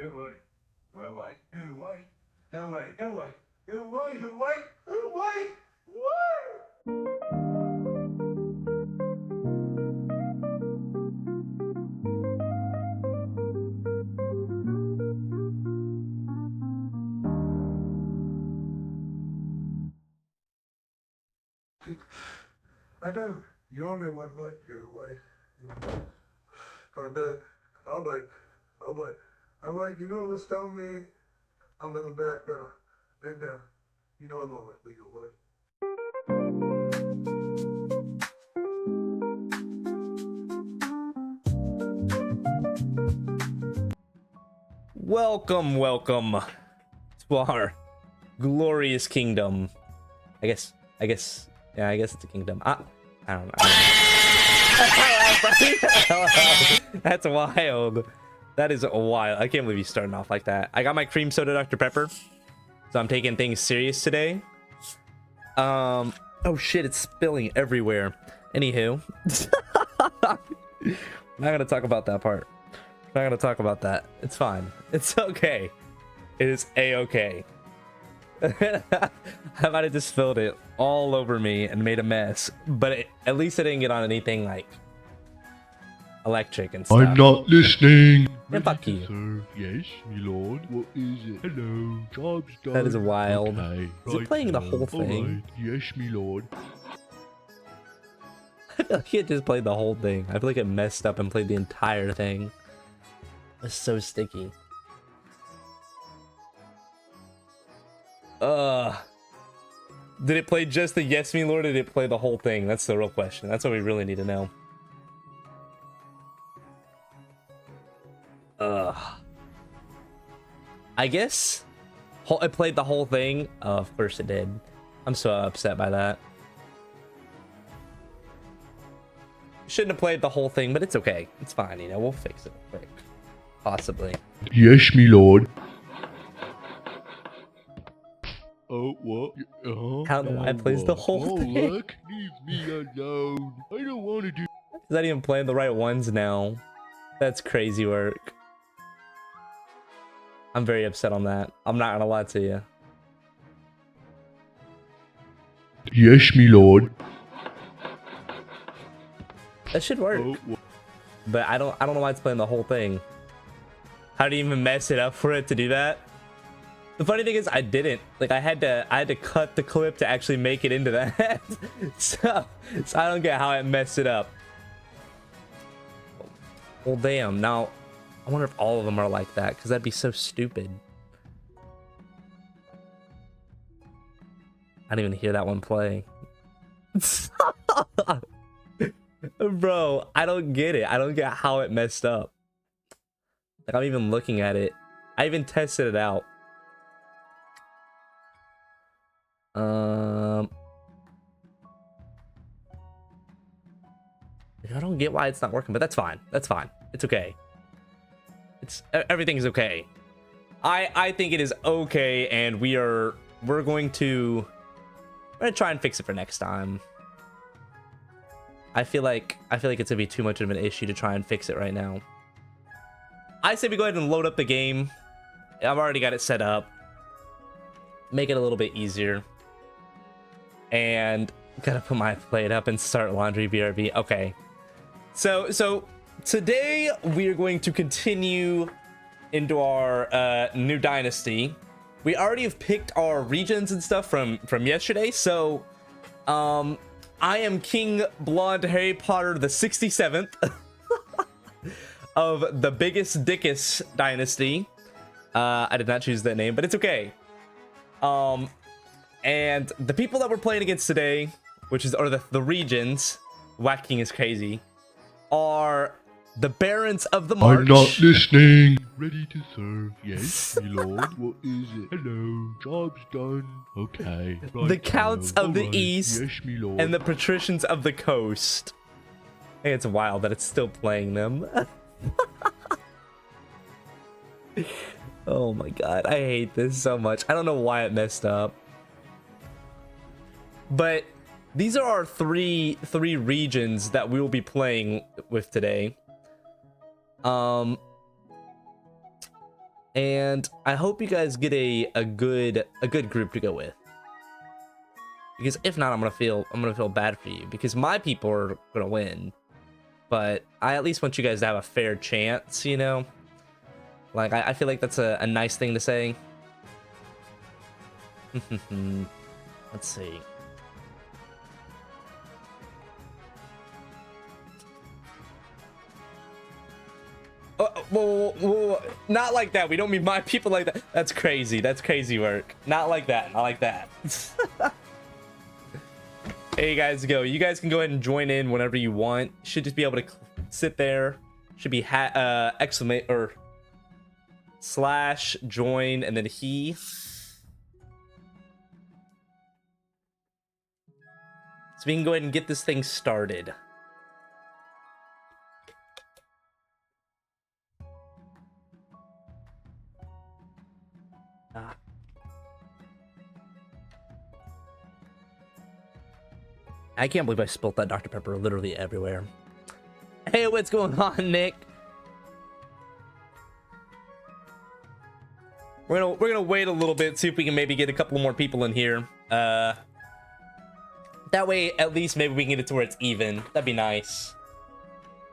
I know you only want like your way. I'm like, you know what's telling me I'm in the background. And you know I'm gonna let me away. Welcome to our glorious kingdom. I guess it's a kingdom. I don't know. That's wild. That is wild. I can't believe you starting off like that. I got my cream soda Dr. Pepper, so I'm taking things serious today. Oh shit, it's spilling everywhere. Anywho, I'm not gonna talk about that part. I'm not gonna talk about that. It's fine. It's okay. It is a-okay. I might have just spilled it all over me and made a mess, but at least I didn't get on anything like electric and stuff. I'm not listening. And fuck you. Yes, my lord. What is it? Hello. Job's done. That is wild. Okay. Is it playing the whole thing? Right. Yes, my lord. I feel like it just played the whole thing. I feel like it messed up and played the entire thing. It's so sticky. Did it play just the yes me lord, or did it play the whole thing? That's the real question. That's what we really need to know. I guess it played the whole thing. Oh, of course it did. I'm so upset by that. Shouldn't have played the whole thing, but it's okay. It's fine, you know, we'll fix it quick. Possibly. Yes, my lord. Oh, what? I don't know why it plays the whole thing. Look, leave me alone. I don't want to do. Is that even playing the right ones now? That's crazy work. I'm very upset on that. I'm not gonna lie to you. Yes, my lord. That should work. Oh, But I don't know why it's playing the whole thing. How do you even mess it up for it to do that? The funny thing is I didn't. Like I had to cut the clip to actually make it into that. so I don't get how it messed it up. Well damn, now I wonder if all of them are like that, because that'd be so stupid. I didn't even hear that one play. Bro, I don't get it. I don't get how it messed up. Like I'm even looking at it. I even tested it out. I don't get why it's not working, but that's fine. That's fine. It's okay. Everything's okay. I think it is okay, and we're going to try and fix it for next time. I feel like it's gonna be too much of an issue to try and fix it right now. I say we go ahead and load up the game. I've already got it set up. Make it a little bit easier. And gotta put my plate up and start laundry BRB. Okay. So today we are going to continue into our new dynasty. We already have picked our regions and stuff from yesterday. So I am King Blonde Harry Potter the 67th of the biggest Dickus dynasty. I did not choose that name, but it's okay. And the people that we're playing against today, which is, or the regions, whacking is crazy, are the Barons of the March. I'm not listening. Ready to serve. Yes, my lord. What is it? Hello. Job's done. Okay. Right, the Counts of the right. East. Yes, my lord. And the Patricians of the Coast. I think it's wild that it's still playing them. Oh my god, I hate this so much. I don't know why it messed up. But these are our three regions that we will be playing with today. And I hope you guys get a good group to go with. Because if not, I'm gonna feel bad for you, because my people are gonna win. But I at least want you guys to have a fair chance, you know? Like, I feel like that's a nice thing to say. Let's see. Whoa, not like that. We don't mean my people like that. That's crazy. That's crazy work. Not like that. Not like that. Hey, you guys go. You guys can go ahead and join in whenever you want. Should just be able to sit there. Should be exclamate or / join and then he. So we can go ahead and get this thing started. I can't believe I spilled that Dr. Pepper literally everywhere. Hey, what's going on, Nick? We're gonna wait a little bit, see if we can maybe get a couple more people in here. That way, at least maybe we can get it to where it's even. That'd be nice.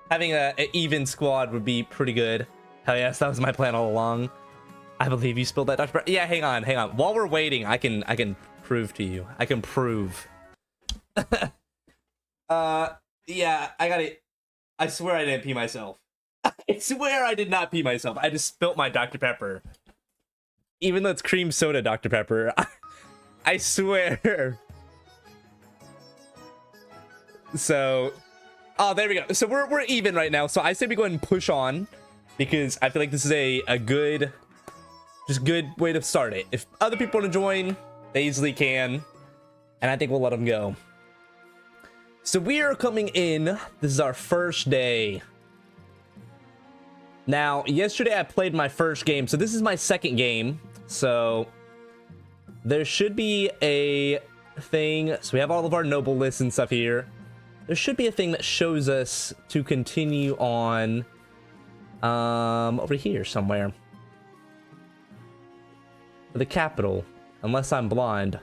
Having an even squad would be pretty good. Hell yes, that was my plan all along. I believe you spilled that Dr. Pepper. Yeah, hang on. While we're waiting, I can prove to you. I can prove. Yeah, I got it. I swear I didn't pee myself. I swear I did not pee myself. I just spilt my Dr. Pepper. Even though it's cream soda Dr. Pepper. I swear. So, oh, there we go. So we're even right now. So I say we go ahead and push on, because I feel like this is a good way to start it. If other people want to join, they easily can, and I think we'll let them go. So we are coming in. This is our first day. Now, yesterday I played my first game, so this is my second game. So there should be a thing. So we have all of our noble lists and stuff here. There should be a thing that shows us to continue on over here somewhere. The capital, unless I'm blind.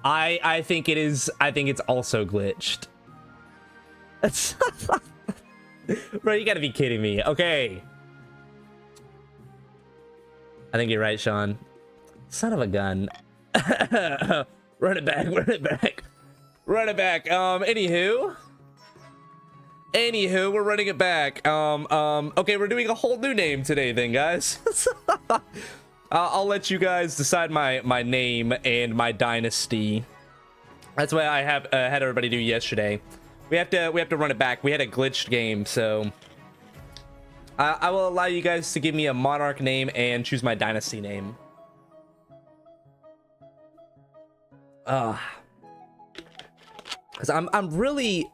I think it is. I think it's also glitched. Bro, you gotta be kidding me. Okay. I think you're right, Sean. Son of a gun. Run it back, run it back. Run it back. Anywho, we're running it back. Okay, we're doing a whole new name today then, guys. I'll let you guys decide my name and my dynasty. That's what I had everybody do yesterday. We have to run it back. We had a glitched game, so I will allow you guys to give me a monarch name and choose my dynasty name. Cause I'm really,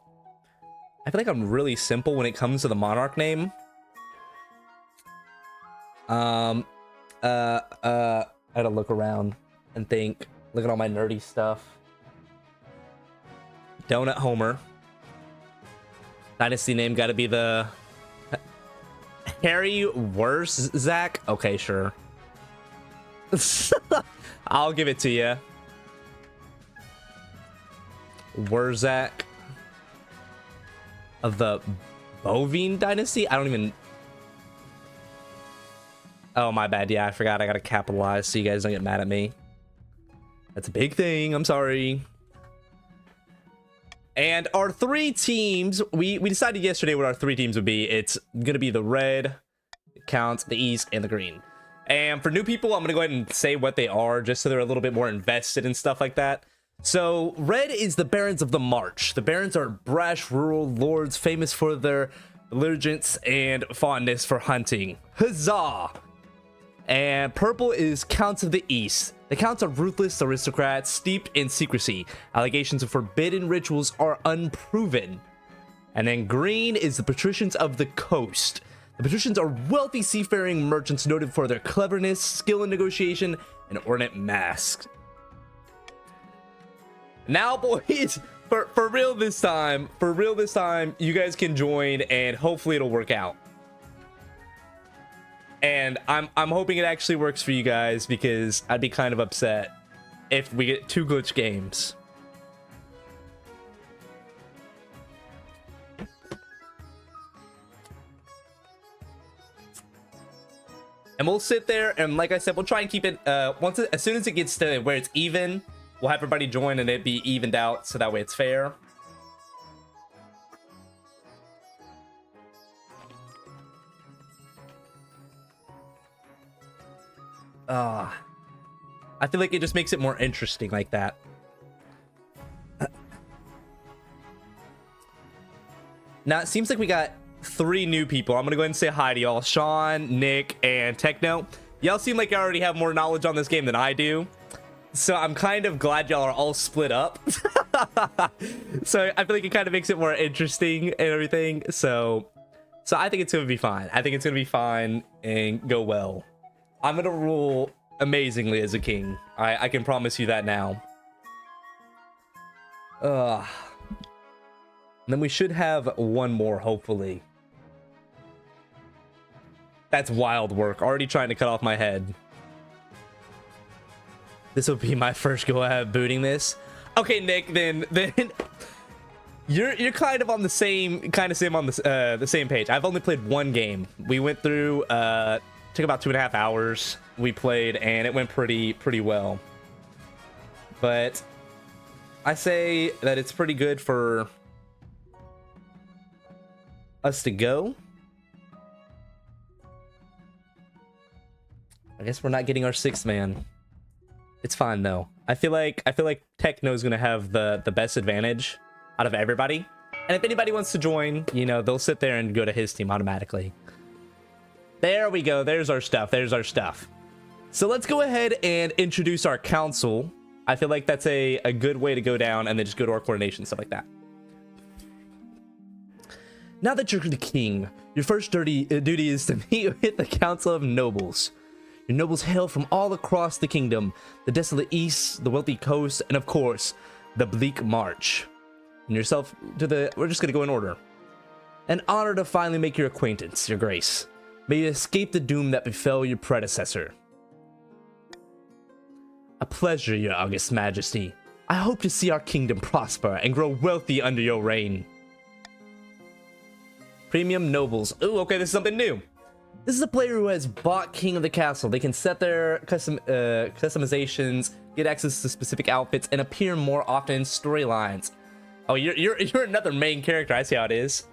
I feel like I'm really simple when it comes to the monarch name. I had to look around and think. Look at all my nerdy stuff. Donut Homer. Dynasty name got to be the Harry Worse Zach. Okay, sure. I'll give it to you. Wurzak of the Bovine Dynasty? I don't even... Oh, my bad. Yeah, I forgot. I gotta capitalize so you guys don't get mad at me. That's a big thing. I'm sorry. And our three teams, we decided yesterday what our three teams would be. It's gonna be the red, Counts, the East, and the green. And for new people, I'm gonna go ahead and say what they are, just so they're a little bit more invested in stuff like that. So, red is the Barons of the March. The Barons are brash rural lords famous for their diligence and fondness for hunting. Huzzah! And purple is Counts of the East. The Counts are ruthless aristocrats steeped in secrecy. Allegations of forbidden rituals are unproven. And then green is the Patricians of the Coast. The Patricians are wealthy seafaring merchants noted for their cleverness, skill in negotiation, and ornate masks. Now, boys, for real this time, you guys can join and hopefully it'll work out. And I'm hoping it actually works for you guys, because I'd be kind of upset if we get 2 glitch games. And we'll sit there, and like I said, we'll try and keep it as soon as it gets to where it's even, we'll have everybody join and it be evened out, so that way it's fair. I feel like it just makes it more interesting like that. Now it seems like we got 3 new people. I'm gonna go ahead and say hi to y'all. Sean, Nick, and Techno. Y'all seem like you already have more knowledge on this game than I do, so I'm kind of glad y'all are all split up. So I feel like it kind of makes it more interesting and everything. So I think it's gonna be fine. I think it's gonna be fine and go well. I'm gonna rule amazingly as a king. I can promise you that now. And then we should have 1 more, hopefully. That's wild work. Already trying to cut off my head. This will be my first go at booting this. Okay, Nick, then you're kind of on the same on the same page. I've only played 1 game. We went through took about 2.5 hours. We played and it went pretty well. But I say that it's pretty good for us to go. I guess we're not getting our 6th man. It's fine though. I feel like Techno's gonna have the best advantage out of everybody. And if anybody wants to join, you know, they'll sit there and go to his team automatically. There we go. There's our stuff. There's our stuff. So let's go ahead and introduce our council. I feel like that's a good way to go down, and then just go to our coordination, stuff like that. Now that you're the king, your first duty is to meet with the Council of Nobles. Your nobles hail from all across the kingdom, the desolate east, the wealthy coast, and of course, the bleak march. And yourself to the... We're just gonna go in order. An honor to finally make your acquaintance, your grace. May you escape the doom that befell your predecessor. A pleasure, your august majesty. I hope to see our kingdom prosper and grow wealthy under your reign. Premium nobles. Ooh, okay, this is something new. This is a player who has bought King of the Castle. They can set their customizations, get access to specific outfits, and appear more often in storylines. Oh, you're another main character. I see how it is.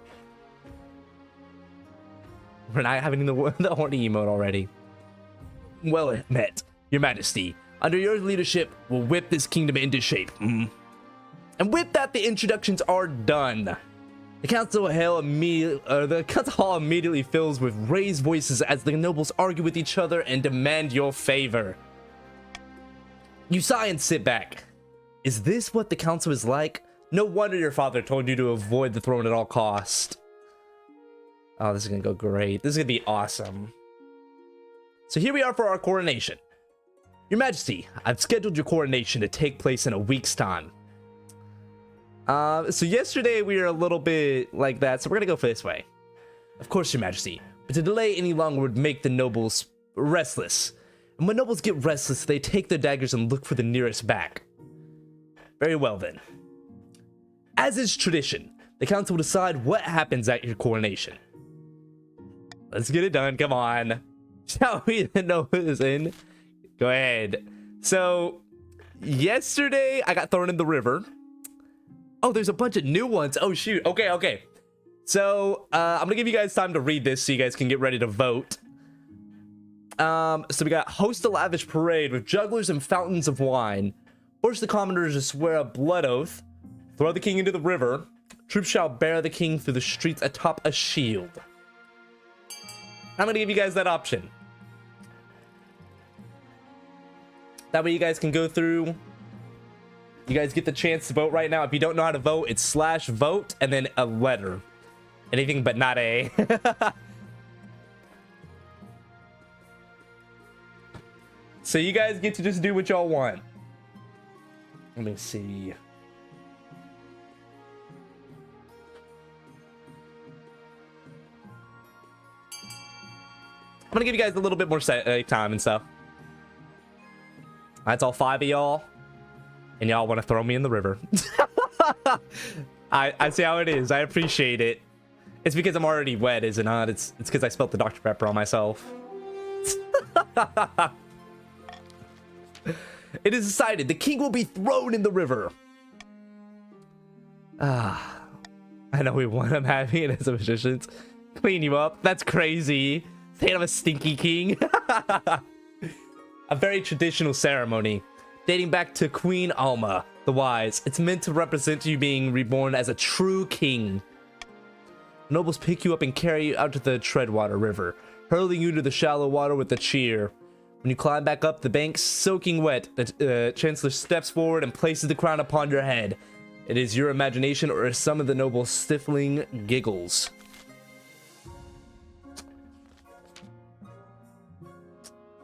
We're not having the horny emote already. Well met, your majesty. Under your leadership, we'll whip this kingdom into shape. And with that, the introductions are done. The council hall immediately fills with raised voices as the nobles argue with each other and demand your favor. You sigh and sit back. Is this what the council is like? No wonder your father told you to avoid the throne at all costs. Oh, this is gonna go great. This is gonna be awesome. So here we are for our coronation. Your Majesty, I've scheduled your coronation to take place in a week's time. So yesterday we were a little bit like that, so we're gonna go for this way. Of course, Your Majesty, but to delay any longer would make the nobles restless. And when nobles get restless, they take their daggers and look for the nearest back. Very well then. As is tradition, the council will decide what happens at your coronation. Let's get it done, come on. Shall we know who is in? Go ahead. So, yesterday I got thrown in the river. Oh, there's a bunch of new ones. Oh, shoot. Okay. So, I'm gonna give you guys time to read this so you guys can get ready to vote. So we got host a lavish parade with jugglers and fountains of wine. Force the commoners to swear a blood oath. Throw the king into the river. Troops shall bear the king through the streets atop a shield. I'm gonna give you guys that option. That way you guys can go through. You guys get the chance to vote right now. If you don't know how to vote, it's /vote and then a letter. Anything but not A. So you guys get to just do what y'all want. Let me see. I'm gonna give you guys a little bit more time and stuff. That's all 5 of y'all. And y'all want to throw me in the river. I see how it is. I appreciate it. It's because I'm already wet, is it not? It's because I spilled the Dr. Pepper on myself. It is decided. The king will be thrown in the river. Ah, I know we want him having it as a magician. Clean you up. That's crazy. Say I'm a stinky king. A very traditional ceremony dating back to Queen Alma the Wise. It's meant to represent you being reborn as a true king. Nobles pick you up and carry you out to the Treadwater River, hurling you to the shallow water with a cheer. When you climb back up the bank, soaking wet, the chancellor steps forward and places the crown upon your head. It is your imagination or some of the nobles' stifling giggles.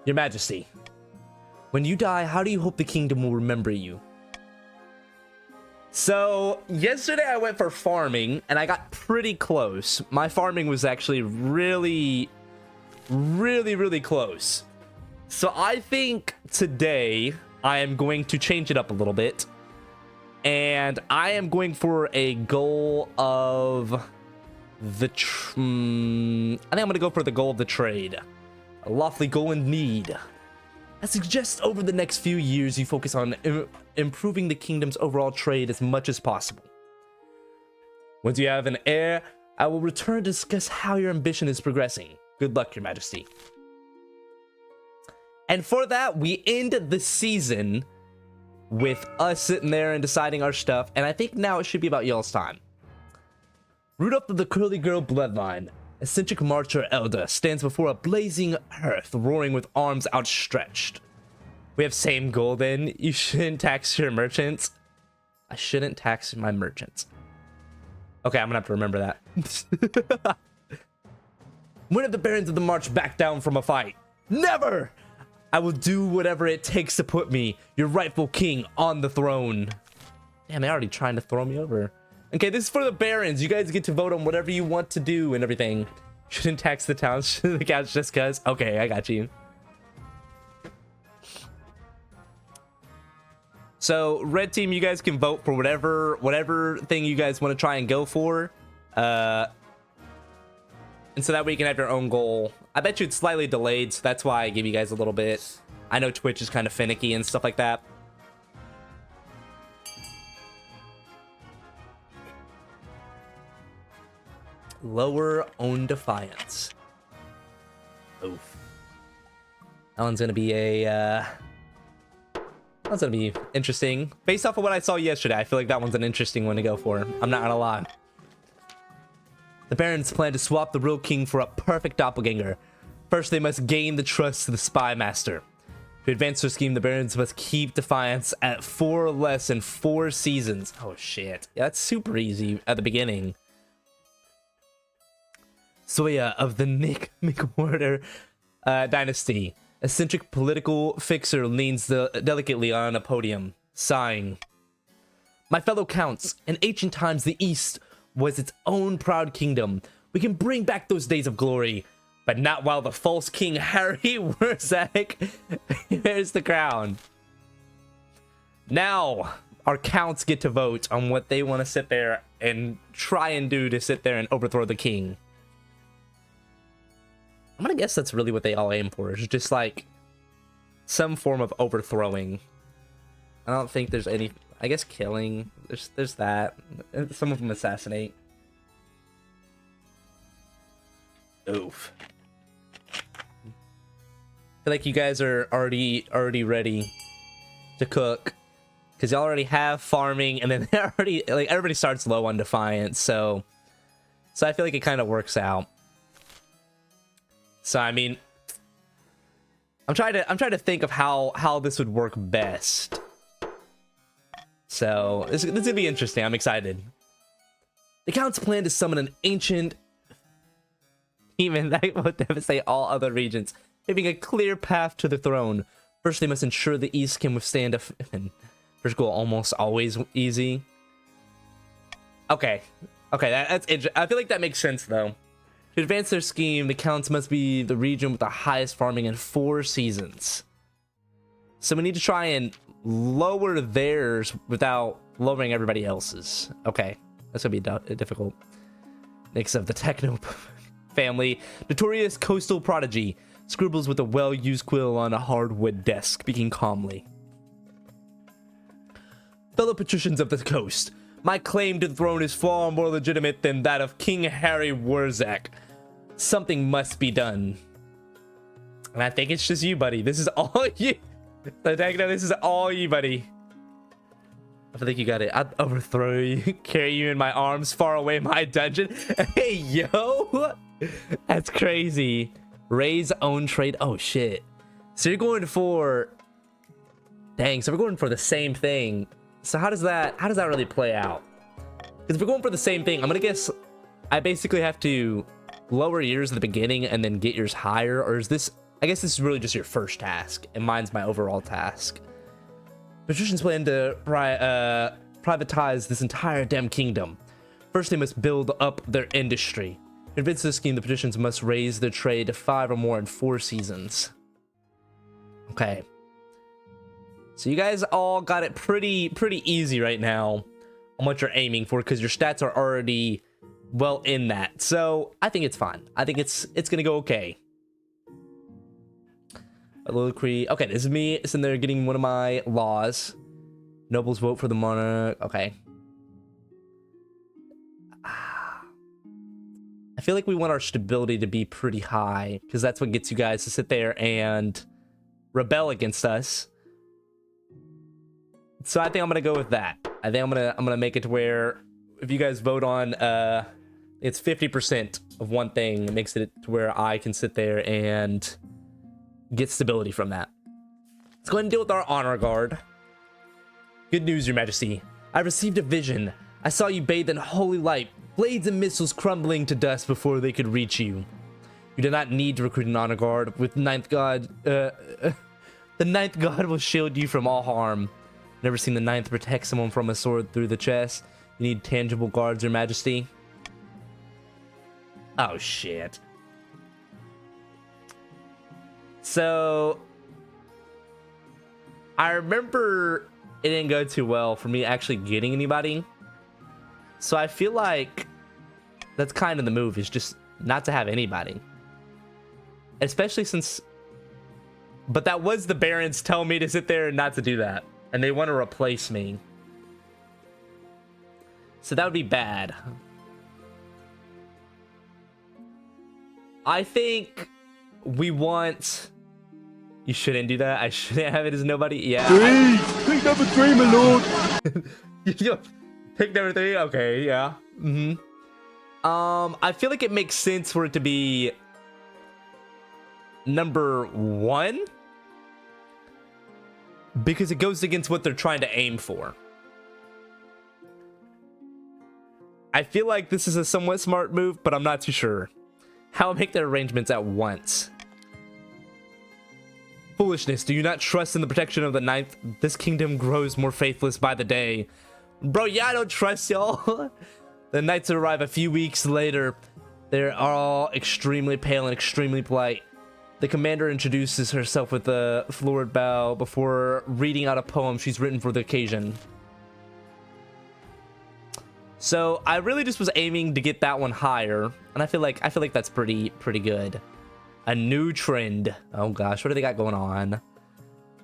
Your Majesty, when you die, how do you hope the kingdom will remember you? So, yesterday I went for farming, and I got pretty close. My farming was actually really close. So I think today I am going to change it up a little bit. And I am going for a goal of the... I think I'm going to go for the goal of the trade. A lofty goal indeed. I suggest over the next few years you focus on improving the kingdom's overall trade as much as possible. Once you have an heir, I will return to discuss how your ambition is progressing. Good luck, Your Majesty. And for that, we end the season with us sitting there and deciding our stuff. And I think now it should be about y'all's time. Rudolph of the Curly Girl bloodline, eccentric marcher elder, stands before a blazing hearth, roaring with arms outstretched. We have same goal then. You shouldn't tax your merchants. I shouldn't tax my merchants. Okay, I'm gonna have to remember that. When have the barons of the march back down from a fight? Never! I will do whatever it takes to put me, your rightful king, on the throne. Damn, they're already trying to throw me over. Okay, this is for the barons. You guys get to vote on whatever you want to do and everything. Shouldn't tax the towns, the counts just cuz. Okay, I got you. So, red team, you guys can vote for whatever thing you guys want to try and go for. And so that way you can have your own goal. I bet you it's slightly delayed, so that's why I give you guys a little bit. I know Twitch is kind of finicky and stuff like that. Lower own defiance. Oof. That one's gonna be a that's gonna be interesting. Based off of what I saw yesterday, I feel like that one's an interesting one to go for. I'm not gonna lie. The barons plan to swap the real king for a perfect doppelganger. First, they must gain the trust of the spy master. To advance their scheme, the barons must keep defiance at 4 or less in 4 seasons. Oh shit, yeah, that's super easy at the beginning. Soya of the Nick McWhorter dynasty. Eccentric political fixer leans delicately on a podium, sighing. My fellow counts, in ancient times the East was its own proud kingdom. We can bring back those days of glory, but not while the false king Harry Wurzak wears the crown. Now, our counts get to vote on what they want to sit there and try and do to sit there and overthrow the king. I'm gonna guess that's really what they all aim for, is just like some form of overthrowing. I don't think there's any, I guess killing, there's that. Some of them assassinate. Oof. I feel like you guys are already ready to cook, because you already have farming, and then they're already, like, everybody starts low on defiance, so I feel like it kind of works out. So I mean, I'm trying to think of how this would work best. So this is gonna be interesting. I'm excited. The Count's plan to summon an ancient demon that will devastate all other regions, paving a clear path to the throne. First, they must ensure the East can withstand a first goal almost always easy. Okay, that's I feel like that makes sense though. To advance their scheme, the counts must be the region with the highest farming in 4 seasons. So we need to try and lower theirs without lowering everybody else's. Okay, that's gonna be difficult. Next up, the Techno family. Notorious coastal prodigy. Scribbles with a well-used quill on a hardwood desk, speaking calmly. Fellow patricians of the coast, my claim to the throne is far more legitimate than that of King Harry Wurzak. Something must be done. And I think it's just you, buddy. This is all you. The Techno, this is all you, buddy. I think you got it. I'd overthrow you, carry you in my arms far away my dungeon. Hey, yo. That's crazy. Raise own trade. Oh, shit. So you're going for... Dang, so we're going for the same thing. So how does that really play out? Because if we're going for the same thing, I'm going to guess I basically have to lower yours at the beginning and then get yours higher. Or is this... I guess this is really just your first task, and mine's my overall task. Patricians plan to privatize this entire damn kingdom. First, they must build up their industry. To advance this scheme, the patricians must raise their trade to 5 or more in 4 seasons. Okay. So you guys all got it pretty easy right now on what you're aiming for, because your stats are already well in that. So I think it's fine. I think it's gonna go okay. Soliloquy. Okay, this is me sitting there getting one of my laws. Nobles vote for the monarch. Okay. I feel like we want our stability to be pretty high, because that's what gets you guys to sit there and rebel against us. So I think I'm gonna go with that. I think I'm gonna make it to where if you guys vote on it's 50% of one thing, it makes it to where I can sit there and get stability from that. Let's go ahead and deal with our honor guard. Good news, Your Majesty. I received a vision. I saw you bathed in holy light, blades and missiles crumbling to dust before they could reach you. You do not need to recruit an honor guard. With Ninth God, the Ninth God will shield you from all harm. Never seen the Ninth protect someone from a sword through the chest. You need tangible guards, Your Majesty. Oh, shit. So, I remember it didn't go too well for me actually getting anybody. So I feel like that's kind of the move, is just not to have anybody. Especially since... But that was the Barons telling me to sit there and not to do that. And they want to replace me. So that would be bad. I think we want... You shouldn't do that. I shouldn't have it as nobody. Yeah. 3! Pick number 3, my lord! Pick number 3? Okay, yeah. I feel like it makes sense for it to be number 1. Because it goes against what they're trying to aim for. I feel like this is a somewhat smart move, but I'm not too sure. How make their arrangements at once? Foolishness, do you not trust in the protection of the Ninth? This kingdom grows more faithless by the day. Bro, yeah, I don't trust y'all. The Knights arrive a few weeks later. They're all extremely pale and extremely polite. The commander introduces herself with a florid bow before reading out a poem she's written for the occasion. So I really just was aiming to get that one higher, and I feel like that's pretty good. A new trend. Oh gosh, what do they got going on?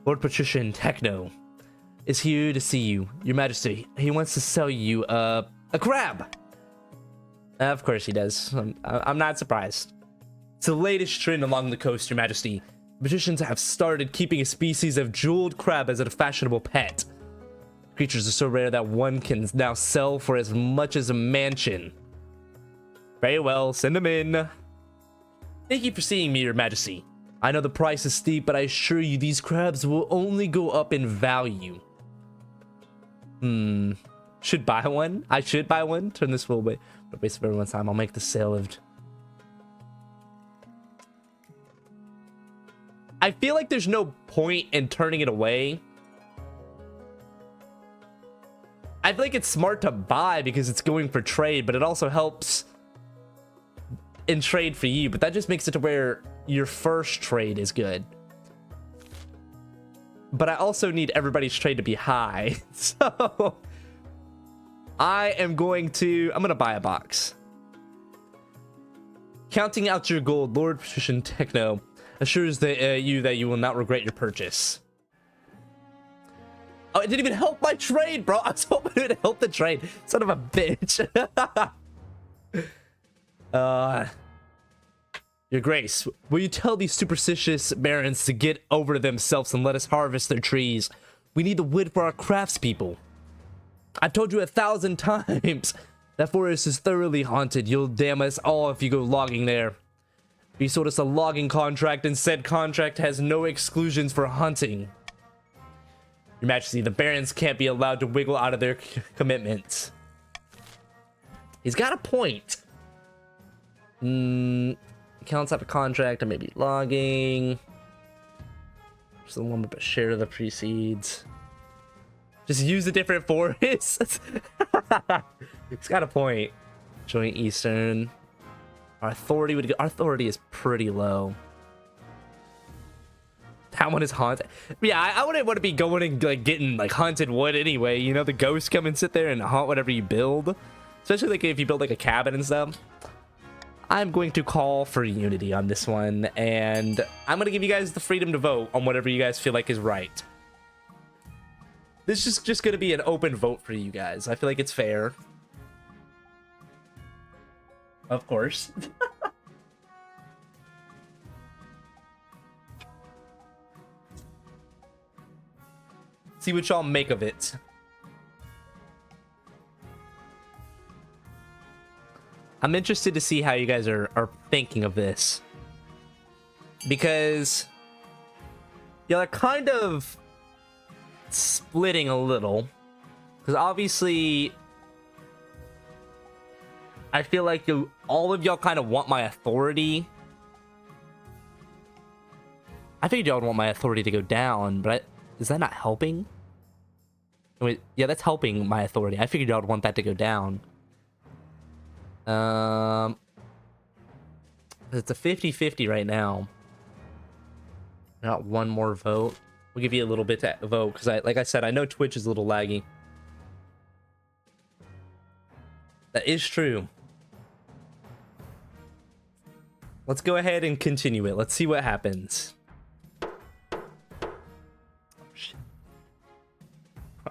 Lord Patrician Techno is here to see you, Your Majesty. He wants to sell you a crab. Of course he does. I'm not surprised. It's the latest trend along the coast, Your Majesty. Patricians have started keeping a species of jeweled crab as a fashionable pet. Creatures are so rare that one can now sell for as much as a mansion. Very well, send them in. Thank you for seeing me, Your Majesty. I know the price is steep, but I assure you these crabs will only go up in value. Should buy one? I should buy one? Turn this full way. Don't waste everyone's time. I'll make the sale of... I feel like there's no point in turning it away. I feel like it's smart to buy because it's going for trade, but it also helps in trade for you, but that just makes it to where your first trade is good. But I also need everybody's trade to be high. So I'm gonna buy a box. Counting out your gold, Lord Patrician Techno assures you that you will not regret your purchase. Oh, it didn't even help my trade, bro. I was hoping it would help the trade. Son of a bitch. Your Grace, will you tell these superstitious barons to get over themselves and let us harvest their trees? We need the wood for our craftspeople. I've told you 1,000 times. That forest is thoroughly haunted. You'll damn us all if you go logging there. You sold us a logging contract, and said contract has no exclusions for hunting. Your Majesty, the barons can't be allowed to wiggle out of their commitments. He's got a point. Accounts out of contract and maybe logging. Just the one with a share of the precedes. Just use a different forest. It's got a point. Joint Eastern. Our authority would go. Our authority is pretty low. That one is haunted. Yeah, I wouldn't want to be going and like getting like haunted wood anyway. You know, the ghosts come and sit there and haunt whatever you build. Especially like if you build like a cabin and stuff. I'm going to call for unity on this one, and I'm going to give you guys the freedom to vote on whatever you guys feel like is right. This is just going to be an open vote for you guys. I feel like it's fair. Of course. See what y'all make of it. I'm interested to see how you guys are thinking of this. Because y'all are kind of splitting a little. Because obviously, I feel like all of y'all kind of want my authority. I figured y'all would want my authority to go down, but is that not helping? Wait, yeah, that's helping my authority. I figured y'all would want that to go down. It's a 50-50 right now. Got one more vote. We'll give you a little bit to vote because like I said, I know Twitch is a little laggy. That is true. Let's go ahead and continue it. Let's see what happens.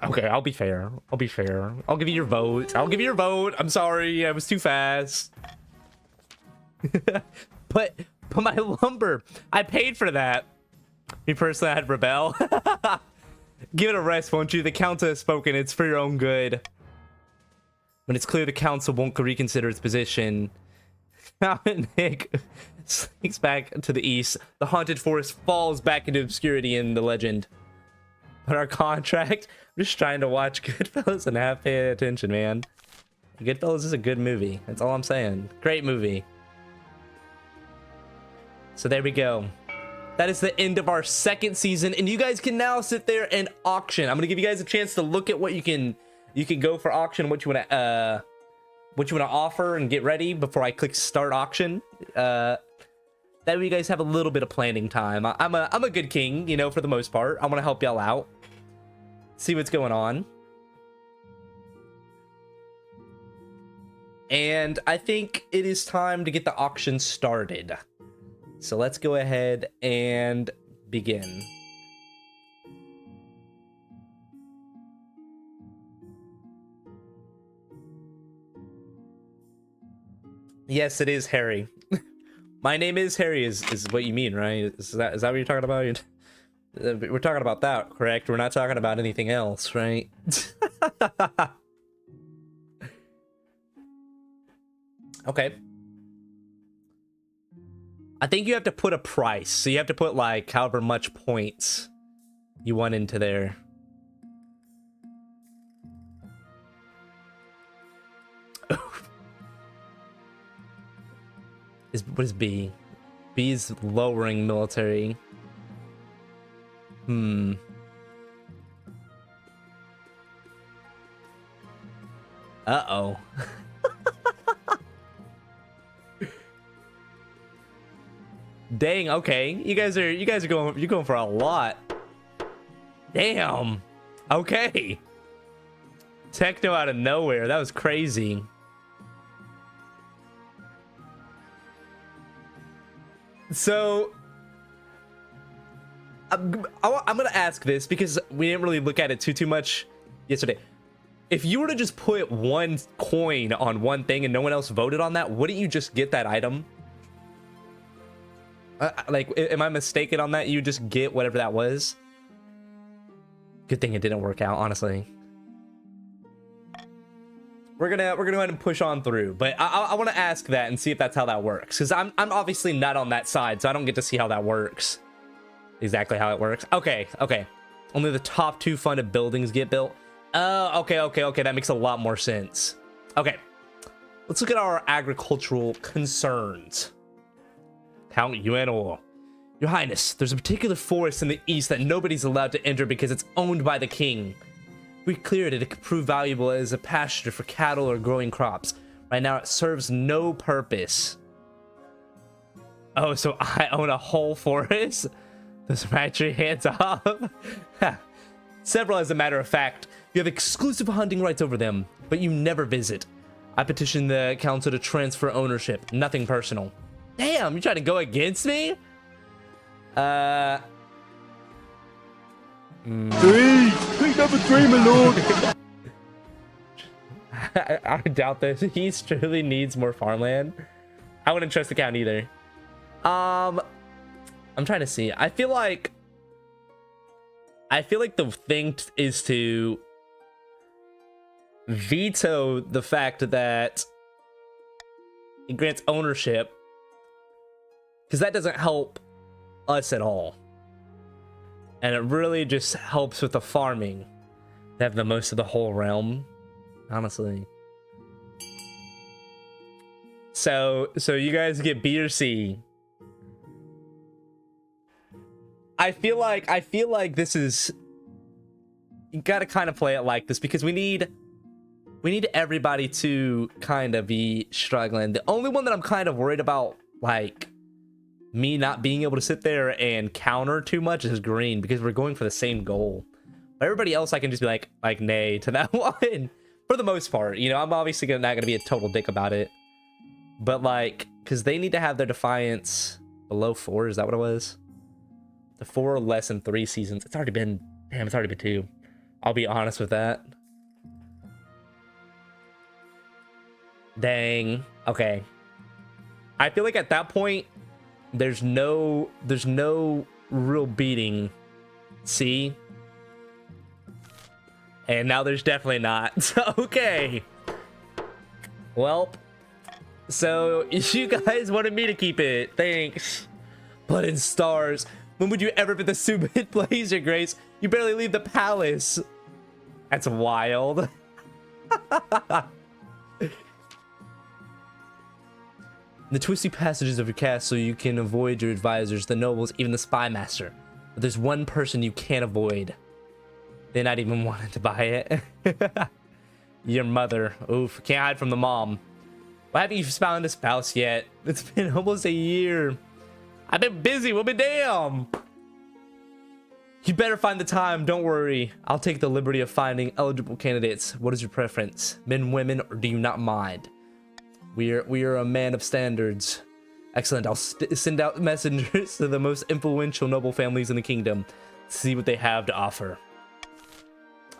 Okay, I'll be fair. I'll be fair. I'll give you your vote. I'll give you your vote. I'm sorry, I was too fast. but my lumber, I paid for that. Me personally, I'd rebel. Give it a rest, won't you? The council has spoken. It's for your own good. When it's clear the council won't reconsider its position, Nick sneaks back to the east. The haunted forest falls back into obscurity in the legend. But our contract, I'm just trying to watch Goodfellas and have pay attention, man. Goodfellas is a good movie. That's all I'm saying. Great movie. So there we go. That is the end of our second season, and you guys can now sit there and auction. I'm gonna give you guys a chance to look at what you can go for auction, what you wanna offer and get ready before I click start auction. That way you guys have a little bit of planning time. I'm a good king, you know, for the most part. I want to help y'all out. See what's going on. And I think it is time to get the auction started. So let's go ahead and begin. Yes, it is Harry. My name is Harry is what you mean, right? Is that what you're talking about? We're talking about that, correct? We're not talking about anything else, right? Okay. I think you have to put a price. So you have to put like however much points you want into there. What is B? B is lowering military. Uh-oh. Dang, okay. You guys are going for a lot. Damn. Okay. Techno out of nowhere. That was crazy. So I'm gonna ask this because we didn't really look at it too much yesterday. If you were to just put one coin on one thing and no one else voted on that, wouldn't you just get that item? Like, am I mistaken on that? You just get whatever that was? Good thing it didn't work out, honestly. We're gonna go ahead and push on through, but I want to ask that and see if that's how that works, because I'm obviously not on that side, so I don't get to see how that works. Exactly how it works. Okay. Only the top 2 funded buildings get built. Oh, okay. That makes a lot more sense. Okay, let's look at our agricultural concerns. Count Yuan. Your Highness, there's a particular forest in the east that nobody's allowed to enter because it's owned by the king. If we cleared it, it could prove valuable as a pasture for cattle or growing crops. Right now, it serves no purpose. Oh, so I own a whole forest? Those rat your hands off. Several, as a matter of fact. You have exclusive hunting rights over them, but you never visit. I petitioned the council to transfer ownership. Nothing personal. Damn, you trying to go against me? 3! Pick number 3, my lord! I doubt this. He truly needs more farmland. I wouldn't trust the count either. I'm trying to see. I feel like the thing is to veto the fact that it grants ownership, because that doesn't help us at all, and it really just helps with the farming to have the most of the whole realm, honestly. So you guys get B or C. I feel like this is, you gotta kind of play it like this, because we need everybody to kind of be struggling. The only one that I'm kind of worried about, like, me not being able to sit there and counter too much is green, because we're going for the same goal. But everybody else, I can just be like nay to that one for the most part. You know, I'm obviously not gonna be a total dick about it, but like, because they need to have their defiance below 4. Is that what it was? The 4 or less in 3 seasons. It's already been 2. I'll be honest with that. Dang. Okay. I feel like at that point, there's no real beating C. And now there's definitely not. Okay. Well, so you guys wanted me to keep it. Thanks. Blood and stars. When would you ever be the stupid Blazer, Grace? You barely leave the palace. That's wild. In the twisty passages of your castle, you can avoid your advisors, the nobles, even the spy master. But there's one person you can't avoid. They're not even wanting to buy it. Your mother. Oof, can't hide from the mom. Why haven't you found a spouse yet? It's been almost a year. I've been busy, woman, damn. You better find the time, don't worry. I'll take the liberty of finding eligible candidates. What is your preference? Men, women, or do you not mind? We are a man of standards. Excellent. I'll send out messengers to the most influential noble families in the kingdom to see what they have to offer.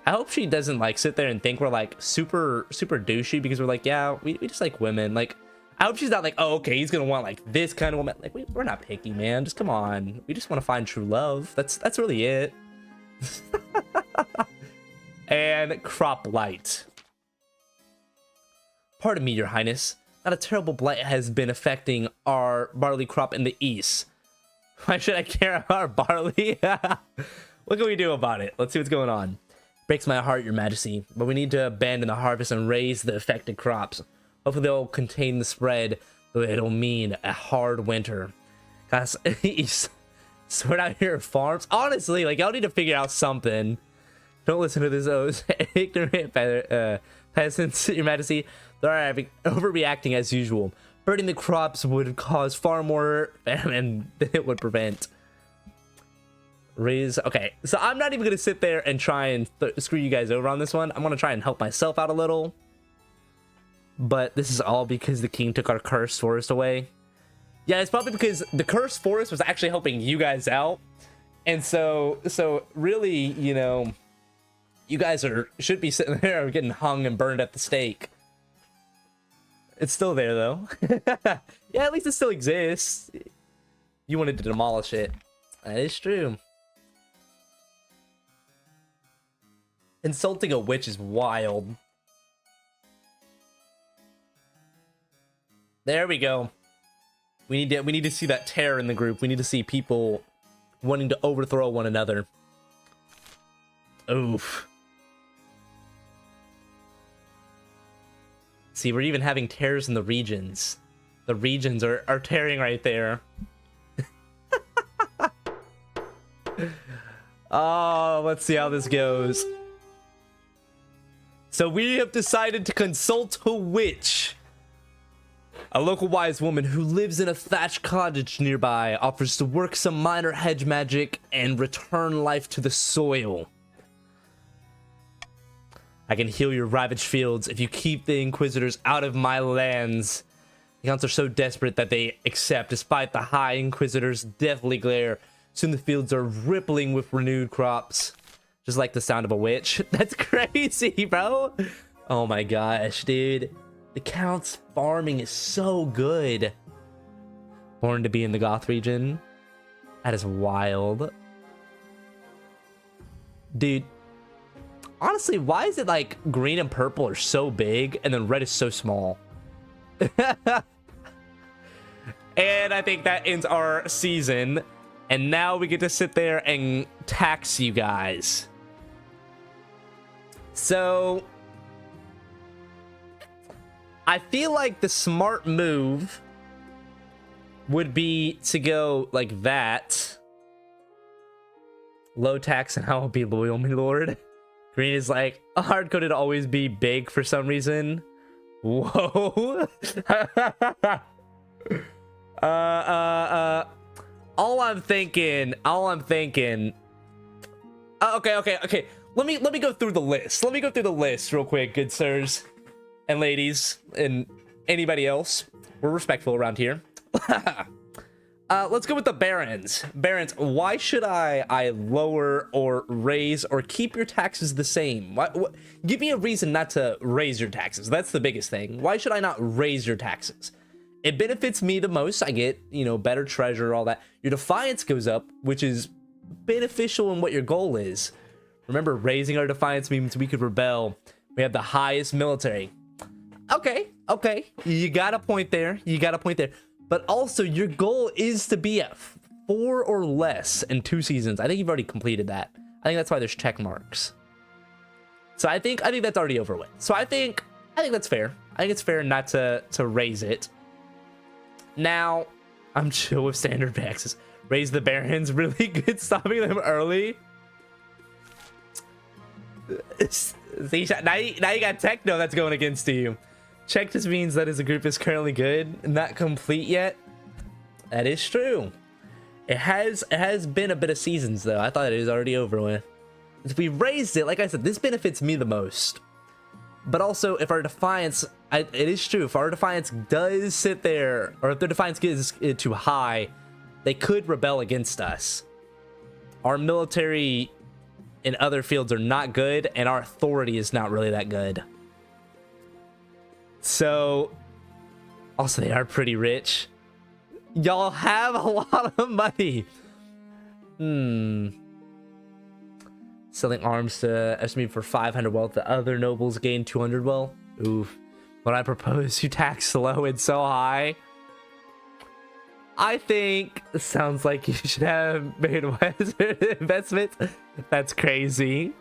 I hope she doesn't like sit there and think we're like super douchey because we're like, yeah, we just like women. Like, I hope she's not like, oh, okay, he's gonna want like this kind of woman. Like, we're not picky, man. Just come on. We just want to find true love. That's really it. And crop blight. Pardon me, your highness. Not a terrible blight has been affecting our barley crop in the east. Why should I care about our barley? What can we do about it? Let's see what's going on. Breaks my heart, your majesty, but we need to abandon the harvest and raise the affected crops. Hopefully they'll contain the spread, though it'll mean a hard winter. Guys, sort out your farms. Honestly, like, y'all need to figure out something. Don't listen to those ignorant peasants, your majesty. They're overreacting as usual. Burning the crops would cause far more famine than it would prevent. Raise. Okay, so I'm not even gonna sit there and try and screw you guys over on this one. I'm gonna try and help myself out a little. But this is all because the king took our cursed forest away. Yeah, it's probably because the cursed forest was actually helping you guys out. And so really, you know, you guys should be sitting there getting hung and burned at the stake. It's still there, though. Yeah, at least it still exists. You wanted to demolish it. That is true. Insulting a witch is wild. There we go. We need to see that terror in the group. We need to see people wanting to overthrow one another. Oof. See, we're even having tears in the regions. The regions are tearing right there. Oh, let's see how this goes. So we have decided to consult a witch. A local wise woman who lives in a thatched cottage nearby offers to work some minor hedge magic and return life to the soil. I can heal your ravaged fields if you keep the Inquisitors out of my lands. The counts are so desperate that they accept, despite the High Inquisitor's deathly glare. Soon the fields are rippling with renewed crops. Just like the sound of a witch. That's crazy, bro. Oh my gosh, dude. The Count's farming is so good. Born to be in the Goth region. That is wild. Dude. Honestly, why is it like green and purple are so big and then red is so small? And I think that ends our season. And now we get to sit there and tax you guys. So I feel like the smart move would be to go like that. Low tax and I will be loyal, my lord. Green is like, hard-coded to always be big for some reason. Whoa. All I'm thinking. Okay. Let me go through the list. Let me go through the list real quick, good sirs and ladies and anybody else. We're respectful around here. Let's go with the barons. Barons, why should I lower or raise or keep your taxes the same? Give me a reason not to raise your taxes. That's the biggest thing. Why should I not raise your taxes? It benefits me the most. I get, you know, better treasure, all that. Your defiance goes up, which is beneficial in what your goal is. Remember, raising our defiance means we could rebel. We have the highest military. Okay. You got a point there. But also, your goal is to be at 4 or less in 2 seasons. I think you've already completed that. I think that's why there's check marks. So I think that's already over with. So I think that's fair. I think it's fair not to raise it. Now, I'm chill with standard taxes. Raise the barons, really good stopping them early. See, now you got techno that's going against you. Check just means that as a group is currently good, not complete yet. That is true. It has been a bit of seasons though. I thought it was already over with. If we raised it, like I said, this benefits me the most. But also, if our defiance, it is true, if our defiance does sit there, or if their defiance gets too high, they could rebel against us. Our military in other fields are not good, and our authority is not really that good. So, also they are pretty rich. Y'all have a lot of money. Selling arms to estimate for 500 wealth. The other nobles gain 200 wealth. Oof. When I propose you tax low and so high, I think it sounds like you should have made Western investments. That's crazy.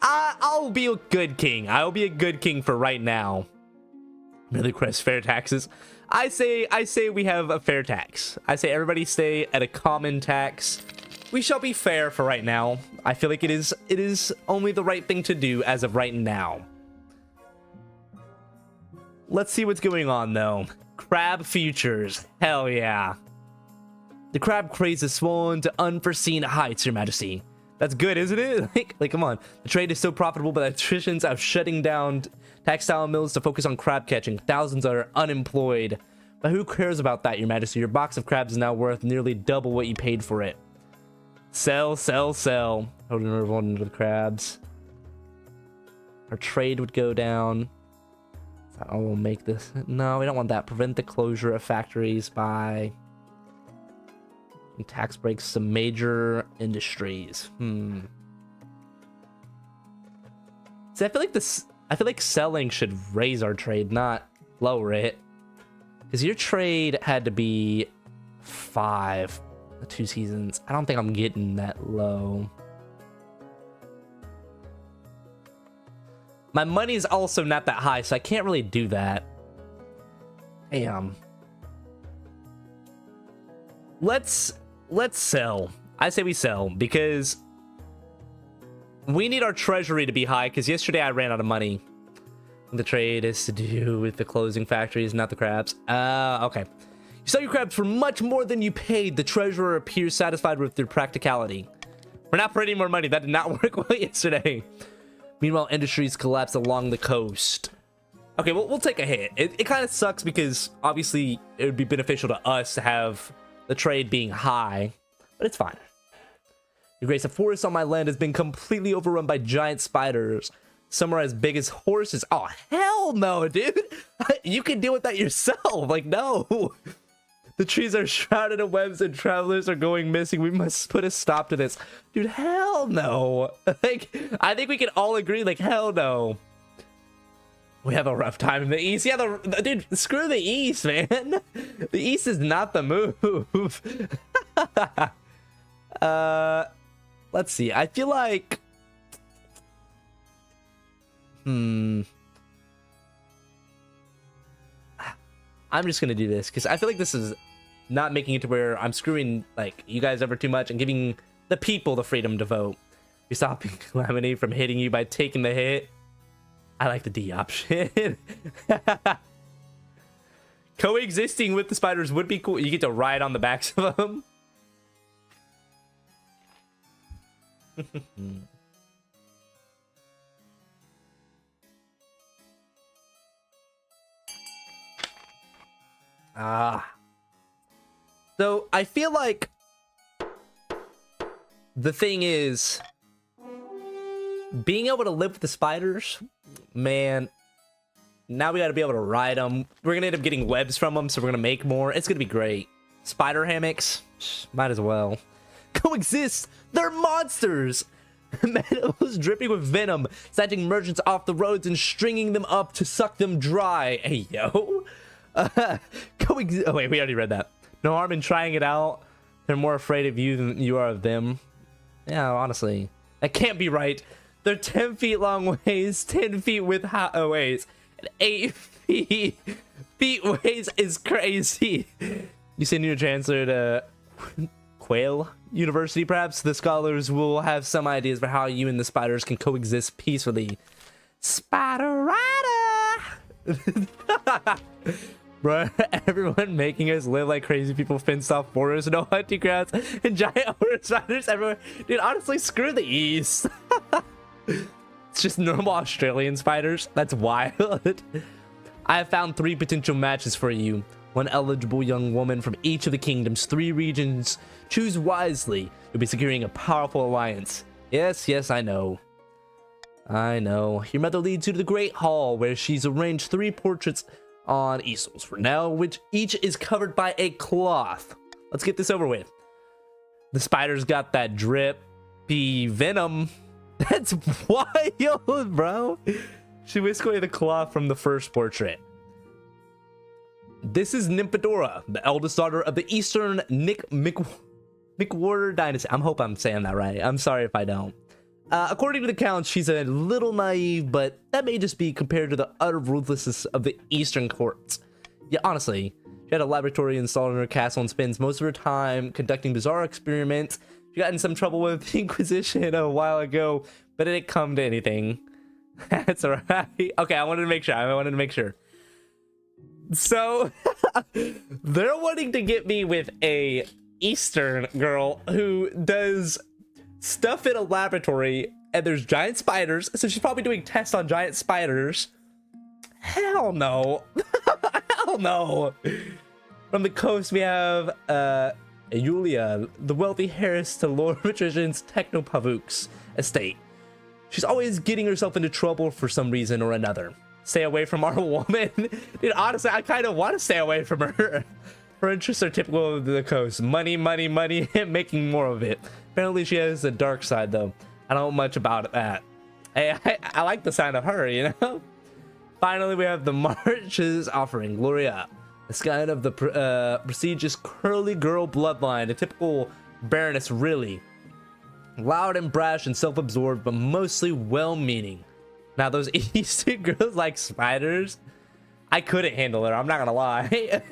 I'll be a good king. I'll be a good king for right now. Really request fair taxes. I say we have a fair tax. I say everybody stay at a common tax. We shall be fair for right now. I feel like it is only the right thing to do as of right now. Let's see what's going on though. Crab futures. Hell yeah. The crab craze has swollen to unforeseen heights, Your Majesty. That's good, isn't it? Like, come on. The trade is so profitable, but electricians are shutting down textile mills to focus on crab catching. Thousands are unemployed. But who cares about that, Your Majesty? Your box of crabs is now worth nearly double what you paid for it. Sell, sell, sell. Holding everyone into the crabs. Our trade would go down. I will make this. No, we don't want that. Prevent the closure of factories by tax breaks some major industries. See, I feel like selling should raise our trade, not lower it. Because your trade had to be 5 2 seasons. I don't think I'm getting that low. My money is also not that high, so I can't really do that. Damn. Let's sell. I say we sell because we need our treasury to be high, because yesterday I ran out of money. The trade is to do with the closing factories, not the crabs. Okay. You sell your crabs for much more than you paid. The treasurer appears satisfied with their practicality. We're not printing more money. That did not work well yesterday. Meanwhile, industries collapse along the coast. Okay, well, we'll take a hit. It kind of sucks because obviously it would be beneficial to us to have the trade being high, but it's fine. Your Grace, a forest on my land has been completely overrun by giant spiders. Some are as big as horses. Oh, hell no, dude. You can deal with that yourself. Like, no. The trees are shrouded in webs and travelers are going missing. We must put a stop to this. Dude, hell no. Like, I think we can all agree, like, hell no. We have a rough time in the East. Yeah, dude, screw the East, man. The East is not the move. Let's see. I feel like... I'm just gonna do this because I feel like this is not making it to where I'm screwing like you guys over too much and giving the people the freedom to vote. You're stopping Calamity from hitting you by taking the hit. I like the D option. Coexisting with the spiders would be cool. You get to ride on the backs of them. So I feel like the thing is being able to live with the spiders, man. Now we got to be able to ride them. We're gonna end up getting webs from them, so we're gonna make more. It's gonna be great. Spider hammocks, might as well coexist. They're monsters. Meadows dripping with venom, snatching merchants off the roads and stringing them up to suck them dry. Hey yo. Oh wait, we already read that. No harm in trying it out. They're more afraid of you than you are of them. Yeah, honestly, that can't be right. They're 10 feet long ways, 10 feet with ways, and 8 feet ways is crazy. You send your chancellor to Quail University, perhaps the scholars will have some ideas for how you and the spiders can coexist peacefully. Spider Rider. Bro, everyone making us live like crazy people, fenced off forests, no hunting grounds, and giant horse spiders everywhere. Dude, honestly, screw the East. It's just normal Australian spiders. That's wild. I have found 3 potential matches for you. 1 eligible young woman from each of the kingdoms, 3 regions. Choose wisely. You'll be securing a powerful alliance. Yes, yes, I know. I know. Your mother leads you to the Great Hall, where she's arranged 3 portraits on easels for now, which each is covered by a cloth. Let's get this over with. The spider's got that drippy venom. That's wild, bro. She whisked away the cloth from the first portrait. This is Nymphadora, the eldest daughter of the Eastern McWhorter dynasty. I hope I'm saying that right. I'm sorry if I don't. According to the accounts, she's a little naive, but that may just be compared to the utter ruthlessness of the Eastern courts. Yeah, honestly, she had a laboratory installed in her castle and spends most of her time conducting bizarre experiments. She got in some trouble with the Inquisition a while ago, but it didn't come to anything. That's alright. Okay, I wanted to make sure. So they're wanting to get me with a Eastern girl who does stuff in a laboratory, and there's giant spiders, so she's probably doing tests on giant spiders. Hell no. Hell no. From the coast, we have Yulia, the wealthy heiress to Lord Patrician's Technopavuk's estate. She's always getting herself into trouble for some reason or another. Stay away from our woman. Dude, honestly, I kind of want to stay away from her. Her interests are typical of the coast. Money, money, money, and making more of it. Apparently, she has a dark side, though. I don't know much about that. Hey, I like the sound of her, you know? Finally, we have the March's offering. Gloria, the scion of the prestigious curly girl bloodline. A typical baroness, really. Loud and brash and self-absorbed, but mostly well-meaning. Now, those Eastern girls like spiders, I couldn't handle her, I'm not gonna lie.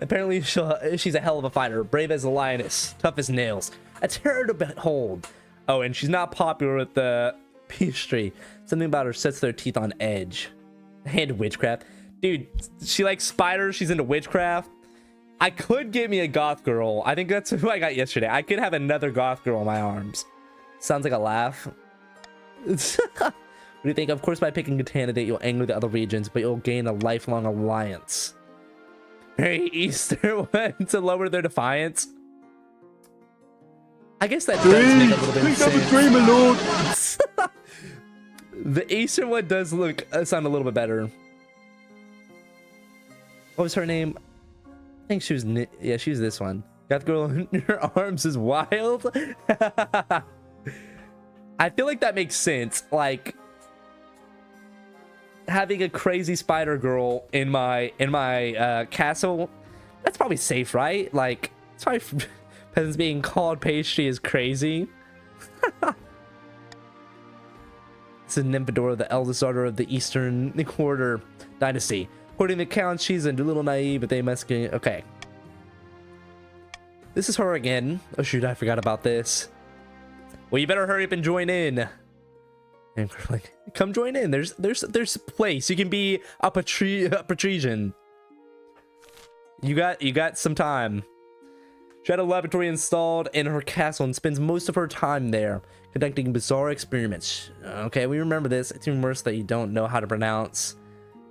Apparently, she's a hell of a fighter. Brave as a lioness, tough as nails. A terror to behold. Oh, and she's not popular with the peach tree. Something about her sets their teeth on edge. And witchcraft. Dude, she likes spiders, she's into witchcraft. I could get me a goth girl. I think that's who I got yesterday. I could have another goth girl in my arms. Sounds like a laugh. What do you think? Of course, by picking a candidate, you'll anger the other regions, but you'll gain a lifelong alliance. Hey, Easter want to lower their defiance. I guess that does make a little bit of sense. Dream, my lord. The Eastern one does look sound a little bit better. What was her name? I think she was yeah, she was this one. Got the girl in her arms is wild. I feel like that makes sense. Like having a crazy spider girl in my castle, that's probably safe, right? Like it's probably peasants being called pastry is crazy. This is Nymphadora, the eldest daughter of the Eastern Quarter dynasty. According to accounts, she's a little naive, but they must get okay. This is her again. Oh shoot, I forgot about this. Well, you better hurry up and join in. And like, come join in. There's a place. You can be a patrician. You got some time. She had a laboratory installed in her castle and spends most of her time there conducting bizarre experiments. Okay, we remember this. It's even worse that you don't know how to pronounce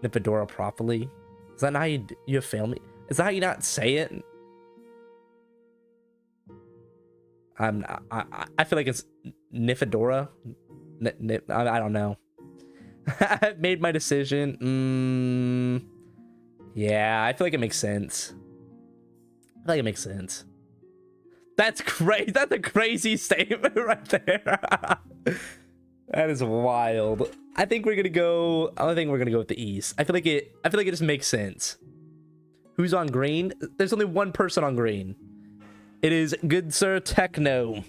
Nymphadora properly. Is that how you fail me? Is that how you not say it? I feel like it's Nymphadora. I don't know. I've made my decision. Yeah, I feel like it makes sense. I feel like it makes sense. That's crazy. That's a crazy statement right there. That is wild. I think we're gonna go with the East. I feel like it just makes sense. Who's on green? There's only one person on green. It is good Sir Techno.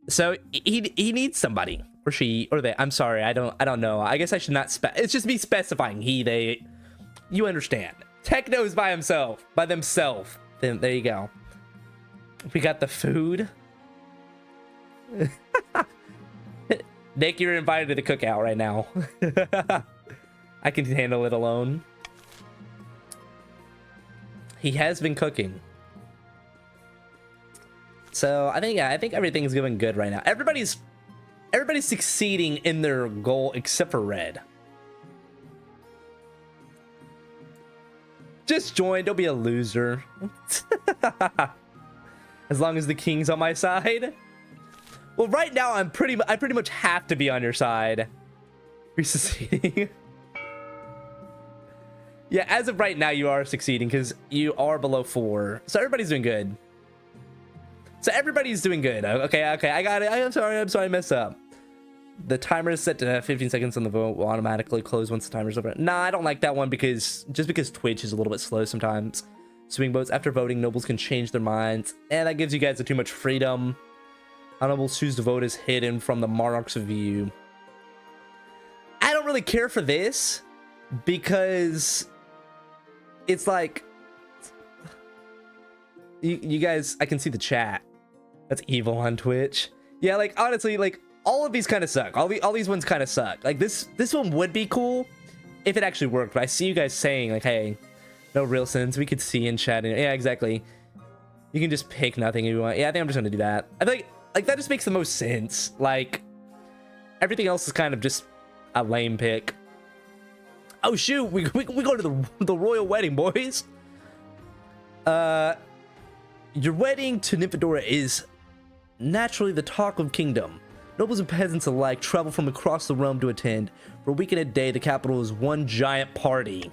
So he needs somebody, or she, or they. I'm sorry, I don't know. I guess I should not it's just me specifying he, they. You understand. Techno's by himself, by themselves. Then there you go. We got the food. Nick, you're invited to the cookout right now. I can handle it alone. He has been cooking. So I think everything's going good right now. Everybody's succeeding in their goal except for Red. Just join, don't be a loser. As long as the king's on my side. Well, right now I pretty much have to be on your side. You're succeeding. Yeah, as of right now you are succeeding because you are below 4. So everybody's doing good. So everybody's doing good. Okay, I got it. I'm sorry I messed up. The timer is set to 15 seconds on the vote will automatically close once the timer's over. Nah, I don't like that one because Twitch is a little bit slow sometimes. Swing votes after voting, nobles can change their minds, and that gives you guys too much freedom. How nobles choose to vote is hidden from the monarch's view. I don't really care for this because it's like you guys. I can see the chat. That's evil on Twitch. Yeah, like honestly, like all of these kind of suck. All these ones kind of suck. Like this one would be cool if it actually worked. But I see you guys saying like, hey, No real sense. We could see in chat. Yeah, exactly. You can just pick nothing if you want. Yeah, I think I'm just gonna do that. I think like that just makes the most sense. Like everything else is kind of just a lame pick. Oh shoot, we go to the royal wedding, boys. Your wedding to Nymphadora is naturally the talk of kingdom. Nobles and peasants alike travel from across the realm to attend. For a week and a day, the capital is one giant party.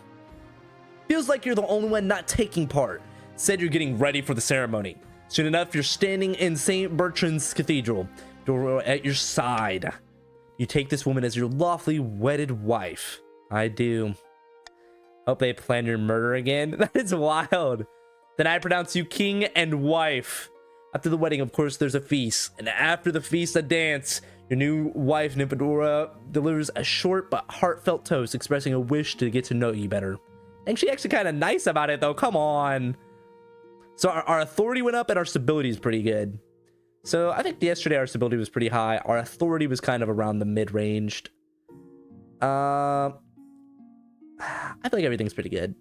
Feels like you're the only one not taking part. Said you're getting ready for the ceremony. Soon enough, you're standing in St. Bertrand's Cathedral, door at your side. You take this woman as your lawfully wedded wife. I do. Hope they plan your murder again. That is wild. Then I pronounce you king and wife. After the wedding, of course, there's a feast. And after the feast, a dance. Your new wife, Nymphadora, delivers a short but heartfelt toast expressing a wish to get to know you better. And she actually kind of nice about it, though. Come on. So our authority went up and our stability is pretty good. So I think yesterday our stability was pretty high. Our authority was kind of around the mid-ranged. I feel like everything's pretty good.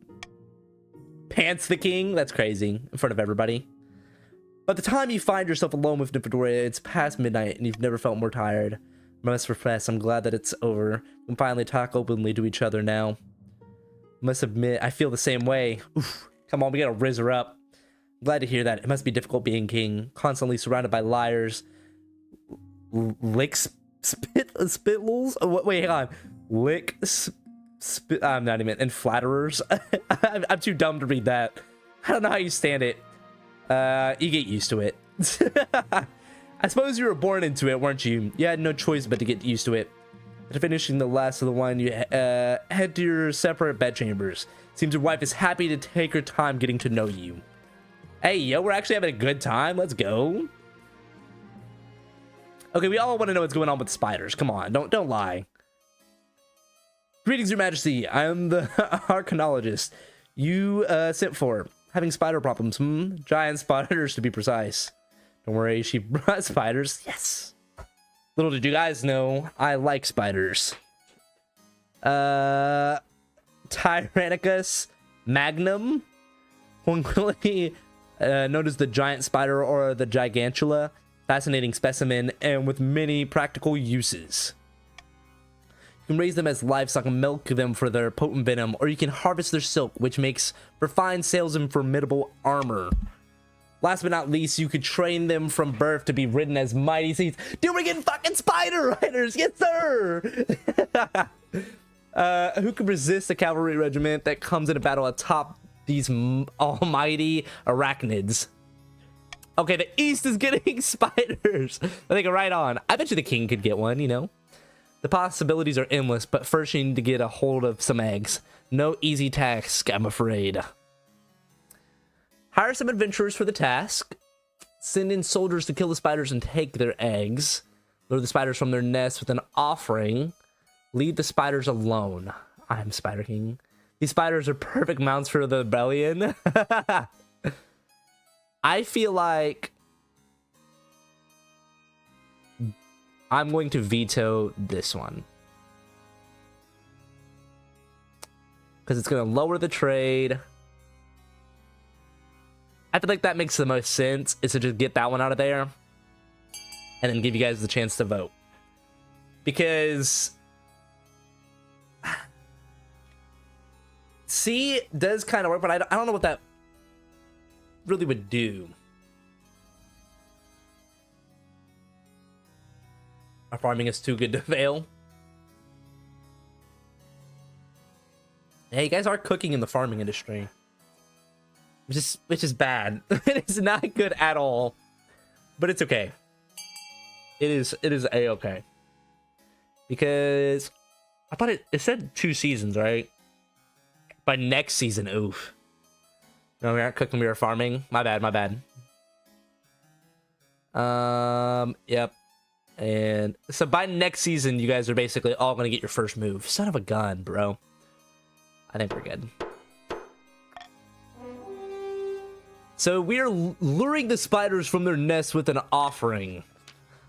Pants the king? That's crazy. In front of everybody. By the time you find yourself alone with Nymphadora, it's past midnight and you've never felt more tired. I must confess, I'm glad that it's over. We can finally talk openly to each other now. Must admit, I feel the same way. Oof, come on, we gotta rizz her up. Glad to hear that. It must be difficult being king, constantly surrounded by liars, spittles. Oh, wait, hang on. I'm not even. And flatterers. I'm too dumb to read that. I don't know how you stand it. You get used to it. I suppose you were born into it, weren't you? You had no choice but to get used to it. After finishing the last of the wine, you head to your separate bedchambers. Seems your wife is happy to take her time getting to know you. Hey, yo, we're actually having a good time. Let's go. Okay, we all want to know what's going on with the spiders. Come on, don't lie. Greetings, Your Majesty. I am the archaeologist you sent for. Having spider problems, Giant spiders, to be precise. Don't worry, she brought spiders. Yes. Little did you guys know, I like spiders. Tyrannicus magnum, formerly known as the giant spider or the gigantula. Fascinating specimen and with many practical uses. You can raise them as livestock and milk them for their potent venom, or you can harvest their silk, which makes for fine sails and formidable armor. Last but not least, you could train them from birth to be ridden as mighty steeds. Dude, we're getting fucking spider riders! Yes, sir! Who could resist a cavalry regiment that comes into battle atop these almighty arachnids? Okay, the East is getting spiders. I think right on. I bet you the king could get one, you know? The possibilities are endless, but first you need to get a hold of some eggs. No easy task, I'm afraid. Hire some adventurers for the task. Send in soldiers to kill the spiders and take their eggs. Lure the spiders from their nests with an offering. Leave the spiders alone. I'm Spider King. These spiders are perfect mounts for the rebellion. I feel like I'm going to veto this one. Because it's going to lower the trade. I feel like that makes the most sense, is to just get that one out of there. And then give you guys the chance to vote. Because C does kind of work, but I don't know what that really would do. Our farming is too good to fail. Hey, you guys are cooking in the farming industry. Which is bad. It is not good at all. But it's okay. It is a-okay. Because I thought it said 2 seasons, right? By next season, oof. No, we aren't cooking, we are farming. My bad. Yep. And so by next season, you guys are basically all gonna get your first move. Son of a gun, bro. I think we're good. So we are luring the spiders from their nests with an offering.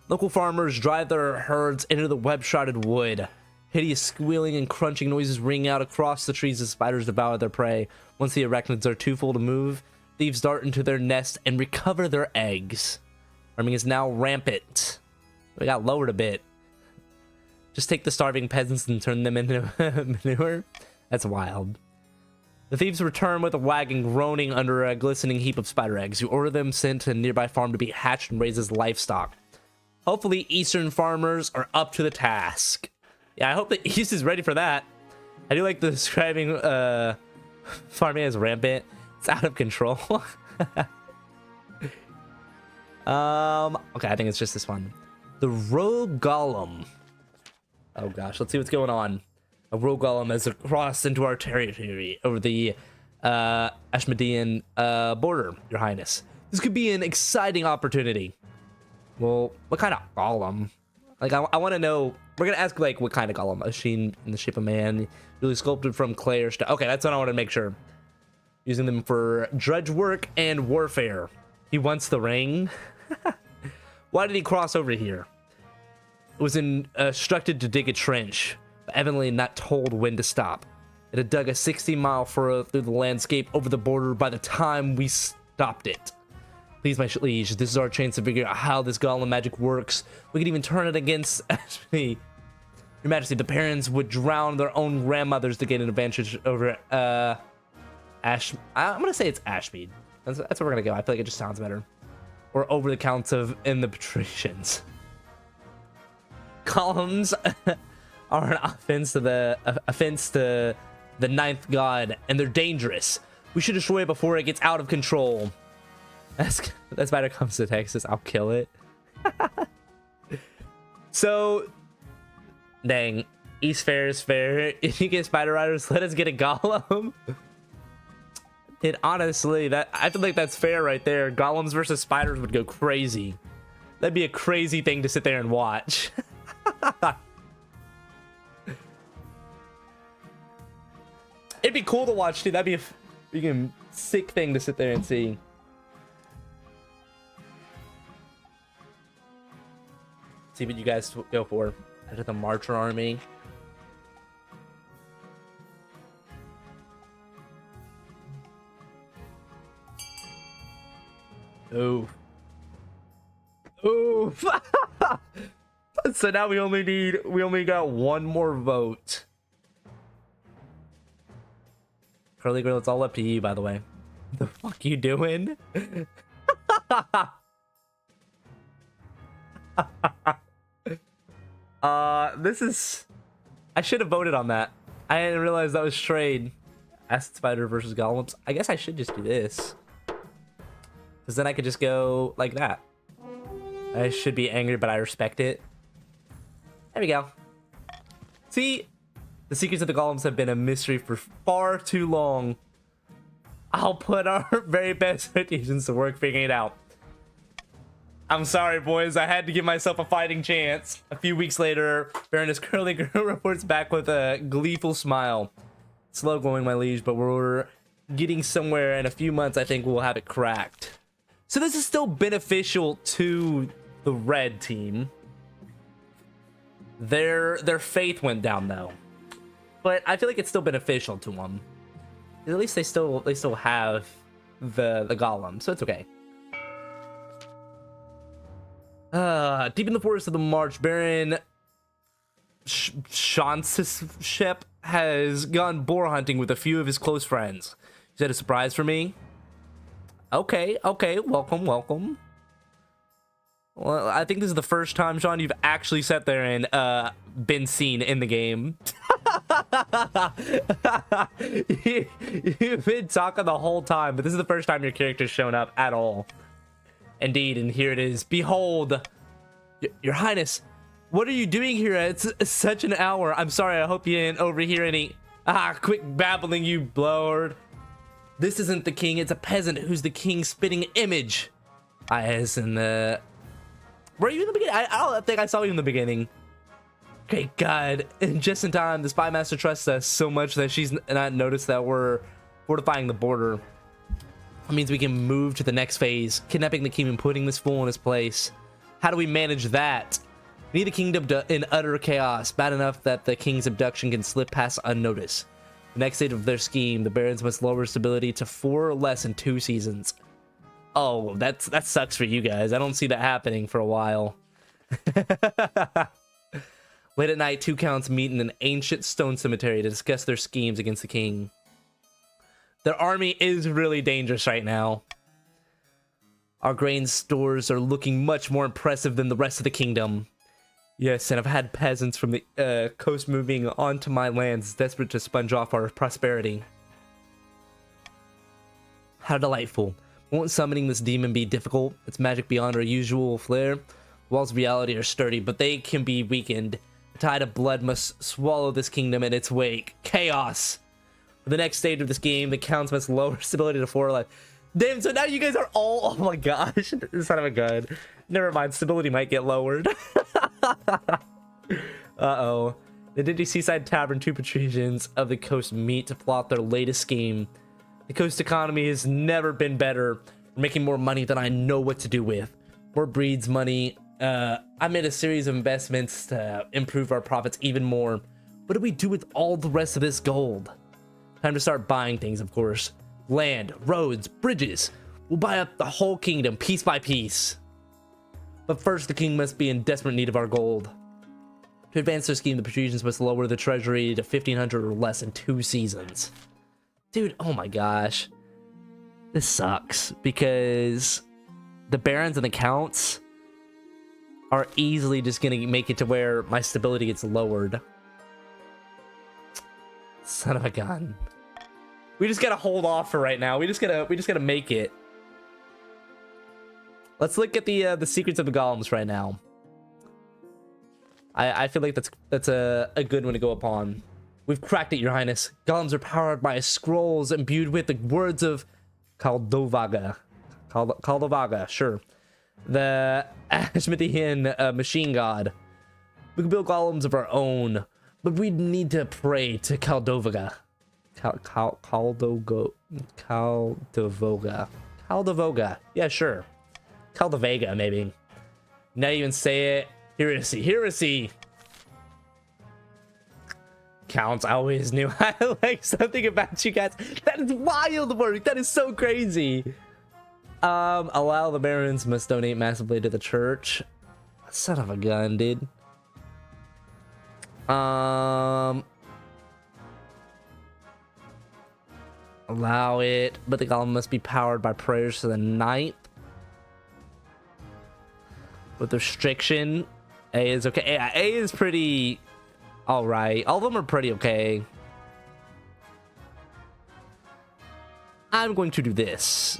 Local farmers drive their herds into the web-shrouded wood. Hideous squealing and crunching noises ring out across the trees as spiders devour their prey. Once the arachnids are too full to move, thieves dart into their nest and recover their eggs. Farming is now rampant. We got lowered a bit. Just take the starving peasants and turn them into manure? That's wild. The thieves return with a wagon groaning under a glistening heap of spider eggs. You order them sent to a nearby farm to be hatched and raised as livestock. Hopefully, Eastern farmers are up to the task. Yeah, I hope the East is ready for that. I do like the describing farming as rampant. It's out of control. Okay, I think it's just this one. The rogue golem. Oh gosh, let's see what's going on. A rogue golem has crossed into our territory over the Ashmodean border, Your Highness. This could be an exciting opportunity. Well, what kind of golem? Like, I want to know. We're gonna ask like what kind of golem? A machine in the shape of man, really sculpted from clay or stone. Okay, that's what I want to make sure. Using them for drudge work and warfare. He wants the ring. Why did he cross over here? It was instructed to dig a trench, but evidently not told when to stop. It had dug a 60-mile furrow through the landscape over the border by the time we stopped it. Please, my liege, this is our chance to figure out how this golem magic works. We could even turn it against me. Your Majesty, the parents would drown their own grandmothers to gain an advantage over I'm gonna say it's Ashmead. That's what we're gonna go. I feel like it just sounds better. Or over the counts of in the patricians. Columns are an offense to the ninth god, and they're dangerous. We should destroy it before it gets out of control. That spider comes to Texas, I'll kill it. So, dang, East Fair is fair. If you get spider riders, let us get a golem. And honestly, I feel like that's fair right there. Golems versus spiders would go crazy. That'd be a crazy thing to sit there and watch. It'd be cool to watch too. That'd be a freaking sick thing to sit there and see. See what you guys go for. Out of the Marcher army. Oh. Oh. So now we only got one more vote. Curly girl, it's all up to you, by the way. What the fuck you doing? This is... I should have voted on that. I didn't realize that was trade. Acid spider versus golems. I guess I should just do this. Because then I could just go like that. I should be angry, but I respect it. There we go. See? The secrets of the golems have been a mystery for far too long. I'll put our very best agents to work figuring it out. I'm sorry, boys. I had to give myself a fighting chance. A few weeks later, Baroness Curly Girl reports back with a gleeful smile. Slow going, my liege, but we're getting somewhere. In a few months, I think we'll have it cracked. So this is still beneficial to the red team. Their faith went down, though. But I feel like it's still beneficial to them. At least they still have the golem, so it's okay. Deep in the forest of the March, Baron Shance's ship has gone boar hunting with a few of his close friends. Is that a surprise for me? Okay, welcome. Well, I think this is the first time, Sean, you've actually sat there and been seen in the game. You've been talking the whole time, but this is the first time your character's shown up at all. Indeed, and here it is. Behold, your highness, what are you doing here at such an hour? I'm sorry, I hope you didn't overhear any quick babbling, you bloward. This isn't the king, it's a peasant who's the king's spitting image. As in the... Were you in the beginning? I don't think I saw you in the beginning. Great God, and just in time, the spy master trusts us so much that she's not noticed that we're fortifying the border. That means we can move to the next phase, kidnapping the king and putting this fool in his place. How do we manage that? We need the kingdom in utter chaos, bad enough that the king's abduction can slip past unnoticed. The next stage of their scheme, the barons must lower stability to 4 or less in 2 seasons. Oh, that sucks for you guys. I don't see that happening for a while. Late at night, 2 counts meet in an ancient stone cemetery to discuss their schemes against the king. Their army is really dangerous right now. Our grain stores are looking much more impressive than the rest of the kingdom. Yes, and I've had peasants from the coast moving onto my lands, desperate to sponge off our prosperity. How delightful. Won't summoning this demon be difficult? Its magic beyond our usual flair. Walls of reality are sturdy, but they can be weakened. The tide of blood must swallow this kingdom in its wake. Chaos! For the next stage of this game, the counts must lower stability to 4 life. Damn, so now you guys are all... Oh my gosh. Son of a gun. Never mind, stability might get lowered. Uh-oh. The Dingy Seaside Tavern, 2 patricians of the coast meet to plot their latest scheme. The coast economy has never been better. We're making more money than I know what to do with. More breeds money. I made a series of investments to improve our profits even more. What do we do with all the rest of this gold? Time to start buying things, of course. Land, roads, bridges. We'll buy up the whole kingdom piece by piece. But first, the king must be in desperate need of our gold. To advance their scheme, the patricians must lower the treasury to 1,500 or less in 2 seasons. Dude, oh my gosh. This sucks, because the barons and the counts are easily just gonna make it to where my stability gets lowered. Son of a gun. We just gotta hold off for right now. We just gotta make it. Let's look at the secrets of the golems right now. I feel like that's a good one to go upon. We've cracked it, Your Highness. Golems are powered by scrolls imbued with the words of Kaldovaga. Kaldovaga, sure. The Ashmethian machine god. We can build golems of our own, but we need to pray to Kaldovaga. Kaldovoga. Yeah, sure. Kaldavega, maybe. Now you even say it. Heresy. Heresy. Counts, I always knew. I like something about you guys. That is wild work. That is so crazy. Allow the barons must donate massively to the church. Son of a gun, dude. Allow it, but the golem must be powered by prayers to the ninth. With restriction, A is okay. Yeah, A is pretty all right. All of them are pretty okay. I'm going to do this.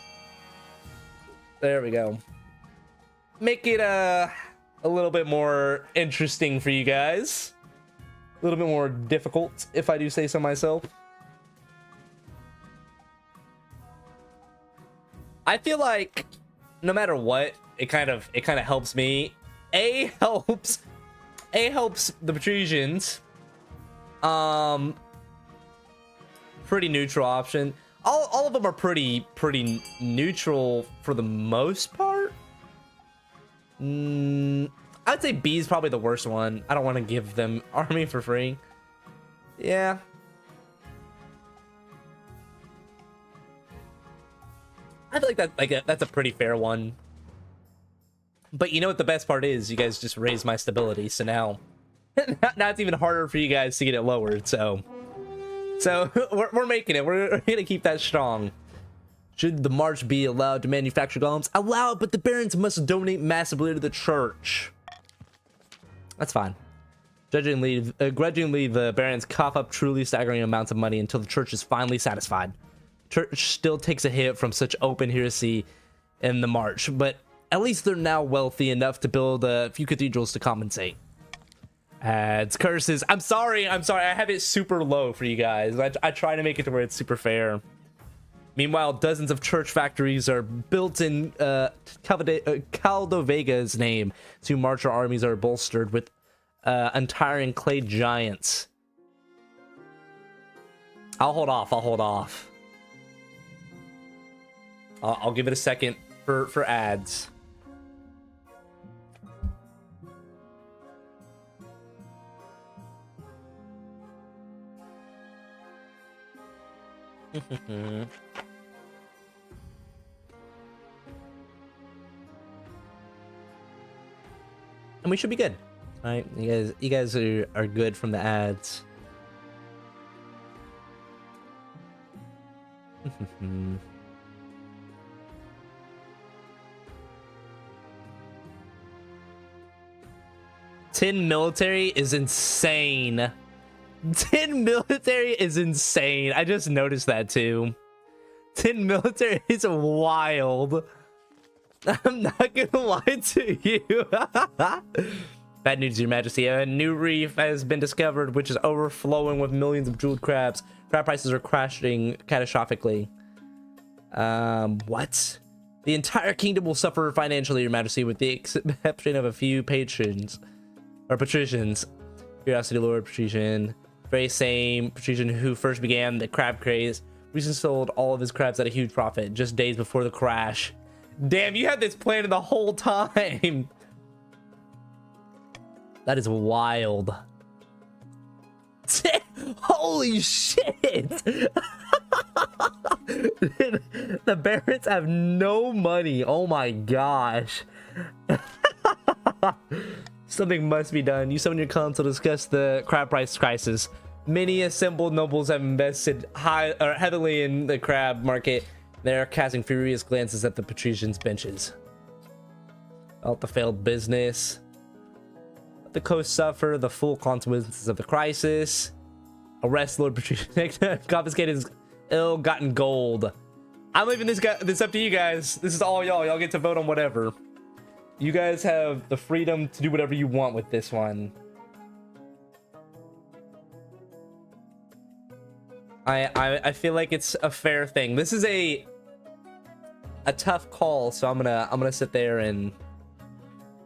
There we go. Make it a little bit more interesting for you guys. A little bit more difficult, if I do say so myself. I feel like no matter what, it kind of helps me. A helps the patricians. Pretty neutral option. All of them are pretty neutral for the most part. I'd say B is probably the worst one. I don't want to give them army for free. Yeah. I feel like that's a pretty fair one. But you know what the best part is? You guys just raised my stability, so now it's even harder for you guys to get it lowered. So we're making it. We're gonna keep that strong. Should the march be allowed to manufacture golems? Allow it, but the barons must donate massively to the church. That's fine. Grudgingly, the barons cough up truly staggering amounts of money until the church is finally satisfied. Church still takes a hit from such open heresy in the march, but at least they're now wealthy enough to build a few cathedrals to compensate. Ads, curses. I'm sorry. I have it super low for you guys. I try to make it to where it's super fair. Meanwhile, dozens of church factories are built in Caldovega's name. Two marcher armies are bolstered with untiring clay giants. I'll hold off. I'll give it a second for ads. And we should be good. All right, you guys are good from the ads. 10 military is insane. 10 military is insane. I just noticed that too. 10 military is wild. I'm not gonna lie to you. Bad news, Your Majesty. A new reef has been discovered, which is overflowing with millions of jeweled crabs. Crab prices are crashing catastrophically. What? The entire kingdom will suffer financially, Your Majesty, with the exception of a few patrons. Or patricians. Curiosity Lord, patrician. Very same patrician who first began the crab craze. Recently sold all of his crabs at a huge profit just days before the crash. Damn, you had this planned the whole time. That is wild. Holy shit. The Barons have no money. Oh my gosh. Something must be done. You summon your council to discuss the crab price crisis. Many assembled nobles have invested heavily in the crab market. They're casting furious glances at the patricians' benches. About the failed business. Let the coast suffer the full consequences of the crisis. Arrest Lord Patrician. Confiscate his ill-gotten gold. I'm leaving this up to you guys. This is all y'all. Y'all get to vote on whatever. You guys have the freedom to do whatever you want with this one. I feel like it's a fair thing. This is a tough call, so I'm gonna sit there and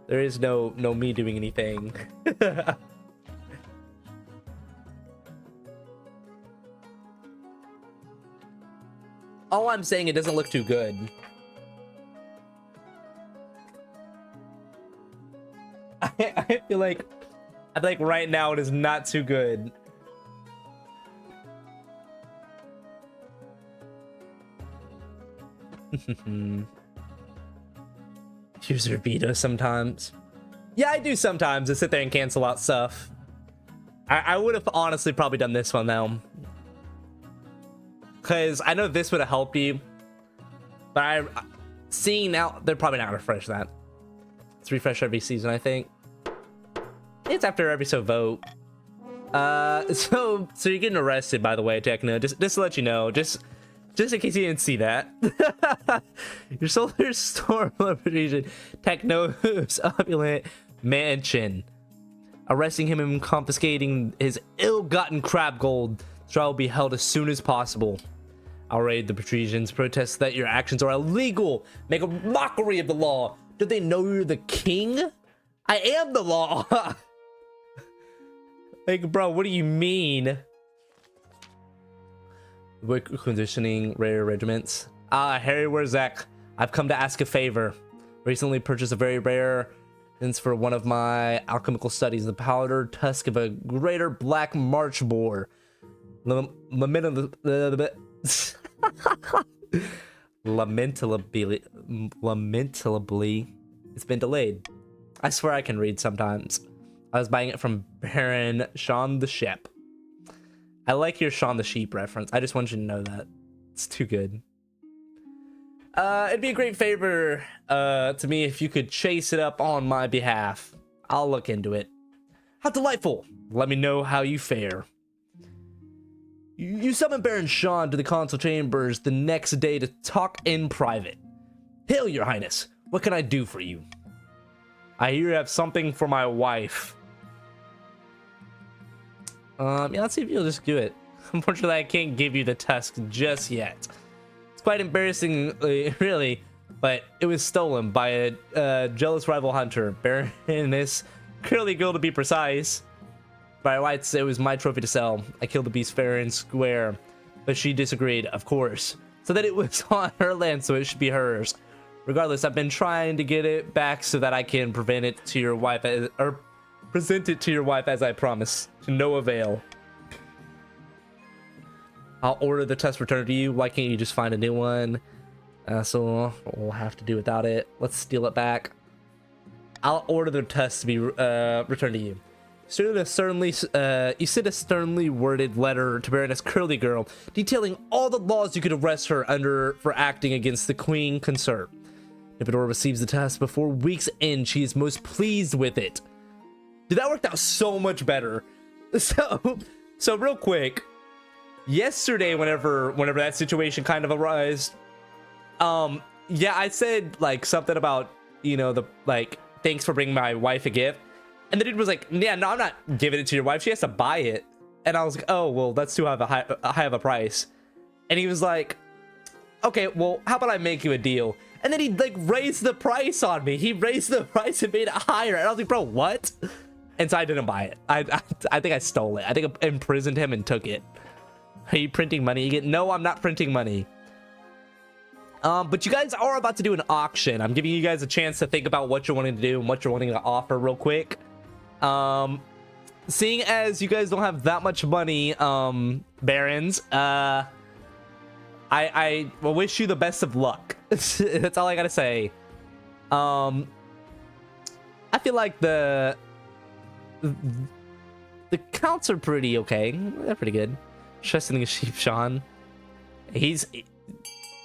there is no me doing anything. All I'm saying, it doesn't look too good. I feel like right now it is not too good. User veto sometimes. Yeah, I do sometimes. I sit there and cancel out stuff. I would have honestly probably done this one though, because I know this would have helped you, but seeing now they're probably not gonna refresh that. It's refresh every season, I think. It's after every so vote. So you're getting arrested, by the way, Techno. Just to let you know, just in case you didn't see that. Your solar storm region, Techno's opulent mansion. Arresting him and confiscating his ill-gotten crab gold. Trial will be held as soon as possible. I'll raid the patricians. Protest that your actions are illegal. Make a mockery of the law. Do they know you're the king? I am the law. Like, bro, what do you mean? We're conditioning rare regiments. Harry Warzak, I've come to ask a favor. Recently purchased a very rare instance for one of my alchemical studies, the powder tusk of a greater black march boar. Lamentably, it's been delayed. I swear I can read sometimes. I was buying it from Baron Sean the Shep. I like your Shaun the Sheep reference. I just want you to know that. It's too good. It'd be a great favor to me if you could chase it up on my behalf. I'll look into it. How delightful. Let me know how you fare. You summon Baron Sean to the council chambers the next day to talk in private. Hail, your highness. What can I do for you? I hear you have something for my wife. Yeah, let's see if you'll just do it. Unfortunately, I can't give you the tusk just yet. It's quite embarrassing, really, but it was stolen by a jealous rival hunter, Baroness Curly Girl to be precise. By rights, it was my trophy to sell. I killed the beast fair and square, but she disagreed, of course. So that it was on her land, so it should be hers. Regardless, I've been trying to get it back so that I can present it to your wife as I promised, to no avail. I'll order the test returned to you. Why can't you just find a new one? So we'll have to do without it. Let's steal it back. I'll order the test to be returned to you. You sent a sternly worded letter to Baroness Curly Girl detailing all the laws you could arrest her under for acting against the Queen Consort. If Fedora receives the test before week's end, she is most pleased with it. Dude, that worked out so much better. So real quick, yesterday, whenever that situation kind of arose, yeah, I said like something about, you know, the like, thanks for bringing my wife a gift. And the dude was like, yeah, no, I'm not giving it to your wife. She has to buy it. And I was like, oh, well, that's too high of a price. And he was like, okay, well, how about I make you a deal? And then he like raised the price on me. He raised the price and made it higher. And I was like, bro, what? And so I didn't buy it. I think I stole it. I think I imprisoned him and took it. Are you printing money again? No, I'm not printing money. But you guys are about to do an auction. I'm giving you guys a chance to think about what you're wanting to do and what you're wanting to offer real quick. Seeing as you guys don't have that much money, barons, I wish you the best of luck. That's all I gotta say. I feel like the counts are pretty okay. They're pretty good. Trusting the sheep, Sean. He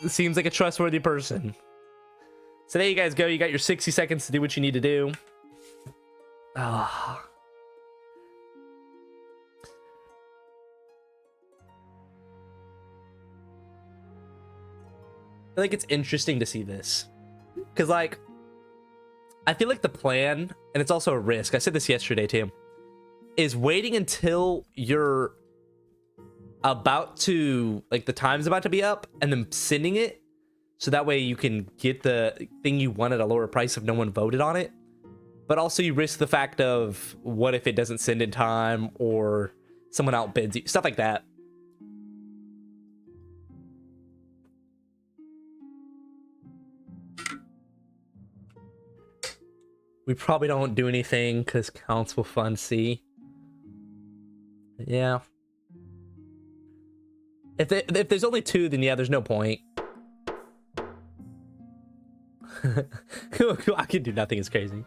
seems like a trustworthy person. So there you guys go. You got your 60 seconds to do what you need to do. Oh. I think it's interesting to see this. Because, like, I feel like the plan, and it's also a risk, I said this yesterday too, is waiting until you're about to, like, the time's about to be up, and then sending it, so that way you can get the thing you want at a lower price if no one voted on it. But also you risk the fact of, what if it doesn't send in time, or someone outbids you, stuff like that. We probably don't do anything because counts will fund C. Yeah. If there's only 2, then yeah, there's no point. I can do nothing, it's crazy.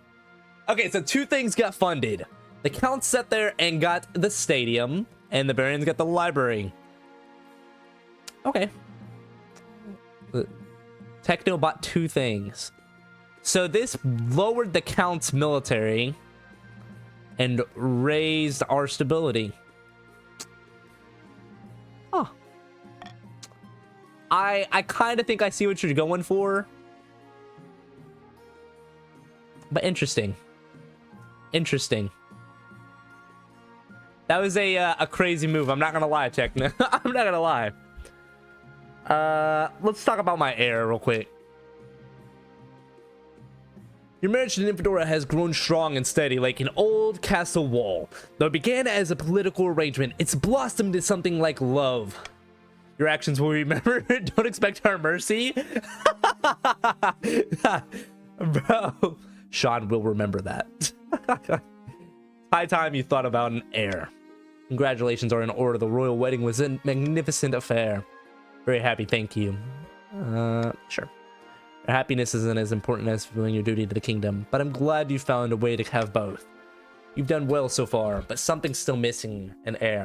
Okay, so 2 things got funded. The Count sat there and got the stadium, and the Barons got the library. Okay. Techno bought 2 things. So this lowered the Count's military and raised our stability. Huh. I kind of think I see what you're going for. But interesting. Interesting. That was a crazy move. I'm not gonna lie, Techno. I'm not gonna lie. Let's talk about my heir real quick. Your marriage to Nymphadora has grown strong and steady like an old castle wall. Though it began as a political arrangement, it's blossomed into something like love. Your actions will remember. Don't expect our mercy. Bro, Sean will remember that. High time you thought about an heir. Congratulations are in order. The royal wedding was a magnificent affair. Very happy, thank you. Sure. Your happiness isn't as important as fulfilling your duty to the kingdom, but I'm glad you found a way to have both. You've done well so far, but something's still missing, an heir.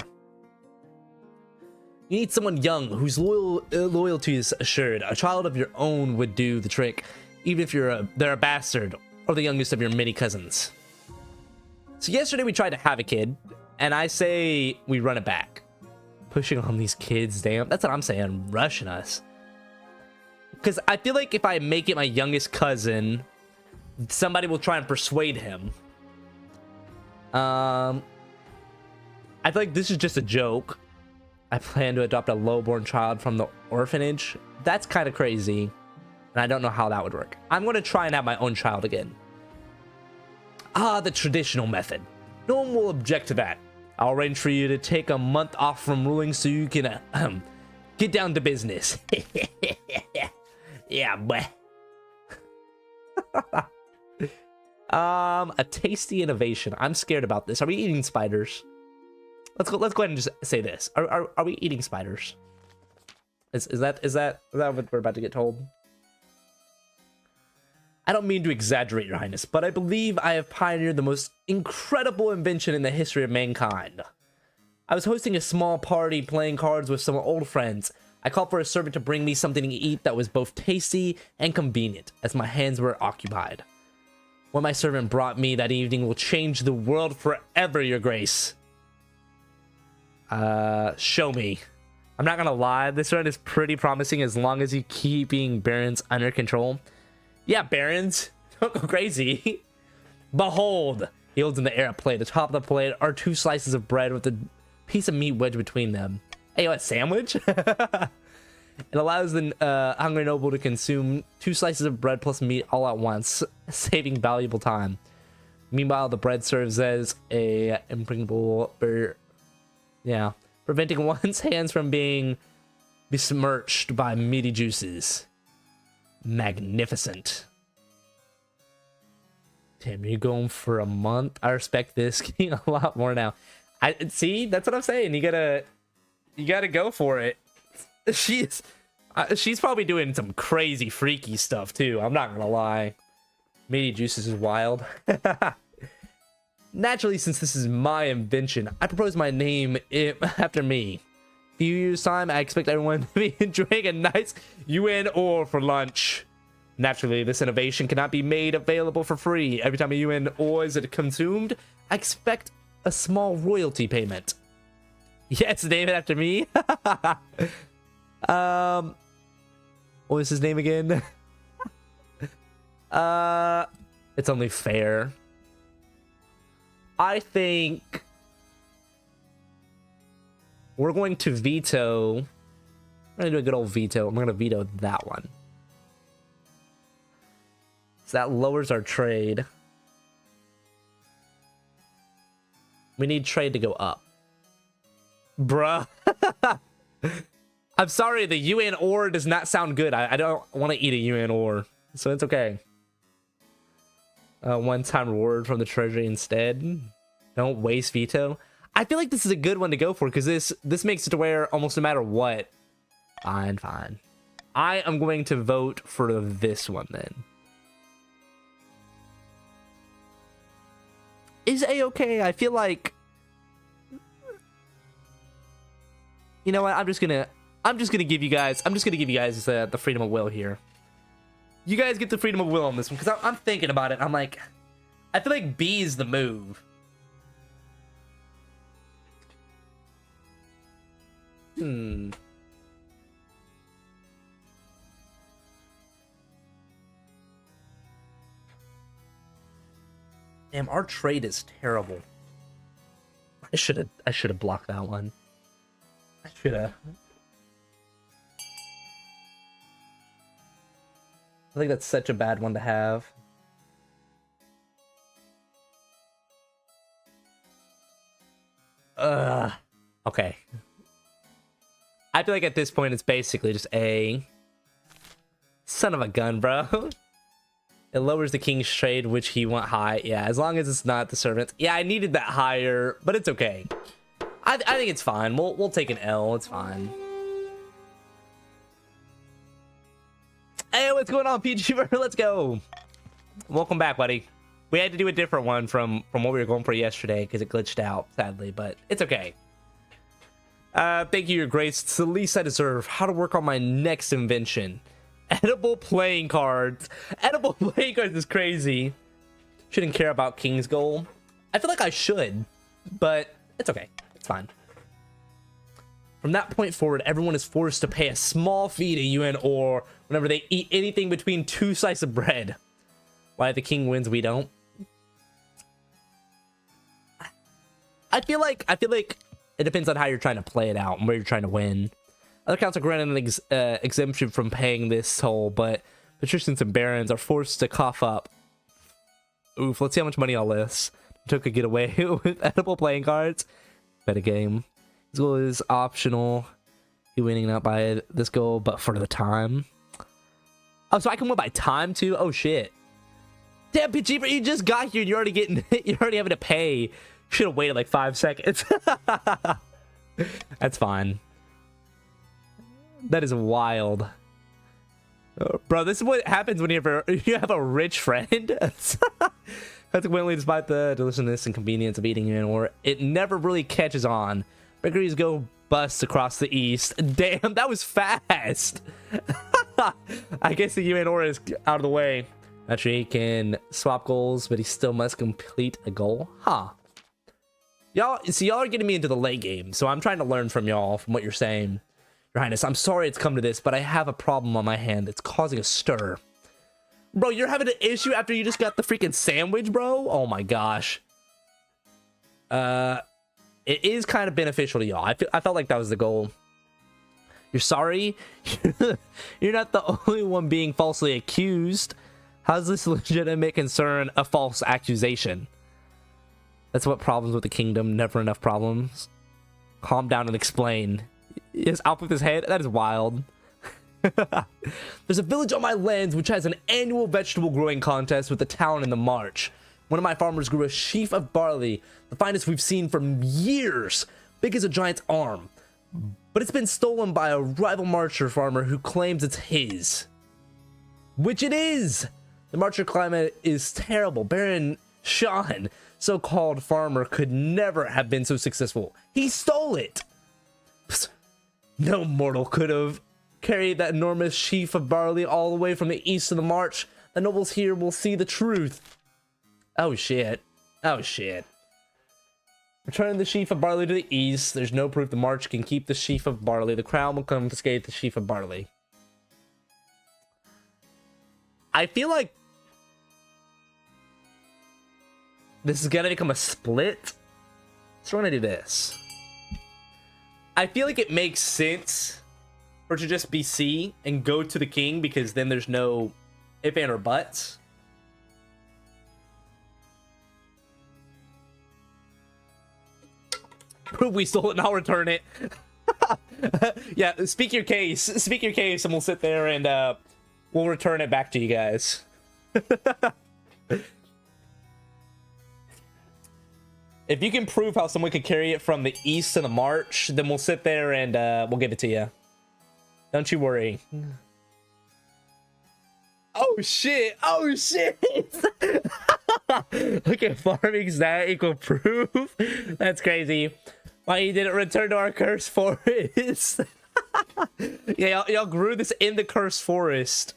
You need someone young whose loyalty is assured. A child of your own would do the trick, even if they're a bastard or the youngest of your many cousins. So yesterday we tried to have a kid, and I say we run it back. Pushing on these kids, damn. That's what I'm saying, rushing us. Because I feel like if I make it my youngest cousin, somebody will try and persuade him. I feel like this is just a joke. I plan to adopt a lowborn child from the orphanage. That's kind of crazy. And I don't know how that would work. I'm going to try and have my own child again. Ah, the traditional method. No one will object to that. I'll arrange for you to take a month off from ruling so you can get down to business. Yeah, boy. A tasty innovation. I'm scared about this. Are we eating spiders? Let's go ahead and just say this. Are we eating spiders? Is that what we're about to get told? I don't mean to exaggerate, Your Highness, but I believe I have pioneered the most incredible invention in the history of mankind. I was hosting a small party playing cards with some old friends. I called for a servant to bring me something to eat that was both tasty and convenient, as my hands were occupied. What my servant brought me that evening will change the world forever, Your Grace. Show me. I'm not gonna lie, this run is pretty promising as long as you keeping Barons under control. Yeah, Barons, don't go crazy. Behold, he holds in the air a plate. At the top of the plate are 2 slices of bread with a piece of meat wedged between them. Hey, what, sandwich? It allows the hungry noble to consume 2 slices of bread plus meat all at once, saving valuable time. Meanwhile, the bread serves as a impregnable, preventing one's hands from being besmirched by meaty juices. Magnificent. Damn, you're going for a month. I respect this king a lot more now. I see, that's what I'm saying. You gotta go for it. She's probably doing some crazy freaky stuff too. I'm not gonna lie. Meaty juices is wild. Naturally, since this is my invention, I propose my name after me. A few years' time, I expect everyone to be enjoying a nice UN ore for lunch. Naturally, this innovation cannot be made available for free. Every time a UN ore is consumed, I expect a small royalty payment. Yes, name it after me. What was his name again? It's only fair. I think we're going to veto. I'm gonna do a good old veto. I'm gonna veto that one. So that lowers our trade. We need trade to go up. Bruh. I'm sorry, the UN ore does not sound good. I don't want to eat a UN ore, so it's okay. One-time reward from the treasury instead. Don't waste veto. I feel like this is a good one to go for because this makes it to where almost no matter what. Fine. I am going to vote for this one then. Is A-okay? I feel like, you know what? I'm just gonna give you guys the freedom of will here. You guys get the freedom of will on this one because I'm thinking about it. I'm like, I feel like B is the move. Damn, our trade is terrible. I should have blocked that one. I should have. I think that's such a bad one to have. Okay. I feel like at this point it's basically just a son of a gun, bro. It lowers the king's trade, which he went high. Yeah, as long as it's not the servants. Yeah, I needed that higher, but it's okay. I think it's fine. We'll take an L. It's fine. Hey, what's going on, PG? Let's go. Welcome back, buddy. We had to do a different one from what we were going for yesterday because it glitched out, sadly, but it's okay. Thank you, Your Grace. It's the least I deserve. How to work on my next invention. Edible playing cards. Edible playing cards is crazy. Shouldn't care about King's Goal. I feel like I should, but it's okay. It's fine. From that point forward, everyone is forced to pay a small fee to UN or whenever they eat anything between 2 slices of bread. Why the king wins, we don't. I feel like it depends on how you're trying to play it out and where you're trying to win. Other counts are granted an exemption from paying this toll, but patricians and barons are forced to cough up. Oof, let's see how much money all this. Took a getaway with edible playing cards. Bet a game. This goal is optional. You're winning not by this goal, but for the time. Oh, so I can win by time too? Oh shit. Damn, Pichiper, you just got here and you're already having to pay. Should have waited like 5 seconds. That's fine. That is wild. Bro, this is what happens when you have a rich friend. Consequently, despite the deliciousness and convenience of eating or it never really catches on. Bakeries go bust across the east. Damn, that was fast. I guess the UNOR is out of the way. Actually, he can swap goals, but he still must complete a goal. Huh. Y'all are getting me into the late game, so I'm trying to learn from y'all, from what you're saying. Your Highness, I'm sorry it's come to this, but I have a problem on my hand. It's causing a stir. Bro, you're having an issue after you just got the freaking sandwich, bro? Oh my gosh. It is kind of beneficial to y'all. I felt like that was the goal. You're sorry? You're not the only one being falsely accused. How's this legitimate concern a false accusation? That's what problems with the kingdom. Never enough problems. Calm down and explain. Yes, out with his head. That is wild. There's a village on my lands which has an annual vegetable growing contest with the town in the March. One of my farmers grew a sheaf of barley, the finest we've seen for years, big as a giant's arm. But it's been stolen by a rival Marcher farmer who claims it's his. Which it is! The Marcher climate is terrible. Baron Sean, so-called farmer, could never have been so successful. He stole it! No mortal could have carried that enormous sheaf of barley all the way from the east to the March. The nobles here will see the truth. Oh shit. Oh shit. Return the sheaf of barley to the east. There's no proof the March can keep the sheaf of barley. The crown will confiscate the sheaf of barley. I feel like this is gonna become a split. So we're gonna do this. I feel like it makes sense for it to just be C and go to the king, because then there's no if, and, or buts. Prove we stole it and I'll return it. Yeah, speak your case. Speak your case and we'll sit there and we'll return it back to you guys. If you can prove how someone could carry it from the east to the March, then we'll sit there and we'll give it to you. Don't you worry. Oh shit! Oh shit! Look at farming stat equal proof. That's crazy. Why you didn't return to our cursed forest? Yeah, y'all grew this in the cursed forest.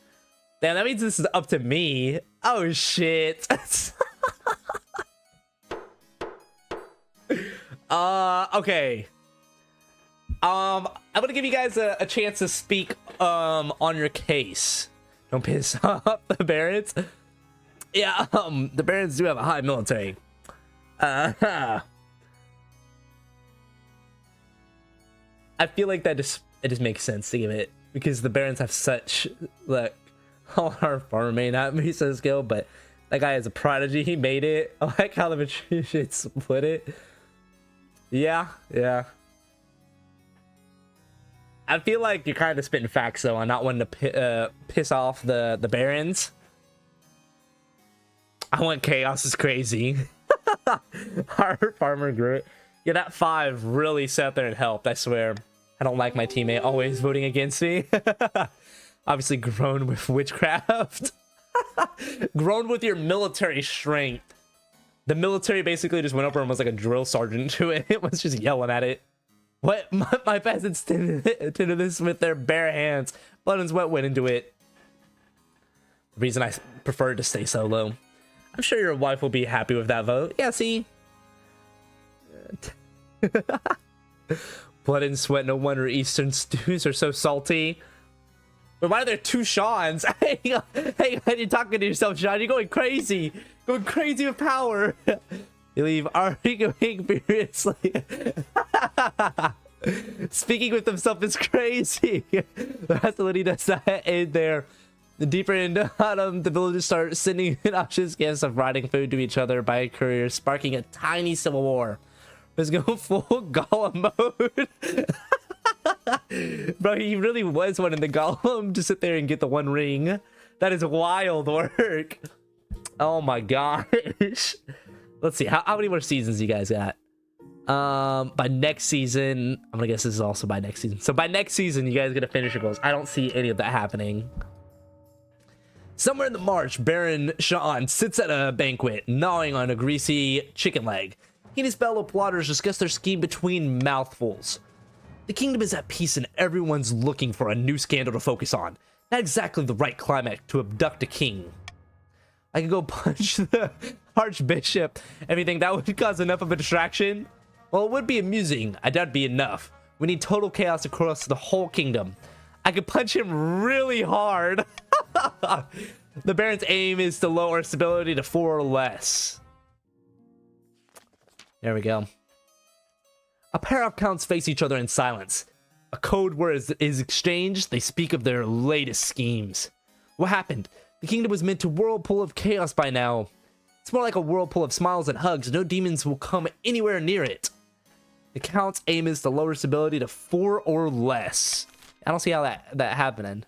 Damn, that means this is up to me. Oh shit. Okay. I'm gonna give you guys a chance to speak on your case. Don't piss off the barons. Yeah, the barons do have a high military. I feel like that it just makes sense to give it, because the barons have such, like, our farmer may not be so skilled, but that guy is a prodigy. He made it. I like how the patricians split it. Yeah. I feel like you're kind of spitting facts though, on not wanting to piss off the barons. I want chaos is crazy. Our farmer grew it. Yeah, that 5 really sat there and helped, I swear. I don't like my teammate always voting against me. Obviously grown with witchcraft. Grown with your military strength. The military basically just went over and was like a drill sergeant to it. It was just yelling at it. What? My peasants did this with their bare hands. Blood and sweat went into it. The reason I preferred to stay solo. I'm sure your wife will be happy with that vote. Yeah, see? Blood and sweat, no wonder Eastern stews are so salty. But why are there 2 Seans? Hey, you're talking to yourself, Sean. You're going crazy. Going crazy with power. You leave arguing furiously. Speaking with himself is crazy. The hostility does not end there. The deeper into autumn, the villagers start sending obnoxious gifts of rotting food to each other by courier, sparking a tiny civil war. Let's go full Gollum mode. Bro, he really was one in the Gollum to sit there and get the 1 ring. That is wild work. Oh my gosh. Let's see, how many more seasons you guys got? By next season, I'm gonna guess this is also by next season. So by next season, you guys get to finish your goals. I don't see any of that happening. Somewhere in the march, Baron Sean sits at a banquet, gnawing on a greasy chicken leg. He and his fellow plotters discuss their scheme between mouthfuls. The kingdom is at peace and everyone's looking for a new scandal to focus on. Not exactly the right climate to abduct a king. I could go punch the archbishop. Everything that would cause enough of a distraction? Well, it would be amusing. I doubt it'd be enough. We need total chaos across the whole kingdom. I could punch him really hard. The Baron's aim is to lower stability to 4 or less. There we go. A pair of counts face each other in silence. A code word is exchanged. They speak of their latest schemes. What happened? The kingdom was meant to whirlpool of chaos by now. It's more like a whirlpool of smiles and hugs. No demons will come anywhere near it. The count's aim is to lower stability to 4 or less. I don't see how that happening.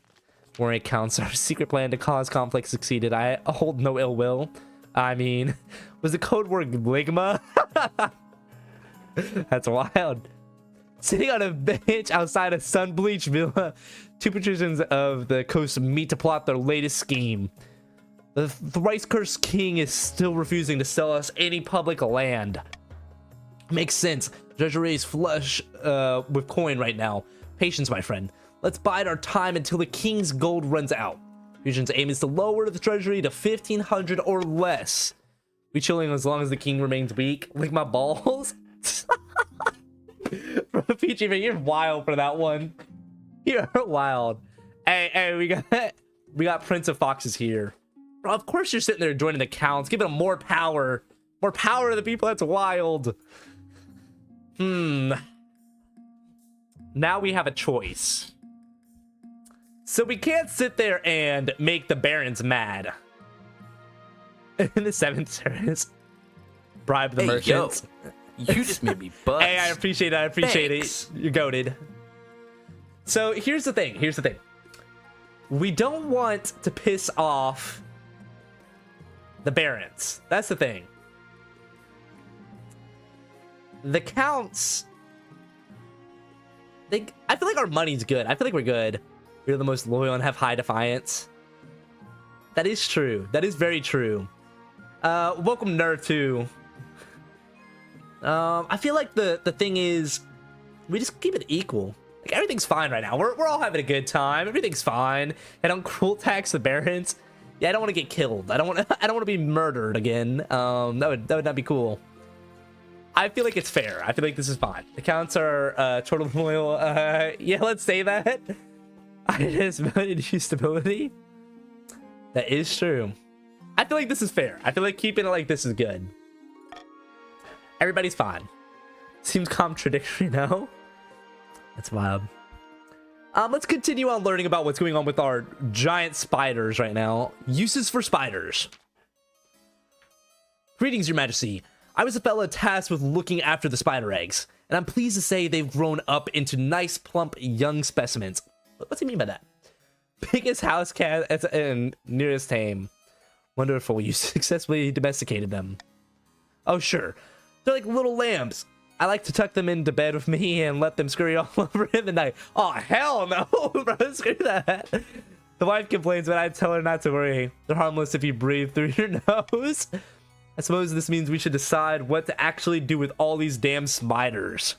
Worry counts. Our secret plan to cause conflict succeeded. I hold no ill will. I mean, was the code word Ligma? That's wild. Sitting on a bench outside a sun-bleached villa, 2 patricians of the coast meet to plot their latest scheme. The thrice-cursed king is still refusing to sell us any public land. Makes sense. Treasury is flush with coin right now. Patience, my friend. Let's bide our time until the king's gold runs out. Fusion's aim is to lower the treasury to 1,500 or less. We chilling as long as the king remains weak. Lick my balls. Bro, Peachy, man, you're wild for that one. You're wild. Hey, we got Prince of Foxes here. Bro, of course you're sitting there joining the counts, giving them more power. More power to the people. That's wild. Now we have a choice. So we can't sit there and make the barons mad. In the 7th series, bribe the merchants. Yo, you just made me buzz. Hey, I appreciate it. Thanks. You're goated. So here's the thing. We don't want to piss off the barons. That's the thing. The counts, I feel like our money's good. I feel like we're good. We're the most loyal and have high defiance. That is true. That is very true. Welcome, Nerd 2. I feel like the thing is, we just keep it equal. Like, everything's fine right now. We're all having a good time. Everything's fine. I don't cruel tax the barons. Yeah, I don't want to get killed. I don't want to be murdered again. That would not be cool. I feel like it's fair. I feel like this is fine. The counts are totally loyal. Yeah, let's say that. I just voted to use stability. That is true. I feel like this is fair. I feel like keeping it like this is good. Everybody's fine. Seems contradictory now. That's wild. Let's continue on learning about what's going on with our giant spiders right now. Uses for spiders. Greetings, Your Majesty. I was a fella tasked with looking after the spider eggs, and I'm pleased to say they've grown up into nice, plump, young specimens. What's he mean by that? Biggest house cat and nearest tame. Wonderful, you successfully domesticated them. Oh, sure. They're like little lambs. I like to tuck them into bed with me and let them scurry all over in the night. Oh, hell no, bro, screw that. The wife complains, but I tell her not to worry. They're harmless if you breathe through your nose. I suppose this means we should decide what to actually do with all these damn spiders.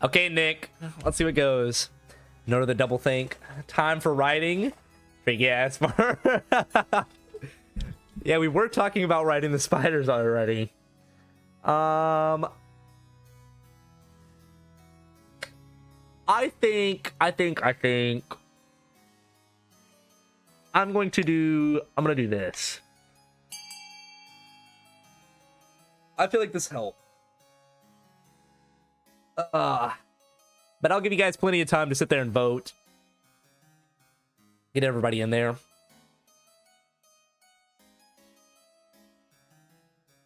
Okay, Nick, let's see what goes. Note of the double think. Time for writing. Freaky ass bar. Yeah, we were talking about writing the spiders already. I think I'm gonna do this. I feel like this helped. But I'll give you guys plenty of time to sit there and vote. Get everybody in there.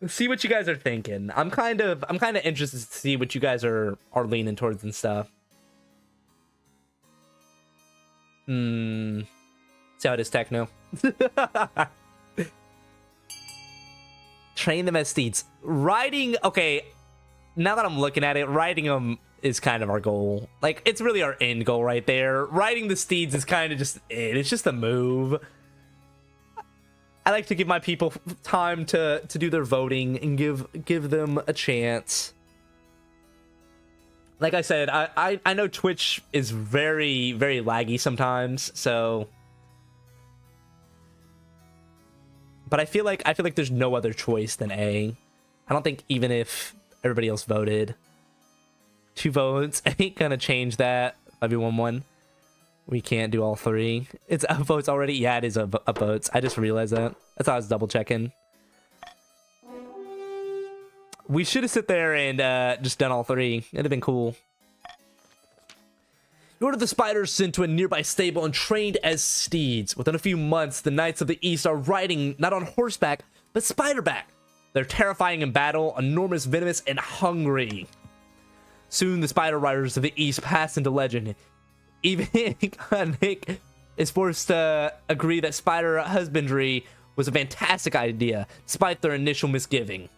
See what you guys are thinking. I'm kind of interested to see what you guys are leaning towards and stuff. See how it is, Techno. Train them as steeds. Riding, okay, now that I'm looking at it, riding them is kind of our goal. Like, it's really our end goal right there. Riding the steeds is kind of just it. It's just a move. I like to give my people time to do their voting and give them a chance. Like I said, I know Twitch is very, very laggy sometimes, so... But I feel like there's no other choice than A. I don't think even if everybody else voted, 2 votes ain't gonna change that. 5v1-1. We can't do all 3. It's upvotes already. Yeah, it is upvotes. I just realized that. That's how I was double checking. We should have sit there and just done all 3. It'd have been cool. You ordered the spiders sent to a nearby stable and trained as steeds. Within a few months, the Knights of the East are riding not on horseback, but spiderback. They're terrifying in battle, enormous, venomous, and hungry. Soon, the spider riders of the East pass into legend. Even Nick is forced to agree that spider husbandry was a fantastic idea, despite their initial misgiving.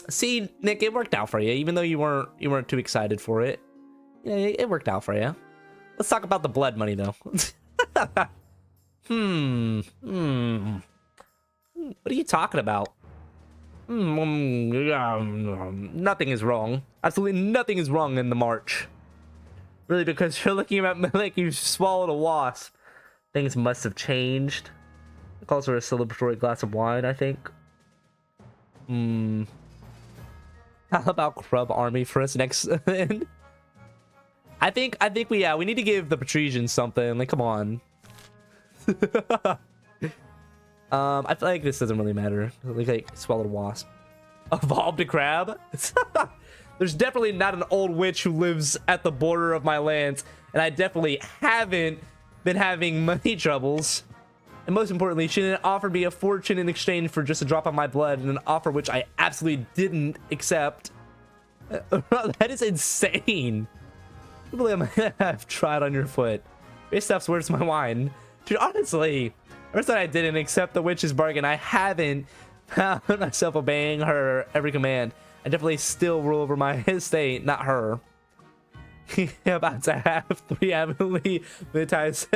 See, Nick, it worked out for you, even though you weren't too excited for it. Yeah, it worked out for you. Let's talk about the blood money, though. What are you talking about? Nothing is wrong. Absolutely nothing is wrong in the march. Really, because you're looking at me like you swallowed a wasp. Things must have changed. It calls for a celebratory glass of wine, I think. How about Crub Army for us next? I think we need to give the Patricians something. Like, come on. I feel like this doesn't really matter. Like swallowed a wasp. Evolved a crab? There's definitely not an old witch who lives at the border of my lands, and I definitely haven't been having money troubles. And most importantly, she didn't offer me a fortune in exchange for just a drop of my blood, and an offer which I absolutely didn't accept. That is insane. I believe I might have tried on your foot. This stuff's where's my wine? Dude, honestly, ever since I didn't accept the witch's bargain, I haven't found myself obeying her every command. I definitely still rule over my estate, not her. About to have 3 heavily militarized.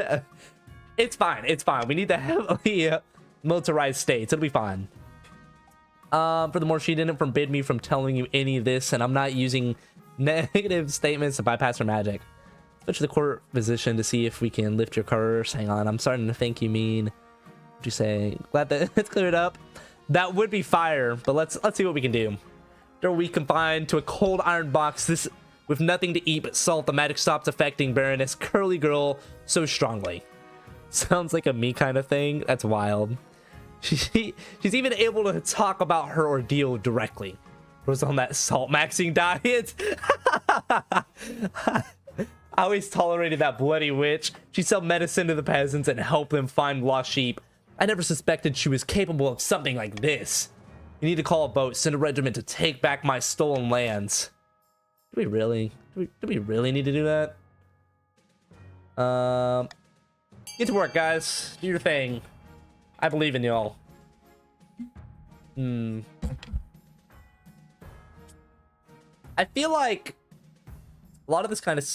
It's fine. It's fine. We need the heavily militarized states. It'll be fine. Furthermore, she didn't forbid me from telling you any of this, and I'm not using negative statements to bypass her magic. Switch to the court physician to see if we can lift your curse. Hang on, I'm starting to think you mean. What'd you say? Glad that it's cleared up. That would be fire, but let's see what we can do. After a week confined to a cold iron box, this with nothing to eat but salt, the magic stops affecting Baroness Curly Girl so strongly. Sounds like a me kind of thing. That's wild. She's even able to talk about her ordeal directly. Was on that salt maxing diet. I always tolerated that bloody witch. She sold medicine to the peasants and helped them find lost sheep. I never suspected she was capable of something like this. You need to call a boat, send a regiment to take back my stolen lands. Do we really? Do we really need to do that? Get to work, guys. Do your thing. I believe in y'all. I feel like a lot of this kind of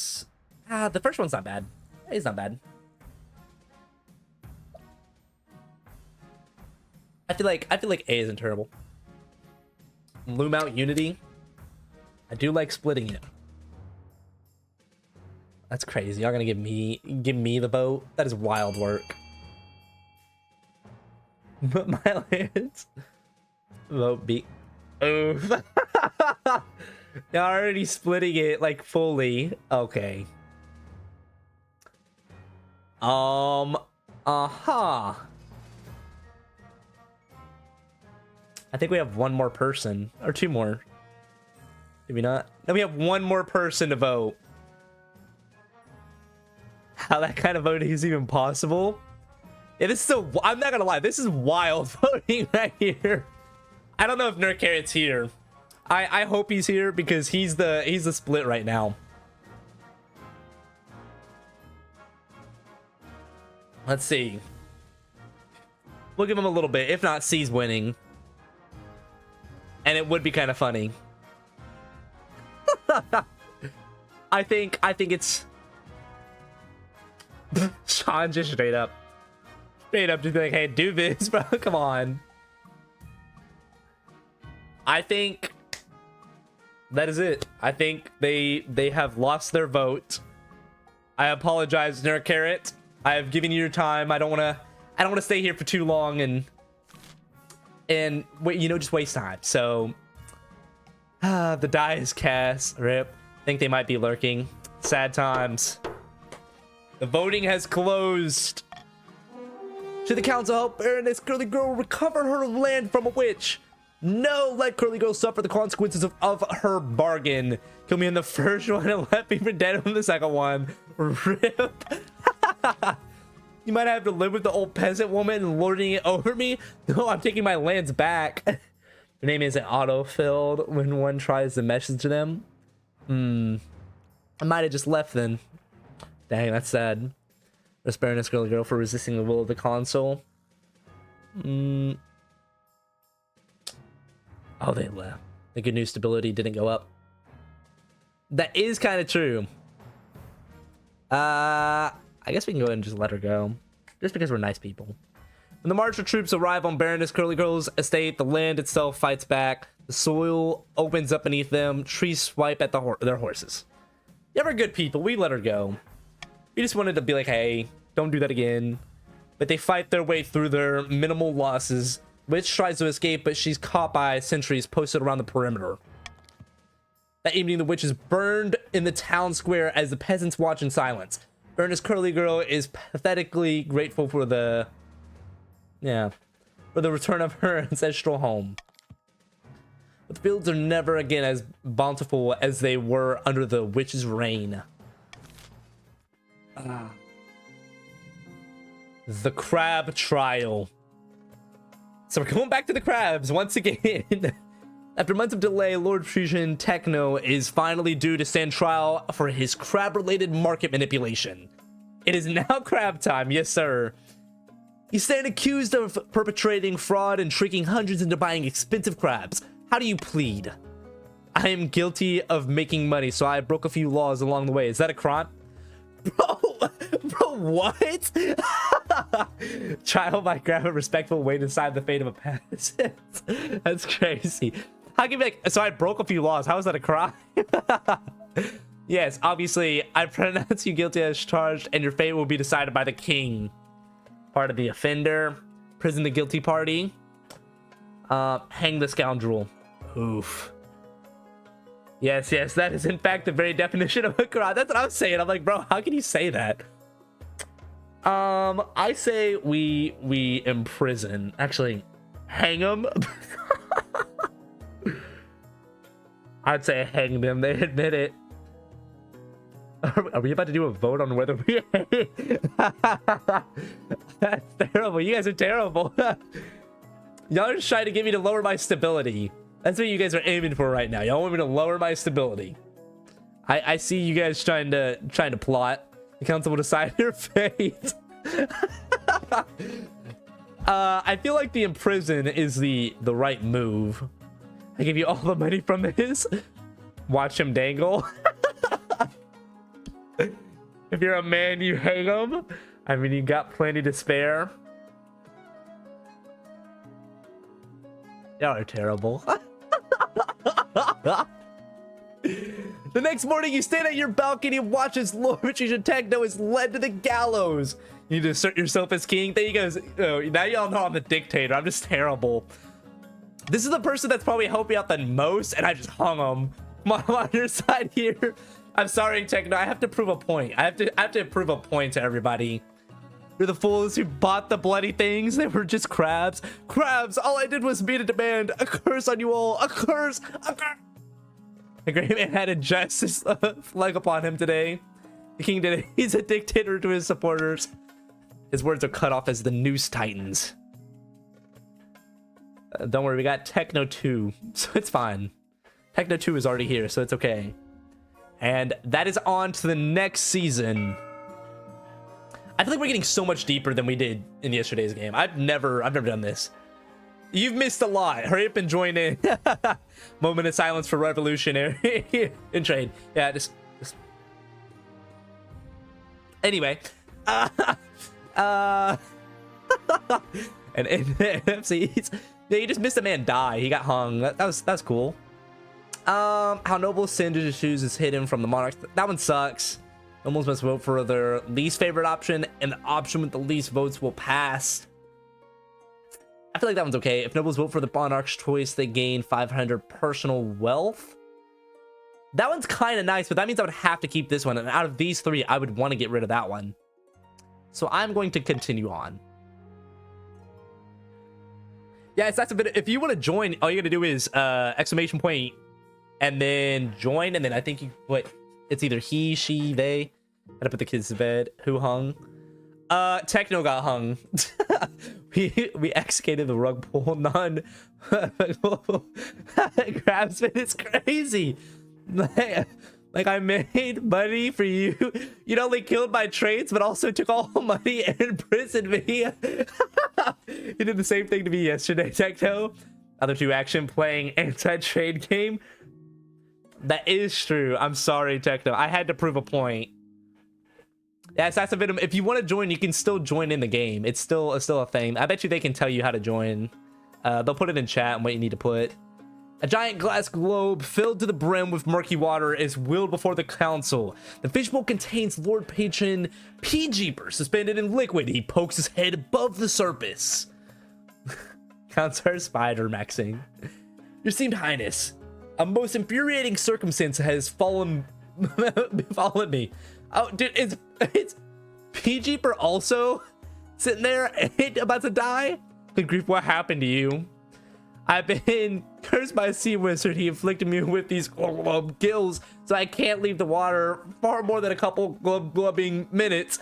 the first one's not bad. It's not bad. I feel like A isn't terrible. Loom out Unity. I do like splitting it. That's crazy. Y'all gonna give me the vote? That is wild work. But my lands vote B. Oof. Y'all already splitting it like fully. Okay. I think we have one more person or 2 more. Maybe not. No, we have 1 more person to vote. How that kind of voting is even possible? Yeah, this is I'm not gonna lie, this is wild voting right here. I don't know if Nerd Carrot's here. I hope he's here because he's the split right now. Let's see. We'll give him a little bit. If not, C's winning. and it would be kind of funny. I think it's Sean just straight up just be like, hey, do this, bro. Come on. I think that is it. I think they have lost their vote. I apologize, Nerd Carrot. I have given you your time. I don't want to stay here for too long and wait, just waste time. So the die is cast. Rip. I think they might be lurking. Sad times. The voting has closed. Should the council help Baroness Curly Girl recover her land from a witch? No, let Curly Girl suffer the consequences of her bargain. Kill me in the first one and let me be dead on the second one. Rip. You might have to live with the old peasant woman lording it over me. No, I'm taking my lands back. Your name isn't auto-filled when one tries to message them. I might have just left then. Dang, that's sad. Rest Baroness Girly Girl for resisting the will of the console. Oh, they left. The good news stability didn't go up. That is kind of true. I guess we can go ahead and just let her go. Just because we're nice people. When the martial troops arrive on Baroness Curly Girl's estate, the land itself fights back. The soil opens up beneath them. Trees swipe at their horses. Yeah, we're good people. We let her go. We just wanted to be like, hey, don't do that again. But they fight their way through their minimal losses. Witch tries to escape, but she's caught by sentries posted around the perimeter. That evening, the witch is burned in the town square as the peasants watch in silence. Baroness Curly Girl is pathetically grateful for the return of her ancestral home. But the fields are never again as bountiful as they were under the witch's reign. The crab trial. So we're going back to the crabs once again. After months of delay, Lord Frisian Techno is finally due to stand trial for his crab-related market manipulation. It is now crab time, yes sir. You stand accused of perpetrating fraud and tricking hundreds into buying expensive crabs. How do you plead? I am guilty of making money, so I broke a few laws along the way. Is that a crime? Bro, what? Child might grab a respectful way to decide the fate of a peasant. That's crazy. How can you be like, so I broke a few laws. How is that a crime? Yes, obviously, I pronounce you guilty as charged, and your fate will be decided by the king. Part of the offender. Prison the guilty party. Hang the scoundrel. Oof. Yes, that is in fact the very definition of a crime. That's what I was saying. I'm like, bro, how can you say that? I say we imprison. Actually, hang them. I'd say hang them. They admit it. Are we about to do a vote on whether we... That's terrible. You guys are terrible. Y'all are just trying to get me to lower my stability. That's what you guys are aiming for right now. Y'all want me to lower my stability. I see you guys trying to plot. The council will decide your fate. I feel like the imprison is the right move. I give you all the money from this. Watch him dangle. If you're a man, you hang him. I mean, you got plenty to spare. Y'all are terrible. The next morning, you stand at your balcony and watch as Lord Richard Techno is led to the gallows. You need to assert yourself as king. There you go. Oh, now y'all know I'm the dictator. I'm just terrible. This is the person that's probably helped me out the most, and I just hung him. I'm on your side here. I'm sorry, Techno. I have to prove a point. I have to prove a point to everybody. You're the fools who bought the bloody things. They were just crabs. Crabs! All I did was meet a demand. A curse on you all. A curse! A curse! The great man had a justice flag upon him today. The king did it. He's a dictator to his supporters. His words are cut off as the noose tightens. Don't worry, we got Techno 2, so it's fine. Techno 2 is already here, so it's okay. And that is on to the next season. I feel like we're getting so much deeper than we did in yesterday's game. I've never done this. You've missed a lot. Hurry up and join in. Moment of silence for revolutionary in trade. Yeah, just... Anyway. And NFCs. Yeah, you just missed a man die. He got hung. That's cool. How Noble Sin chooses hidden from the monarchs. That one sucks. Nobles must vote for their least favorite option, and the option with the least votes will pass. I feel like that one's okay. If nobles vote for the monarch's choice, they gain 500 personal wealth. That one's kind of nice, but that means I would have to keep this one. And out of these three, I would want to get rid of that one. So I'm going to continue on. Yes, that's a bit. If you want to join, all you got to do is exclamation point and then join. And then I think you put it's either he, she, they. Gotta put the kids to bed. Who hung? Techno got hung. we executed the rug pull. None. Crabsman is crazy. Like I made money for you. You not only killed my trades, but also took all money and imprisoned me. You did the same thing to me yesterday, Techno. Other two action playing anti-trade game. That is true. I'm sorry, Techno. I had to prove a point. Yes, that's a bit of, if you want to join, you can still join in the game. It's still a thing. I bet you they can tell you how to join. They'll put it in chat and what you need to put. A giant glass globe filled to the brim with murky water is wheeled before the council. The fishbowl contains Lord Patron P-Jeeper suspended in liquid. He pokes his head above the surface. Counselor Spider maxing. Your esteemed highness, a most infuriating circumstance has fallen me. Oh, dude, it's P-Jeeper also sitting there about to die? Good grief, what happened to you? I've been cursed by a sea wizard. He inflicted me with these gills, so I can't leave the water far more than a couple glubbing minutes.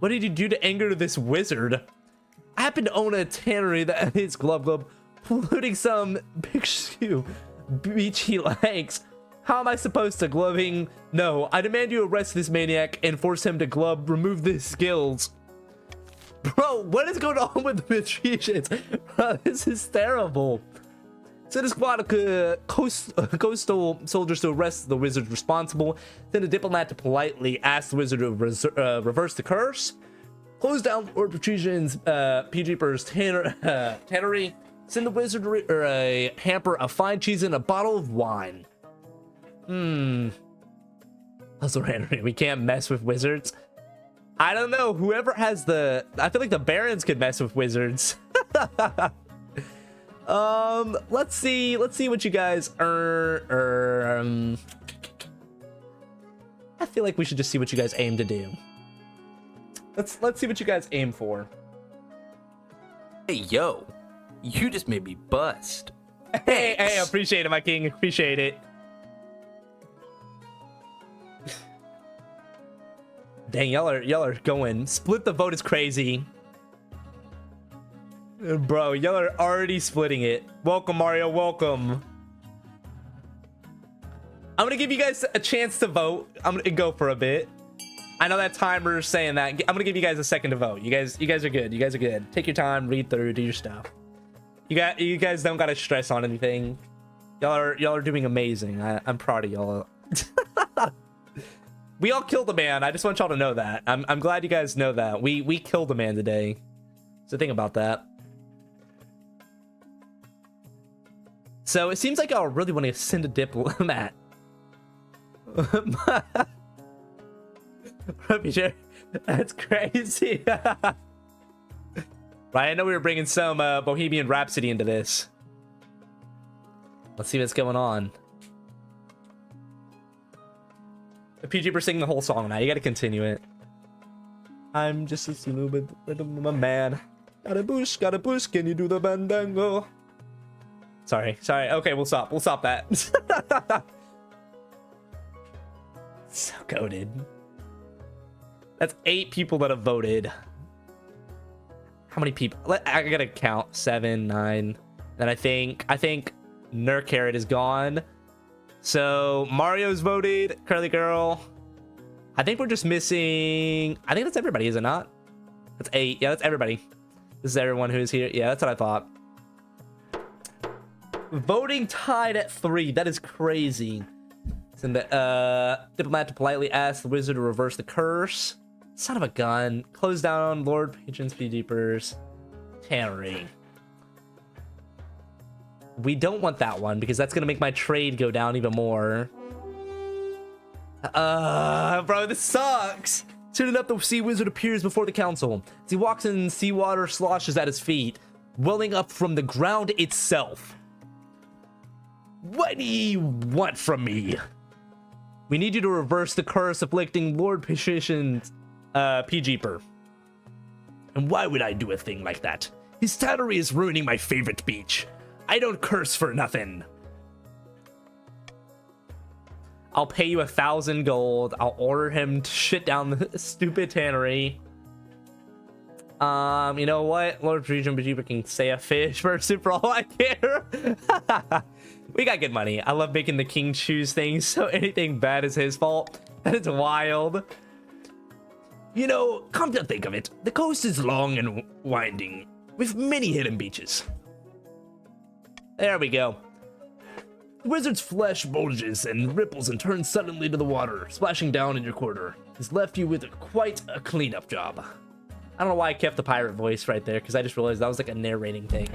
What did you do to anger this wizard? I happen to own a tannery that is glub, polluting some beachy legs. How am I supposed to gloving? No, I demand you arrest this maniac and force him to remove the skills. Bro, what is going on with the Patricians? Bro, this is terrible. Send a squad of coastal soldiers to arrest the wizard responsible. Send a diplomat to politely ask the wizard to reverse the curse. Close down Lord Patrician's P-Jeeper's tannery. Send the wizard a hamper of fine cheese and a bottle of wine. Also, Henry, we can't mess with wizards. I don't know. Whoever has the... I feel like the barons could mess with wizards. Let's see what you guys earn. I feel like we should just see what you guys aim to do. Let's see what you guys aim for. Hey, yo. You just made me bust. Hey, appreciate it, my king. Appreciate it. Dang, y'all are going. Split the vote is crazy. Bro, y'all are already splitting it. Welcome, Mario. Welcome. I'm gonna give you guys a chance to vote. I'm gonna go for a bit. I know that timer's saying that. I'm gonna give you guys a second to vote. You guys are good. You guys are good. Take your time, read through, do your stuff. You guys don't gotta stress on anything. Y'all are doing amazing. I'm proud of y'all. We all killed a man. I just want y'all to know that. I'm glad you guys know that. We killed a man today. So think about that. So it seems like y'all really want to send a diplomat. That's crazy. Right, I know we were bringing some Bohemian Rhapsody into this. Let's see what's going on. The PG singing the whole song now. You gotta continue it. I'm just a stupid man. Got a bush, can you do the bandango? Sorry. Okay, we'll stop that. So goated. That's 8 people that have voted. How many people? I gotta count. 7, 9. Then I think Nerd Carrot is gone. So Mario's voted. Curly Girl. I think we're just missing. I think that's everybody, is it not? That's 8. Yeah, that's everybody. This is everyone who is here. Yeah, that's what I thought. Voting tied at 3. That is crazy. Send the diplomat to politely ask the wizard to reverse the curse. Son of a gun. Close down Lord Patrons, Beekeepers. Tannery. We don't want that one because that's gonna make my trade go down even more. Bro, this sucks. Soon enough, the sea wizard appears before the council. As he walks in, seawater sloshes at his feet, welling up from the ground itself. What do you want from me? We need you to reverse the curse afflicting Lord Patrician's Peacekeeper. And why would I do a thing like that? His tannery is ruining my favorite beach. I don't curse for nothing. I'll pay you 1,000 gold. I'll order him to shit down the stupid tannery. You know what? Lord Peacekeeper can say a fish person for all I care. We got good money. I love making the king choose things, so anything bad is his fault. That is wild. You know, come to think of it, the coast is long and winding, with many hidden beaches. There we go. The wizard's flesh bulges and ripples and turns suddenly to the water, splashing down in your quarter. He's left you with quite a cleanup job. I don't know why I kept the pirate voice right there, because I just realized that was like a narrating thing.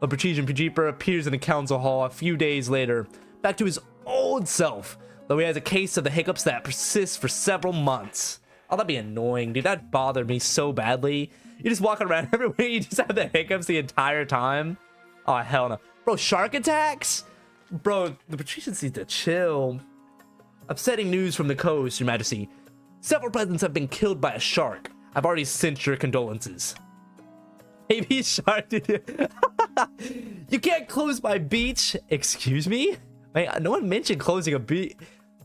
A Patrician Peacekeeper appears in the council hall a few days later, back to his old self, though he has a case of the hiccups that persists for several months. Oh, that'd be annoying, dude. That bothered me so badly. You just walk around everywhere, you just have the hiccups the entire time. Oh, hell no. Bro, shark attacks? Bro, the Patricians need to chill. Upsetting news from the coast, Your Majesty. Several presidents have been killed by a shark. I've already sent your condolences. Baby shark, dude. You can't close my beach. Excuse me? No one mentioned closing a beach.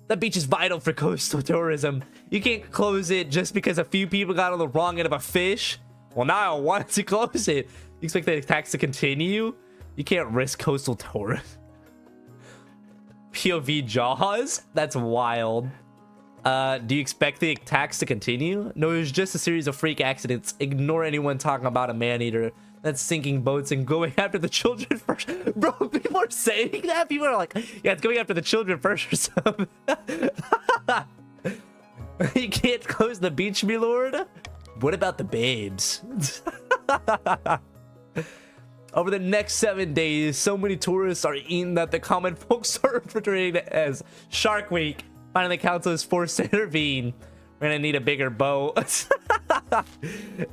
That beach is vital for coastal tourism. You can't close it just because a few people got on the wrong end of a fish. Well, now I want to close it. You expect the attacks to continue? You can't risk coastal tourism. POV Jaws? That's wild. Do you expect the attacks to continue? No, it was just a series of freak accidents. Ignore anyone talking about a man-eater that's sinking boats and going after the children first. Bro, people are saying that? People are like, yeah, it's going after the children first or something. You can't close the beach, my lord? What about the babes? Over the next 7 days, so many tourists are eating that the common folks are portraying it as Shark Week. Finally, the council is forced to intervene. We're gonna need a bigger boat.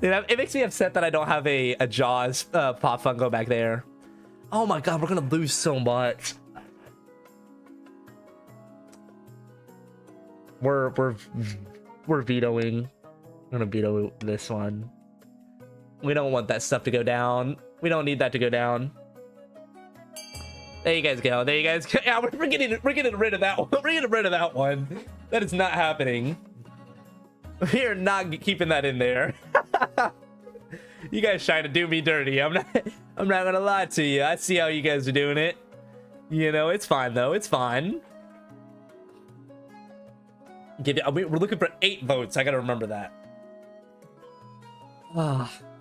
It makes me upset that I don't have a Jaws pop fungo back there. Oh my god, we're gonna lose so much. We're vetoing. I'm gonna veto this one. We don't want that stuff to go down. We don't need that to go down. There you guys go. There you guys go. Yeah, we're getting rid of that one. We're getting rid of that one. That is not happening. We are not keeping that in there. You guys trying to do me dirty. I'm not gonna lie to you. I see how you guys are doing it. You know, it's fine though. It's fine. We're looking for 8 votes. I gotta remember that.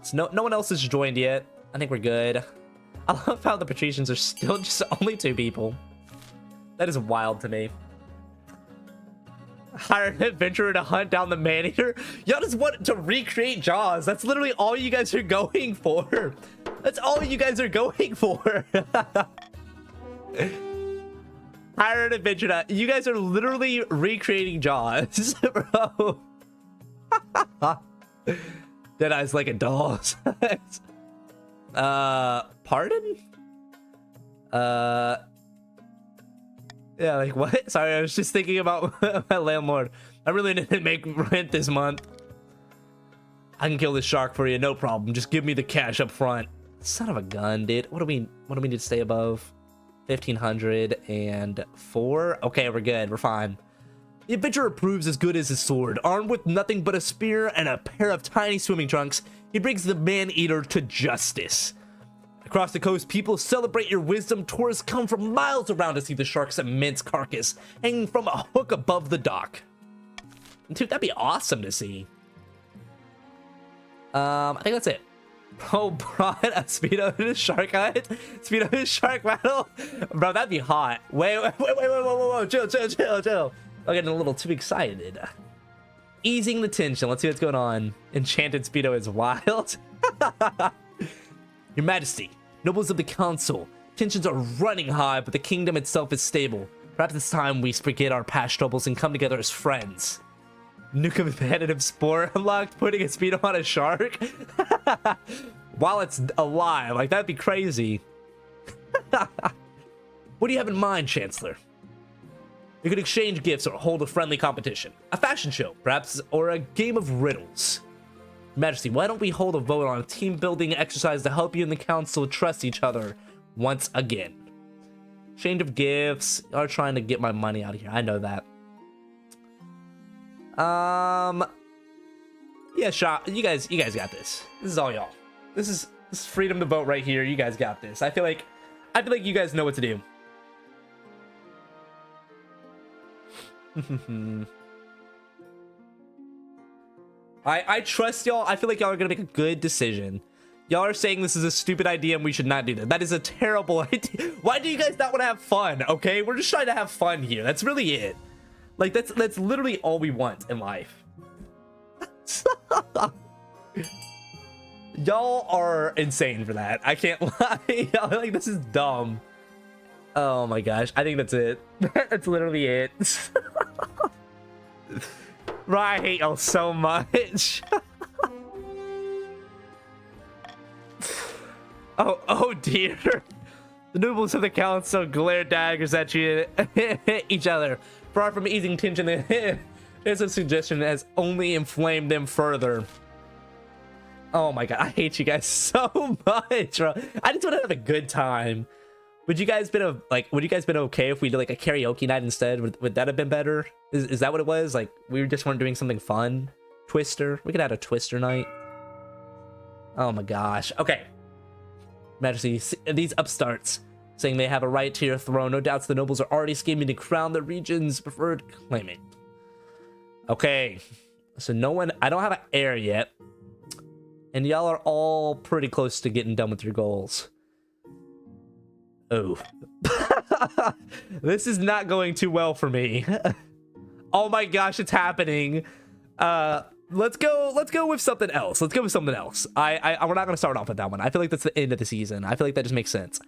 So no one else has joined yet. I think we're good. I love how the Patricians are still just only 2 people. That is wild to me. Hire an adventurer to hunt down the man-eater. Y'all just want to recreate Jaws. That's literally all you guys are going for. That's all you guys are going for. Hire an adventurer. You guys are literally recreating Jaws, bro. Deadeye's like a doll's. Pardon? Yeah, like what? Sorry, I was just thinking about my landlord. I really didn't make rent this month. I can kill this shark for you, no problem. Just give me the cash up front. Son of a gun, dude. What do we need to stay above? 1,504. Okay, we're good. We're fine. The adventurer proves as good as his sword. Armed with nothing but a spear and a pair of tiny swimming trunks, he brings the man-eater to justice. Across the coast, people celebrate your wisdom. Tourists come from miles around to see the shark's immense carcass hanging from a hook above the dock. Dude, that'd be awesome to see. I think that's it. Oh, bro, a Speedo in a shark hunt? Speedo in a shark battle? Bro, that'd be hot. Wait, whoa. Chill. I'm getting a little too excited. Easing the tension. Let's see what's going on. Enchanted Speedo is wild. Your Majesty, nobles of the council, tensions are running high, but the kingdom itself is stable. Perhaps it's time we forget our past troubles and come together as friends. New competitive sport unlocked, putting a Speedo on a shark while it's alive. Like, that'd be crazy. What do you have in mind, Chancellor? You could exchange gifts or hold a friendly competition. A fashion show, perhaps, or a game of riddles. Majesty, why don't we hold a vote on a team-building exercise to help you and the council trust each other once again? Exchange of gifts. Y'all are trying to get my money out of here. I know that. Yeah, shot. You guys got this. This is all y'all. This is freedom to vote right here. You guys got this. I feel like you guys know what to do. I trust y'all. I feel like y'all are gonna make a good decision. Y'all are saying this is a stupid idea and we should not do that. That is a terrible idea. Why do you guys not want to have fun? Okay, we're just trying to have fun here. That's really it. Like, that's literally all we want in life. Y'all are insane for that. I can't lie. Y'all are like, this is dumb. Oh my gosh. I think that's it. That's literally it. Bro, I hate y'all so much. Oh dear. The nobles of the council glare daggers at you each other. Far from easing tension, there's a suggestion that has only inflamed them further. Oh my god, I hate you guys so much, bro. I just want to have a good time. Would you guys been okay if we did like a karaoke night instead? Would that have been better? Is that what it was? Like, we just weren't doing something fun? Twister? We could have a Twister night. Oh my gosh. Okay. Majesty, these upstarts saying they have a right to your throne. No doubts the nobles are already scheming to crown the region's preferred claimant. Okay. So I don't have an heir yet. And y'all are all pretty close to getting done with your goals. Oh. This is not going too well for me. Oh my gosh, it's happening. Let's go with something else. We're not gonna start off with that one. I feel like that's the end of the season. I feel like that just makes sense.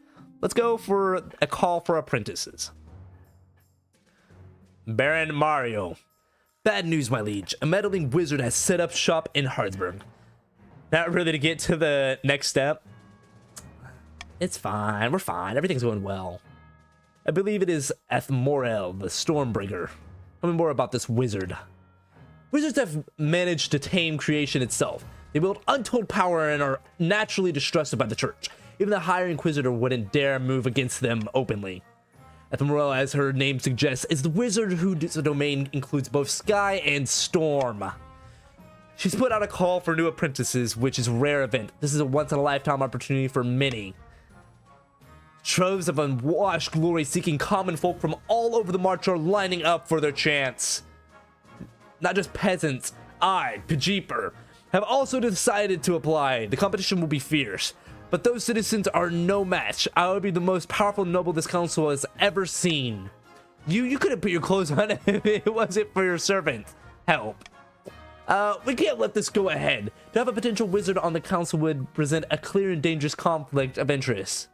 Let's go for a call for apprentices. Baron Mario. Bad news, my liege. A meddling wizard has set up shop in Hardsburg. Not really to get to the next step. It's fine. We're fine. Everything's going well. I believe it is Ethmorel, the Stormbringer. Tell me more about this wizard. Wizards have managed to tame creation itself. They wield untold power and are naturally distrusted by the church. Even the higher inquisitor wouldn't dare move against them openly. Ethmorel, as her name suggests, is the wizard whose domain includes both sky and storm. She's put out a call for new apprentices, which is a rare event. This is a once-in-a-lifetime opportunity for many. Troves of unwashed glory-seeking common folk from all over the march are lining up for their chance. Not just peasants, I, Pajeeper, have also decided to apply. The competition will be fierce, but those citizens are no match. I will be the most powerful noble this council has ever seen. You couldn't put your clothes on if it wasn't for your servant help. We can't let this go ahead. To have a potential wizard on the council would present a clear and dangerous conflict of interest.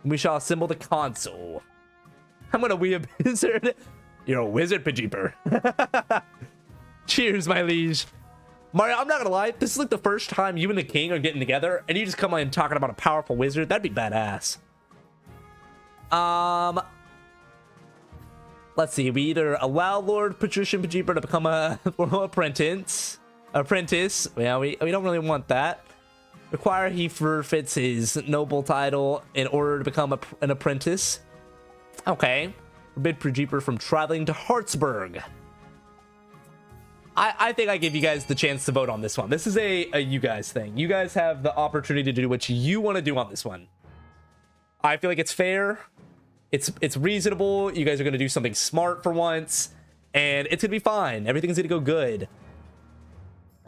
We shall assemble the council. I'm gonna be a wizard. You're a wizard, Pajeeper. Cheers, my liege. Mario, I'm not gonna lie. This is like the first time you and the king are getting together, and you just come in talking about a powerful wizard. That'd be badass. Let's see. We either allow Lord Patrician Pajeeper to become a apprentice. Yeah, we don't really want that. Require he forfeits his noble title in order to become an apprentice. Okay. Forbid Pajeeper from traveling to Hartsburg. I think I give you guys the chance to vote on this one. This is a you guys thing. You guys have the opportunity to do what you want to do on this one. I feel like it's fair. It's reasonable. You guys are going to do something smart for once. And it's going to be fine. Everything's going to go good.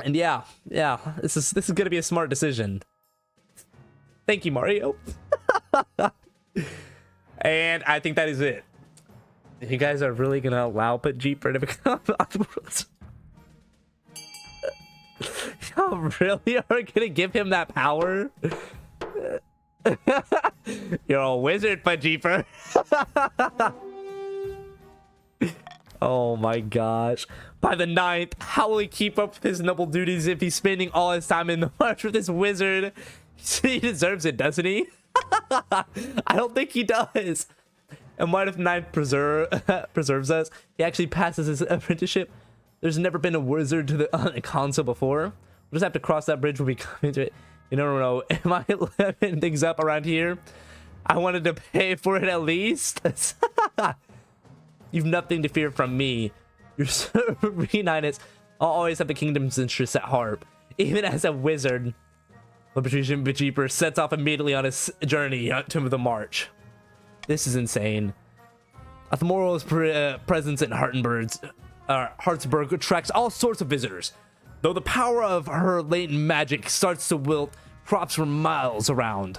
And yeah, this is going to be a smart decision. Thank you, Mario. And I think that is it. You guys are really gonna allow Jeeper to become Oddworld? Y'all really are gonna give him that power? You're a wizard, Jeeper. Oh my gosh. By the 9th, how will he keep up with his noble duties if he's spending all his time in the march with this wizard? He deserves it, doesn't he? I don't think he does. And what if 9th preserves us? He actually passes his apprenticeship. There's never been a wizard to the console before. We'll just have to cross that bridge when we come into it. You know, am I leveling things up around here? I wanted to pay for it at least. You've nothing to fear from me. Your Serene Highness. I'll always have the kingdom's interests at heart. Even as a wizard. Patrician Bejeeper sets off immediately on his journey to the march. This is insane. Athmoral's presence in Hartsburg attracts all sorts of visitors. Though the power of her latent magic starts to wilt crops for miles around.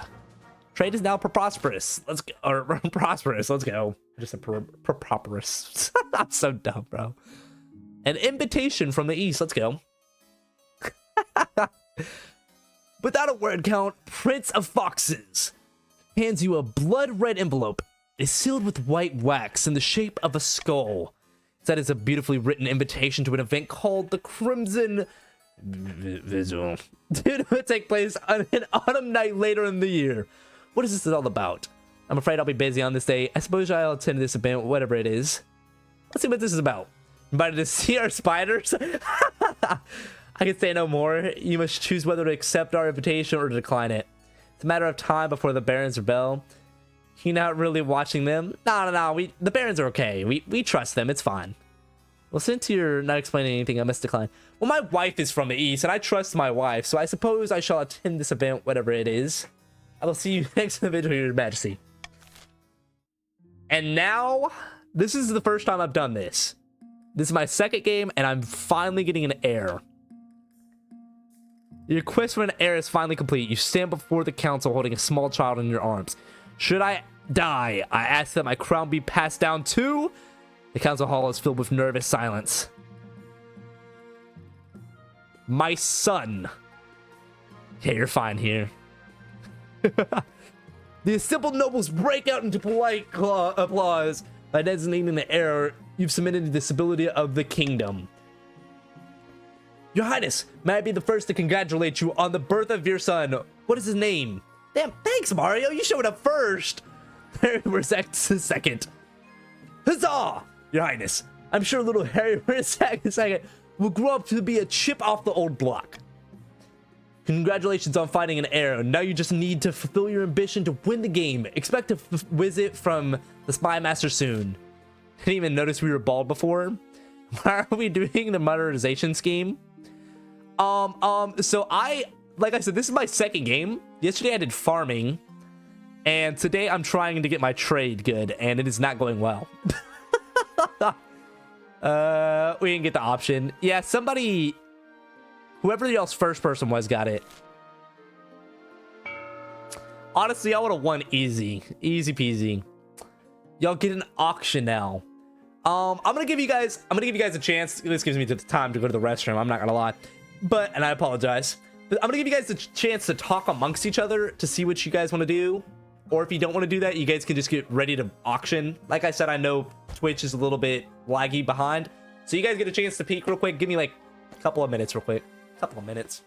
Trade is now prosperous. Let's go. Or prosperous. Let's go. I just said prosperous. I'm so dumb, bro. An invitation from the east. Let's go. Without a word count, Prince of Foxes hands you a blood red envelope. It is sealed with white wax in the shape of a skull. That is a beautifully written invitation to an event called the Crimson Visual. Dude, it will take place on an autumn night later in the year. What is this all about? I'm afraid I'll be busy on this day. I suppose I'll attend this event, whatever it is. Let's see what this is about. Invited to see our spiders? I can say no more. You must choose whether to accept our invitation or to decline it. It's a matter of time before the Barons rebel. You're not really watching them? No. The Barons are okay. We trust them. It's fine. Well, since you're not explaining anything, I must decline. Well, my wife is from the east, and I trust my wife, so I suppose I shall attend this event, whatever it is. I will see you next individual, Your Majesty. And now, this is the first time I've done this. This is my second game, and I'm finally getting an heir. Your quest for an heir is finally complete. You stand before the council holding a small child in your arms. Should I die, I ask that my crown be passed down to... The council hall is filled with nervous silence. My son. Yeah, you're fine here. The assembled nobles break out into polite applause by designating the heir you've submitted to the stability of the kingdom. Your Highness, may I be the first to congratulate you on the birth of your son. What is his name? Damn, thanks, Mario. You showed up first. We're second. Huzzah! Your Highness, I'm sure little Harry second will grow up to be a chip off the old block. Congratulations on finding an heir. Now you just need to fulfill your ambition to win the game. Expect a visit from the Spy Master soon. Didn't even notice we were bald before. Why are we doing the modernization scheme? So like I said, this is my second game. Yesterday I did farming, and today I'm trying to get my trade good, and it is not going well. We didn't get the option. Yeah, somebody, whoever y'all's first person was, got it. Honestly, I would have won easy peasy. Y'all get an auction now. I'm gonna give you guys a chance. This gives me the time to go to the restroom, I'm not gonna lie, and I apologize, but I'm gonna give you guys a chance to talk amongst each other to see what you guys want to do. Or if you don't want to do that, you guys can just get ready to auction. Like I said, I know Twitch is a little bit laggy behind, so you guys get a chance to peek real quick. Give me like a couple of minutes real quick. Couple of minutes.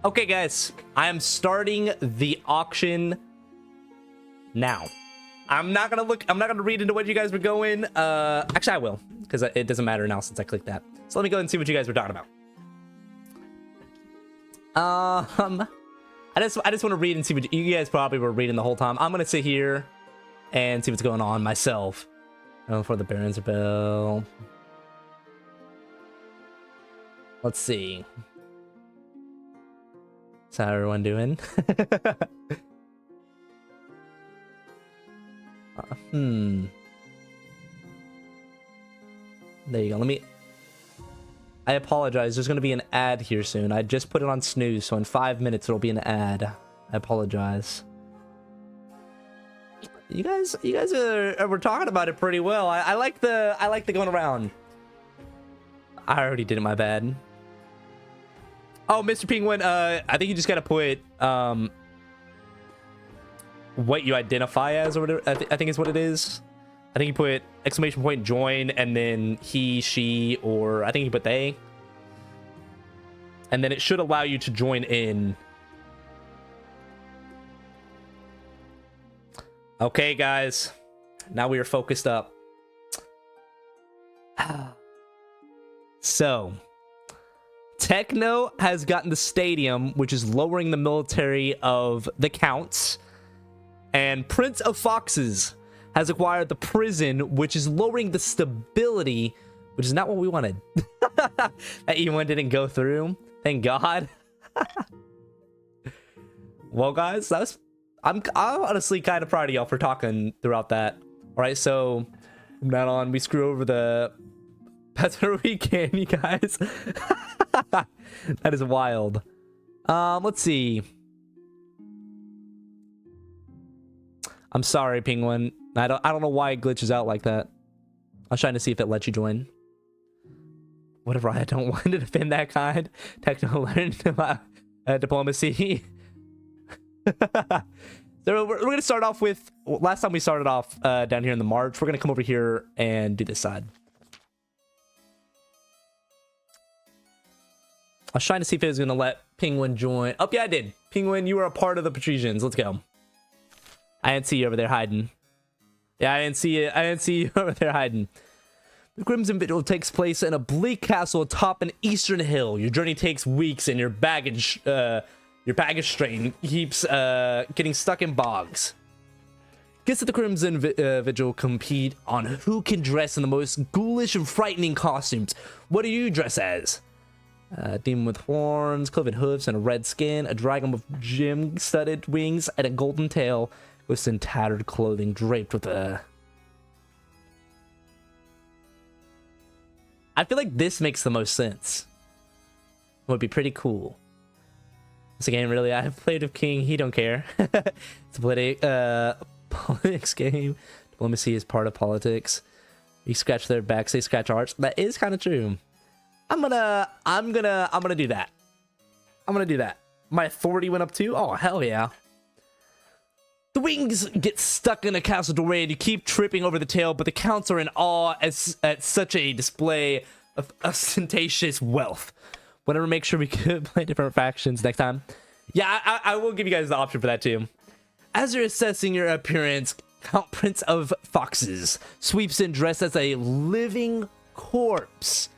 Okay, guys, I am starting the auction now. I'm not gonna read into what you guys were going. Actually, I will, because it doesn't matter now since I clicked that. So let me go ahead and see what you guys were talking about. I just want to read and see what you guys probably were reading the whole time. I'm gonna sit here and see what's going on myself. For the Barons Bell. Let's see. So how everyone doing? There you go. I apologize. There's going to be an ad here soon. I just put it on snooze, so in 5 minutes it'll be an ad. I apologize. You guys we're talking about it pretty well. I like the going around. I already did it, my bad. Oh, Mr. Penguin, I think you just gotta put what you identify as or whatever. I think is what it is. I think you put exclamation point join and then he, she, or I think you put they. And then it should allow you to join in. Okay, guys. Now we are focused up. So, Techno has gotten the stadium, which is lowering the military of the Counts. And Prince of Foxes has acquired the prison, which is lowering the stability, which is not what we wanted. That E1 didn't go through. Thank God. Well, guys, I'm honestly kind of proud of y'all for talking throughout that. All right, so from now on, we screw over the best we can, you guys. That is wild. Let's see. I'm sorry, Penguin. I don't know why it glitches out like that. I was trying to see if it lets you join. Whatever, I don't want to defend that kind. Techno learned diplomacy. So we're gonna start off with last time we started off down here in the march. We're gonna come over here and do this side. I was trying to see if it was gonna let Penguin join. Oh yeah, I did. Penguin, you are a part of the Patricians. Let's go. I didn't see you over there hiding. Yeah, I didn't see you. I didn't see you over there hiding. The Crimson Vigil takes place in a bleak castle atop an eastern hill. Your journey takes weeks, and your baggage train keeps getting stuck in bogs. Guests at the Crimson Vigil compete on who can dress in the most ghoulish and frightening costumes. What do you dress as? A demon with horns, cloven hooves, and a red skin. A dragon with gem-studded wings and a golden tail. With in tattered clothing draped with a... I feel like this makes the most sense. It would be pretty cool. This game, really, I've played with King. He don't care. It's a politics game. Diplomacy is part of politics. You scratch their backs, they scratch ours. That is kind of true. I'm gonna do that. I'm gonna do that. My authority went up too. Oh hell yeah. The wings get stuck in a castle doorway and you keep tripping over the tail, but the Counts are in awe at such a display of ostentatious wealth. Whenever, make sure we could play different factions next time. Yeah, I will give you guys the option for that too. As you're assessing your appearance, Count Prince of Foxes sweeps in dressed as a living corpse.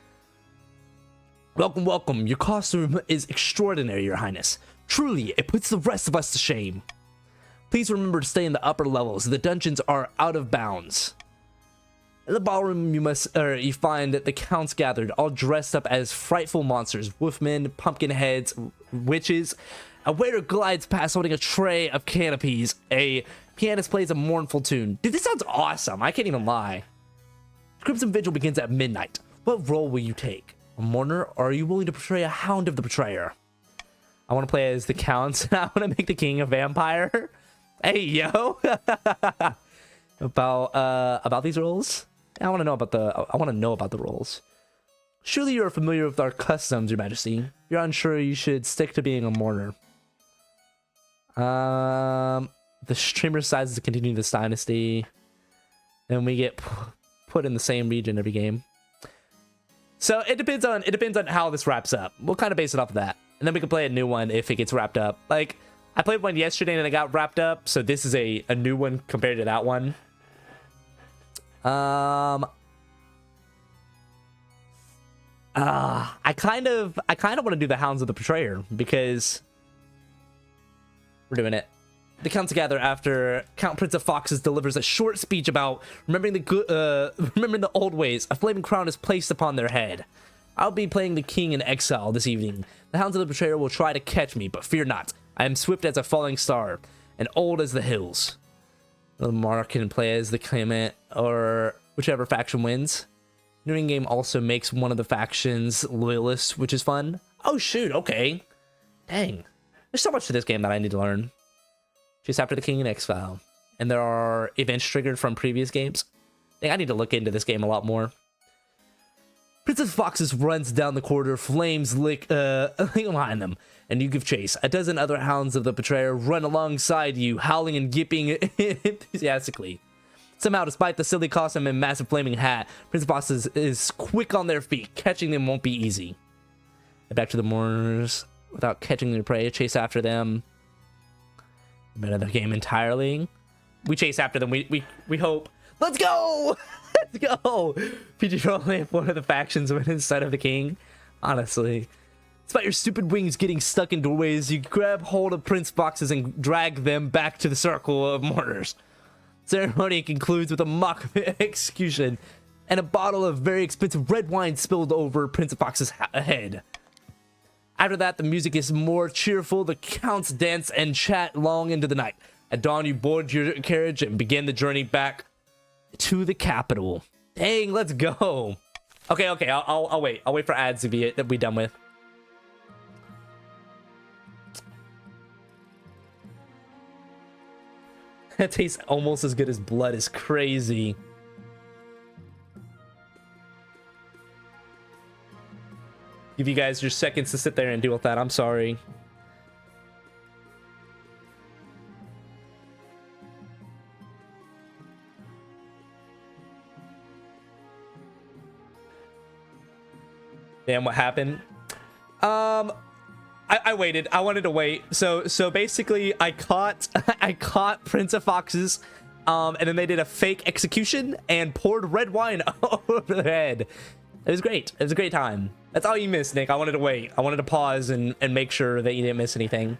Welcome, welcome. Your costume is extraordinary, Your Highness. Truly, it puts the rest of us to shame. Please remember to stay in the upper levels. The dungeons are out of bounds. In the ballroom, you find that the Counts gathered, all dressed up as frightful monsters, wolfmen, pumpkin heads, witches. A waiter glides past holding a tray of canopies. A pianist plays a mournful tune. Dude, this sounds awesome. I can't even lie. Crimson Vigil begins at midnight. What role will you take? A mourner, or are you willing to portray a hound of the betrayer? I want to play as the Counts. I want to make the king a vampire. Hey, yo. About these roles? I want to know about the roles. Surely you are familiar with our customs, Your Majesty. If you're unsure, you should stick to being a mourner. The streamer decides to continue this dynasty, and we get put in the same region every game. So it depends on how this wraps up. We'll kind of base it off of that, and then we can play a new one if it gets wrapped up. Like, I played one yesterday and it got wrapped up, so this is a new one compared to that one. I kind of want to do the Hounds of the Betrayer because we're doing it. The Counts gather after Count Prince of Foxes delivers a short speech about remembering the old ways. A flaming crown is placed upon their head. I'll be playing the king in exile this evening. The Hounds of the Betrayer will try to catch me, but fear not. I am swift as a falling star and old as the hills. The monarch can play as the claimant or whichever faction wins. New in-game also makes one of the factions loyalists, which is fun. Oh shoot, okay. Dang. There's so much to this game that I need to learn. Just after the king in exile. And there are events triggered from previous games. Dang, I need to look into this game a lot more. Princess Foxes runs down the corridor, flames lick behind them, and you give chase. A dozen other Hounds of the Betrayer run alongside you, howling and yipping enthusiastically. Somehow, despite the silly costume and massive flaming hat, Princess Foxes is quick on their feet. Catching them won't be easy. Head back to the mourners without catching their prey. Chase after them. Another game entirely. We chase after them. We hope. Let's go! Let's go! PG trolling if one of the factions went instead of the king. Honestly. Despite your stupid wings getting stuck in doorways, you grab hold of Prince Foxes and drag them back to the circle of mourners. Ceremony concludes with a mock execution and a bottle of very expensive red wine spilled over Prince Fox's head. After that, the music is more cheerful. The counts dance and chat long into the night. At dawn, you board your carriage and begin the journey back to the capital. Dang, let's go. Okay, I'll wait. I'll wait for ads to be done with. That tastes almost as good as blood. Is crazy. Give you guys your seconds to sit there and deal with that. I'm sorry. Damn, what happened? I waited. I wanted to wait. So basically I caught Prince of Foxes, and then they did a fake execution and poured red wine over their head. It was great. It was a great time. That's all you missed, Nick. I wanted to wait. I wanted to pause and make sure that you didn't miss anything.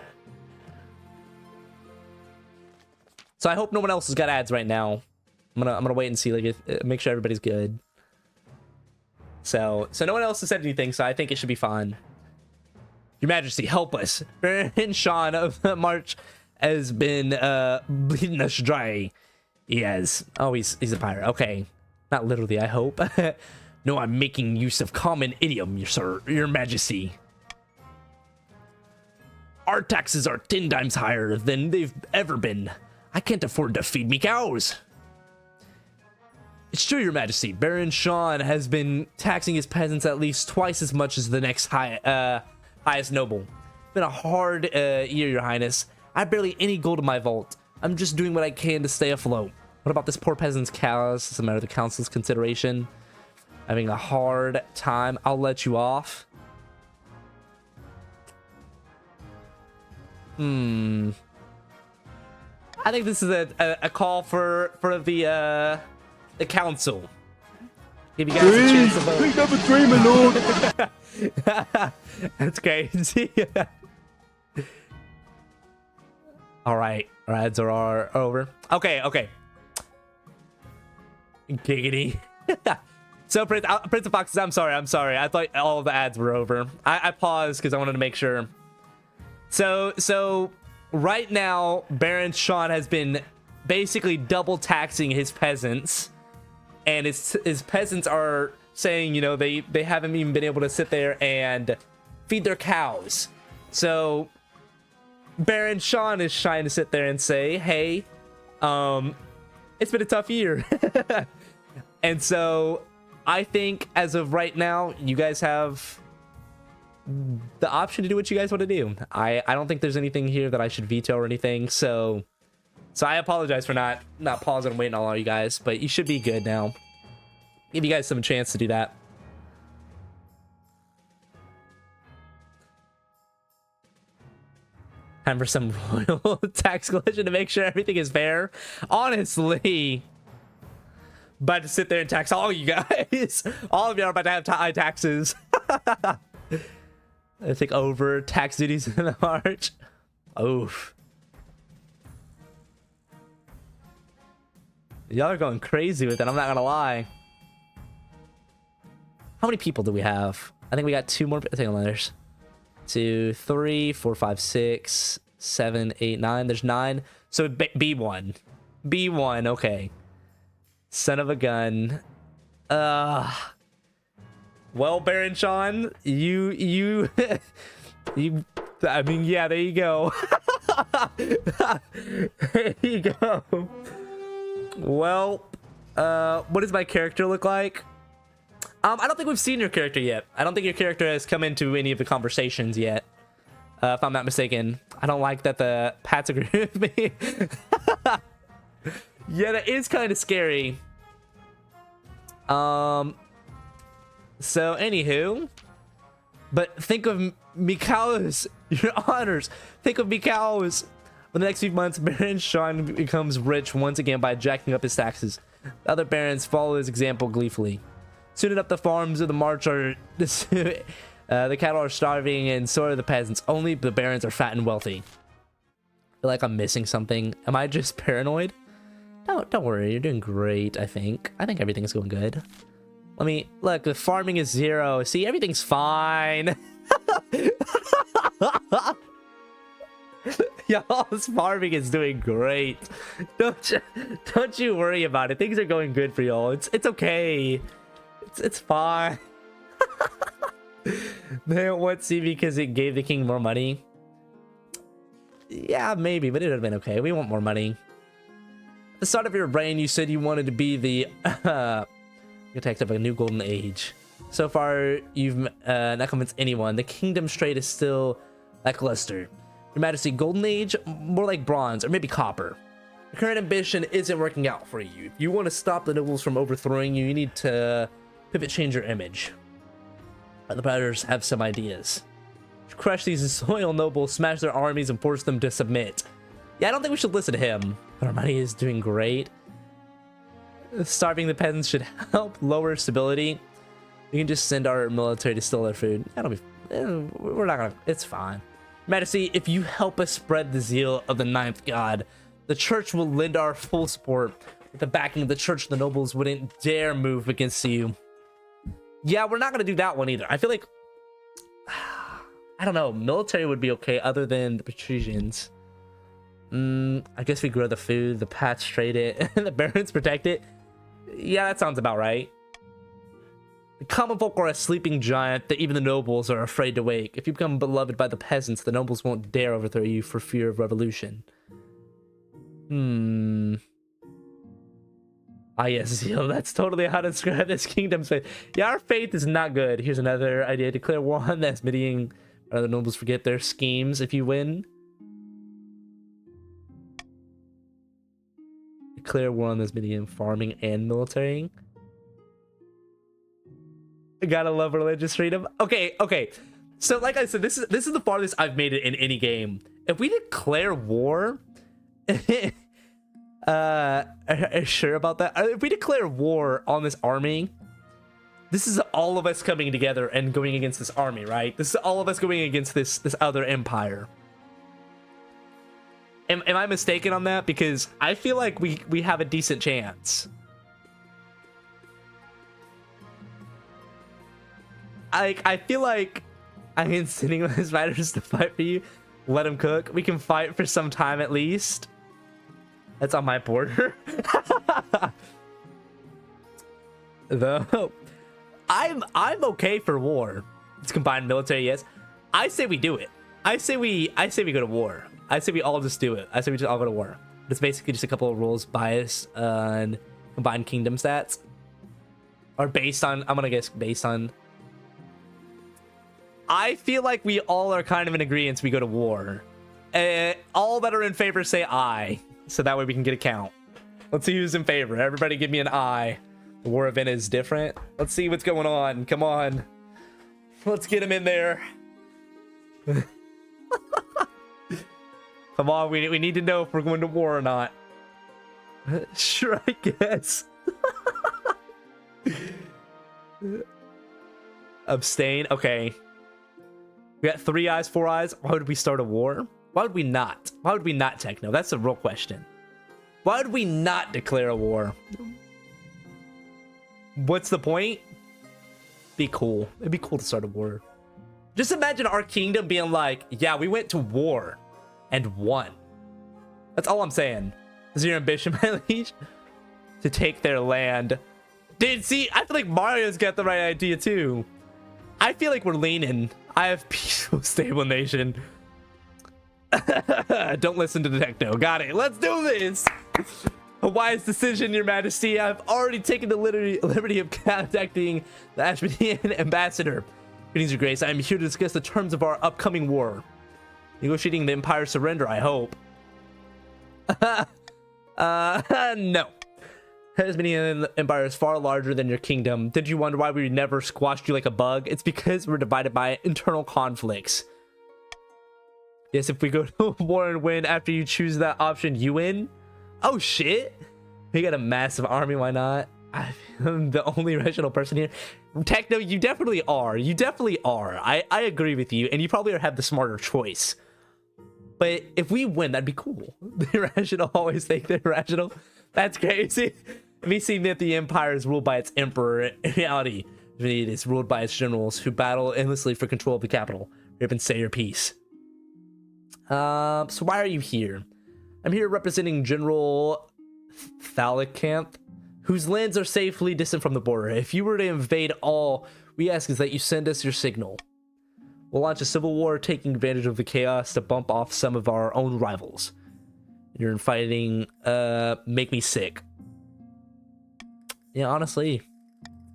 So I hope no one else has got ads right now. I'm gonna wait and see, like, make sure everybody's good. So no one else has said anything, so I think it should be fine. Your Majesty, help us. Baron Sean of the March has been bleeding us dry. He has. Oh, he's a pirate. Okay. Not literally, I hope. No, I'm making use of common idiom, your Majesty. Our taxes are 10 times higher than they've ever been. I can't afford to feed me cows. It's true, your Majesty. Baron Sean has been taxing his peasants at least twice as much as the next highest noble. It's been a hard year, your Highness. I have barely any gold in my vault. I'm just doing what I can to stay afloat. What about this poor peasant's cows? It's a matter of the council's consideration. Having a hard time. I'll let you off. I think this is a call for the council. Give you guys a chance to vote. Pick up a dream, my lord. That's crazy. All right, our ads are over. Okay. Giggity. So Prince of Foxes, I'm sorry. I thought all of the ads were over. I paused because I wanted to make sure. So right now, Baron Sean has been basically double taxing his peasants, and his peasants are saying, you know, they haven't even been able to sit there and feed their cows. So Baron Sean is trying to sit there and say, hey, it's been a tough year. And so I think as of right now, you guys have the option to do what you guys want to do. I don't think there's anything here that I should veto or anything. So I apologize for not pausing and waiting on all you guys, but you should be good now. Give you guys some chance to do that. Time for some royal tax collection to make sure everything is fair. Honestly, about to sit there and tax all you guys. All of you are about to have high taxes. I think over tax duties in March. Oof. Y'all are going crazy with it. I'm not gonna lie. How many people do we have? I think we got 2 more. Hang on, there's 2, 3, 4, 5, 6, 7, 8, 9. There's 9. So B1. B1. Okay. Son of a gun. Well, Baron Sean, you I mean, yeah, there you go. There you go. Well, what does my character look like? I don't think we've seen your character yet. I don't think your character has come into any of the conversations yet. If I'm not mistaken. I don't like that the Pats agree with me. Yeah, that is kind of scary. So, anywho. But think of Mikau's, your honors. Think of Mikau's. For the next few months, Baron Sean becomes rich once again by jacking up his taxes. The other barons follow his example gleefully. Soon enough, the farms of the march are... the cattle are starving, and so are the peasants. Only the barons are fat and wealthy. I feel like I'm missing something. Am I just paranoid? No, don't worry. You're doing great, I think. I think everything's going good. Let me... Look, the farming is 0. See, everything's fine. Y'all's farming is doing great. Don't you worry about it. Things are going good for y'all. It's okay. It's fine. They don't want to see because it gave the king more money. Yeah, maybe, but it would have been okay. We want more money. At the start of your reign, you said you wanted to be the architect of a new golden age. So far, you've not convinced anyone. The kingdom's trade is still lackluster. Your Majesty, golden age, more like bronze, or maybe copper. Your current ambition isn't working out for you. If you want to stop the nobles from overthrowing you, you need to pivot, change your image. The brothers have some ideas. Crush these loyal nobles, smash their armies, and force them to submit. Yeah, I don't think we should listen to him. But our money is doing great. Starving the peasants should help lower stability. We can just send our military to steal their food. That'll be... we're not gonna... It's fine. Majesty, if you help us spread the zeal of the 9th god, the church will lend our full support. With the backing of the church, the nobles wouldn't dare move against you. Yeah, we're not gonna do that one either. I feel like... I don't know. Military would be okay other than the patricians. I guess we grow the food, the Pats trade it, and the barons protect it. Yeah, that sounds about right. The common folk are a sleeping giant that even the nobles are afraid to wake. If you become beloved by the peasants, the nobles won't dare overthrow you for fear of revolution. Ah, yes, Zeal. That's totally how to describe this kingdom's faith. Yeah, our faith is not good. Here's another idea. Declare war on the Asmidian. The nobles forget their schemes if you win. Declare war on the Asmidian farming and military. I gotta love religious freedom. Okay. So, like I said, this is the farthest I've made it in any game. If we declare war... are you sure about that? If we declare war on this army, this is all of us coming together and going against this army, right? This is all of us going against this other empire. Am I mistaken on that? Because I feel like we have a decent chance. I feel like I mean, sitting on his riders to fight for you. Let him cook. We can fight for some time at least. That's on my border. Though I'm okay for war. It's combined military, yes. I say we do it. I say we go to war. I say we all just do it. I say we just all go to war. It's basically just a couple of rules, bias, and combined kingdom stats. Or based on, I'm gonna guess based on. I feel like we all are kind of in agreement we go to war. All that are in favor say aye. So that way we can get a count. Let's see who's in favor. Everybody give me an aye. The war event is different. Let's see what's going on. Come on. Let's get him in there. Come on, we need to know if we're going to war or not. Sure, I guess. Abstain. Okay. We got 3 eyes, 4 eyes. Why would we start a war? Why would we not? Why would we not, Techno? That's a real question. Why would we not declare a war? What's the point? Be cool. It'd be cool to start a war. Just imagine our kingdom being like, yeah, we went to war and won. That's all I'm saying. Is your ambition, my liege? To take their land. Dude, see, I feel like Mario's got the right idea too. I feel like we're leaning. I have peaceful, stable nation. Don't listen to the Techno. Got it. Let's do this. A wise decision, Your Majesty. I've already taken the liberty of contacting the Ashmanian ambassador. Greetings, Your Grace. I am here to discuss the terms of our upcoming war. Negotiating the Empire's surrender, I hope. No. Ashmanian Empire is far larger than your kingdom. Did you wonder why we never squashed you like a bug? It's because we're divided by internal conflicts. Yes, if we go to war and win after you choose that option, you win? Oh, shit. We got a massive army. Why not? I'm the only rational person here. Techno, you definitely are. You definitely are. I agree with you. And you probably have the smarter choice. But if we win, that'd be cool. The irrational always think they're rational. That's crazy. We see that the empire is ruled by its emperor. In reality, it is ruled by its generals who battle endlessly for control of the capital. Rip and say your piece. So why are you here? I'm here representing General Thalicamp, whose lands are safely distant from the border. If you were to invade all, we ask is that you send us your signal. We'll launch a civil war, taking advantage of the chaos to bump off some of our own rivals. You're fighting, make me sick. Yeah, honestly,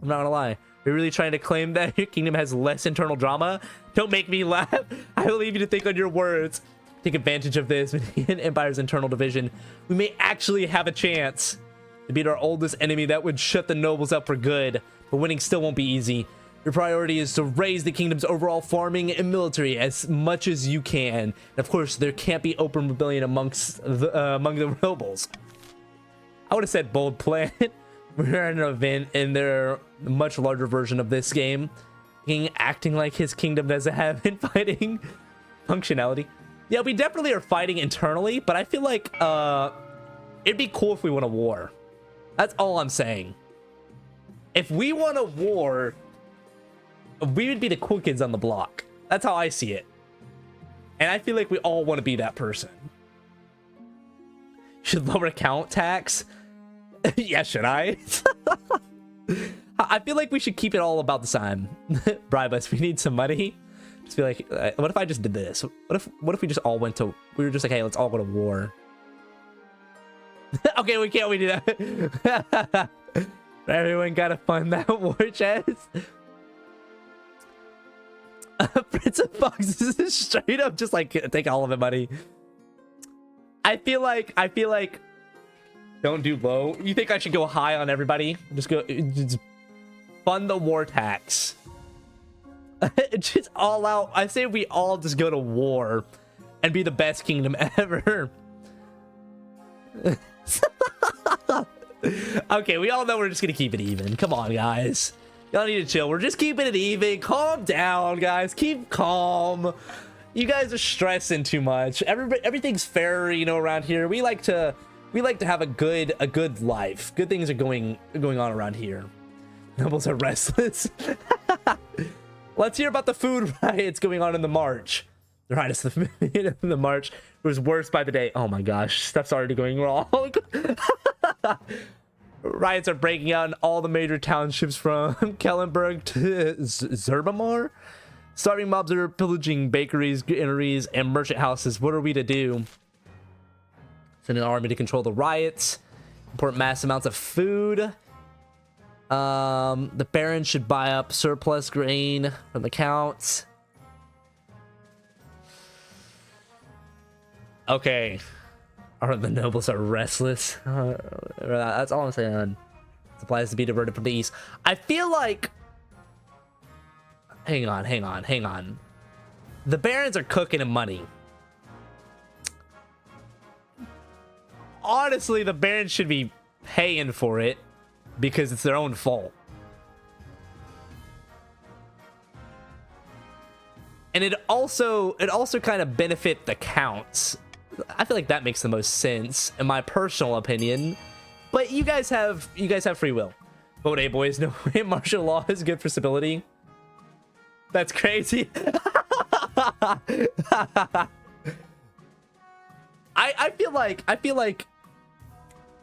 I'm not gonna lie. You're really trying to claim that your kingdom has less internal drama? Don't make me laugh. I will leave you to think on your words. Take advantage of this in Empire's internal division. We may actually have a chance to beat our oldest enemy that would shut the nobles up for good, but winning still won't be easy. Your priority is to raise the kingdom's overall farming and military as much as you can. And of course, there can't be open rebellion among the nobles. I would have said bold plan. We're at an event in their much larger version of this game. King acting like his kingdom doesn't have infighting functionality. Yeah, we definitely are fighting internally, but I feel like it'd be cool if we won a war. That's all I'm saying. If we won a war, we would be the cool kids on the block. That's how I see it. And I feel like we all want to be that person. Should lower account tax? Yeah, should I? I feel like we should keep it all about the time. Bribe us. We need some money. Just be like, what if I just did this? What if we just all went to? We were just like, hey, let's all go to war. Okay, we can't. We do that. Everyone gotta fund that war chest. Prince of Fox is straight up just like take all of it, buddy. I feel like don't do low. You think I should go high on everybody? Just fund the war tax. Just all out. I say we all just go to war and be the best kingdom ever. Okay, we all know we're just gonna keep it even. Come on, guys. Y'all need to chill. We're just keeping it even. Calm down, guys. Keep calm. You guys are stressing too much. Everything's fair, you know, around here. We like to have a good life. Good things are going on around here. Nobles are restless. Let's hear about the food riots going on in the March. The riots in the March was worse by the day. Oh my gosh, stuff's already going wrong. Riots are breaking out in all the major townships from Kellenberg to Zerbamar. Starving mobs are pillaging bakeries, granaries, and merchant houses. What are we to do? Send an army to control the riots. Import mass amounts of food. The barons should buy up surplus grain from the counts. Okay. The nobles are restless. That's all I'm saying. Supplies to be diverted from the east. I feel like... Hang on. The barons are cooking in money. honestly, the Barons should be paying for it because it's their own fault. And it also kind of benefit the counts. I feel like that makes the most sense in my personal opinion. But you guys have free will. Vote A, boys. No way martial law is good for stability. That's crazy. I feel like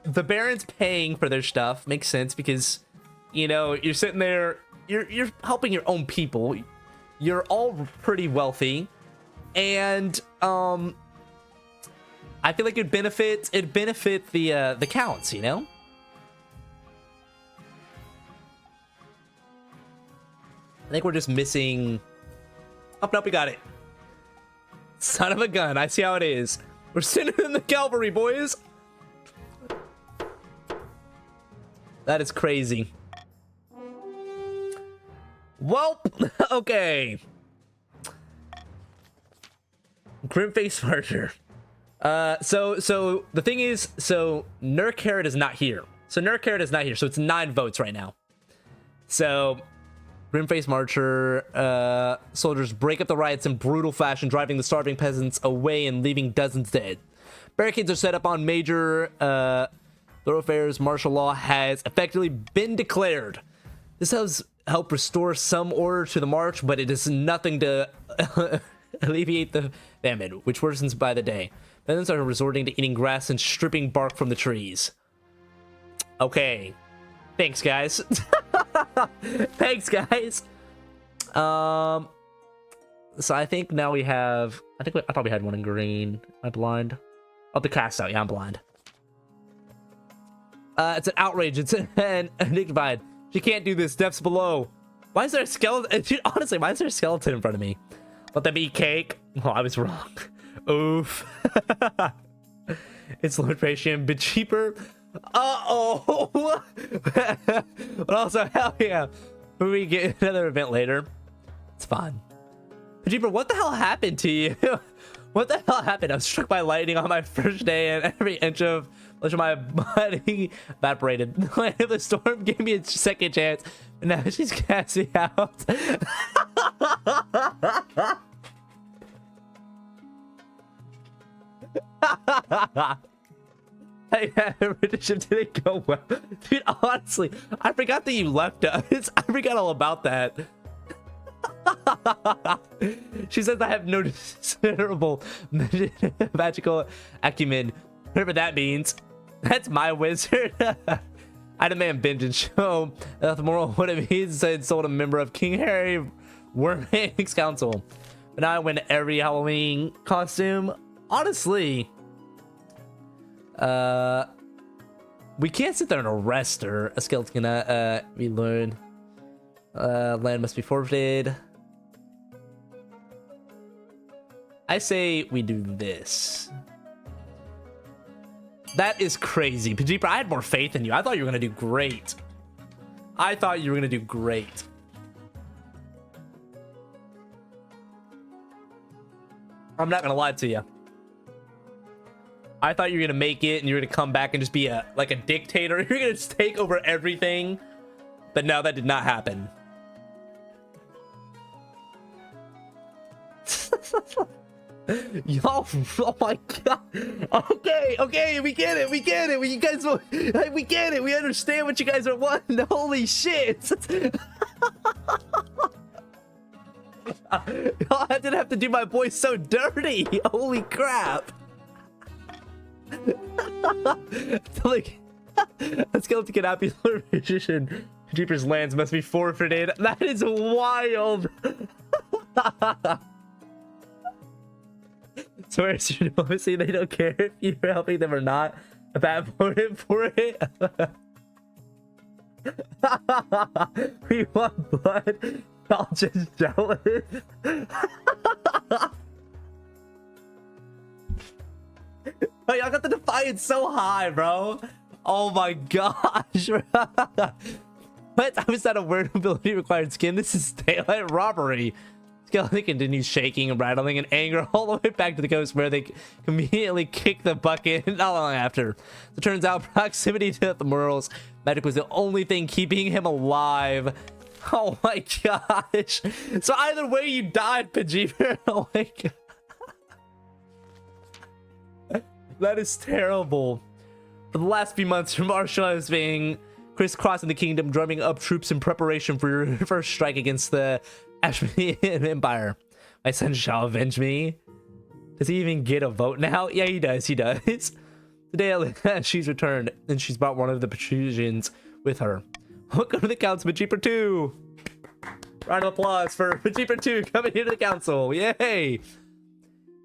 the Barons paying for their stuff makes sense because, you know, you're sitting there, you're helping your own people. You're all pretty wealthy, and I feel like it'd benefit the counts, you know. I think we're just missing. Oh, nope, we got it. Son of a gun! I see how it is. We're sending in the cavalry, boys. That is crazy. Well, okay. Grimface Marcher. So the thing is, so Nurk Herod is not here. So it's 9 votes right now. So Grimface Marcher, soldiers break up the riots in brutal fashion, driving the starving peasants away and leaving dozens dead. Barricades are set up on major thoroughfares. Martial law has effectively been declared. This has helped restore some order to the march, but it is nothing to alleviate the famine, which worsens by the day. Peasants are resorting to eating grass and stripping bark from the trees. Okay. Thanks, guys. Thanks, guys. So I think now we have... I probably had one in green. Am I blind? Oh, the cast out. Yeah, I'm blind. It's an outrage. It's an dignified. She can't do this. Depths below. Why is there a skeleton? Dude, honestly, why is there a skeleton in front of me? Let them eat cake. Oh, I was wrong. Oof. It's Lord Patient, but cheaper. Uh-oh. But also, hell yeah. When we get another event later, it's fine. Jeeper, what the hell happened to you? What the hell happened? I was struck by lightning on my first day, and every inch of my body evaporated. The storm gave me a second chance, and now she's cast me out. Hey, rendition didn't go well. Dude, honestly, I forgot that you left us. I forgot all about that. She says I have no considerable magical acumen. Whatever that means. That's my wizard. I demand vengeance. Show the moral what it means to insult a member of King Harry Wormhaven's council. But now I win every Halloween costume. Honestly, we can't sit there and arrest her. A skeleton cannot be learned. Land must be forfeited. I say we do this. That is crazy. Pajeeper, I had more faith in you. I thought you were gonna do great. I'm not gonna lie to you. I thought you were gonna make it and you were gonna come back and just be like a dictator. You're gonna just take over everything. But no, that did not happen. Yo, oh my god. Okay, we get it. You guys, we get it. We understand what you guys are wanting. Holy shit. Y'all didn't have to do my voice so dirty. Holy crap. Like, a skeleton cannot be Lord Magician. Jeepers lands must be forfeited. That is wild. So where's your diplomacy? They don't care if you're helping them or not. Bad voted for it. We want blood. Y'all just jealous. Oh, y'all got the defiance so high, bro. Oh my gosh. What? I was at a word ability required skin. This is daylight robbery. skeleton continues shaking and rattling in anger all the way back to the coast, where they conveniently kick the bucket not long after. So it turns out proximity to the Merles magic was the only thing keeping him alive. Oh my gosh. So either way you died, Vegeta. Oh my god. That is terrible. For the last few months, your martial has been crisscrossing the kingdom, drumming up troops in preparation for your first strike against the Ashmanian Empire. My son shall avenge me. Does he even get a vote now? Yeah, he does. He does. Today, she's returned, and she's brought one of the patricians with her. Welcome to the council, Vegeta 2. Round of applause for Vegeta 2 coming here to the council. Yay!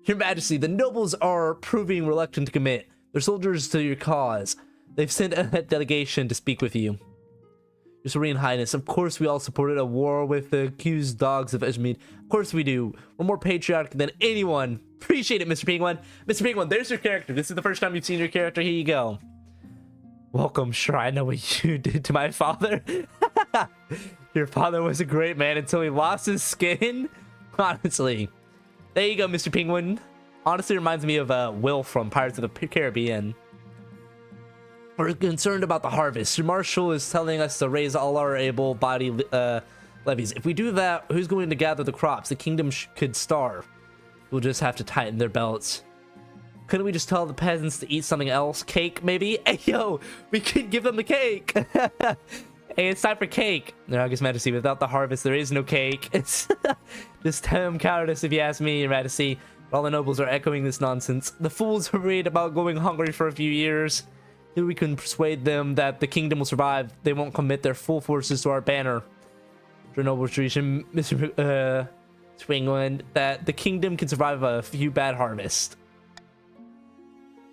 Your Majesty, the nobles are proving reluctant to commit their soldiers to your cause. They've sent a delegation to speak with you. Your Serene Highness, of course we all supported a war with the accused dogs of Eshmead. Of course we do. We're more patriotic than anyone. Appreciate it, Mr. Penguin. Mr. Penguin, there's your character. This is the first time you've seen your character. Here you go. Welcome, sure, I know what you did to my father. Your father was a great man until he lost his skin. Honestly. There you go, Mr. Penguin. Honestly reminds me of Will from Pirates of the Caribbean. We're concerned about the harvest. Your marshal is telling us to raise all our able-bodied levies. If we do that, who's going to gather the crops? The kingdom could starve. We'll just have to tighten their belts. Couldn't we just tell the peasants to eat something else? Cake, maybe? Hey, yo, we could give them the cake. Hey, it's time for cake. Your August Majesty, without the harvest, there is no cake. It's just cowardice, if you ask me, Your Majesty. All the nobles are echoing this nonsense. The fools are worried about going hungry for a few years. If we can persuade them that the kingdom will survive, they won't commit their full forces to our banner. Your noble tradition, Mr. Swingland, that the kingdom can survive a few bad harvests.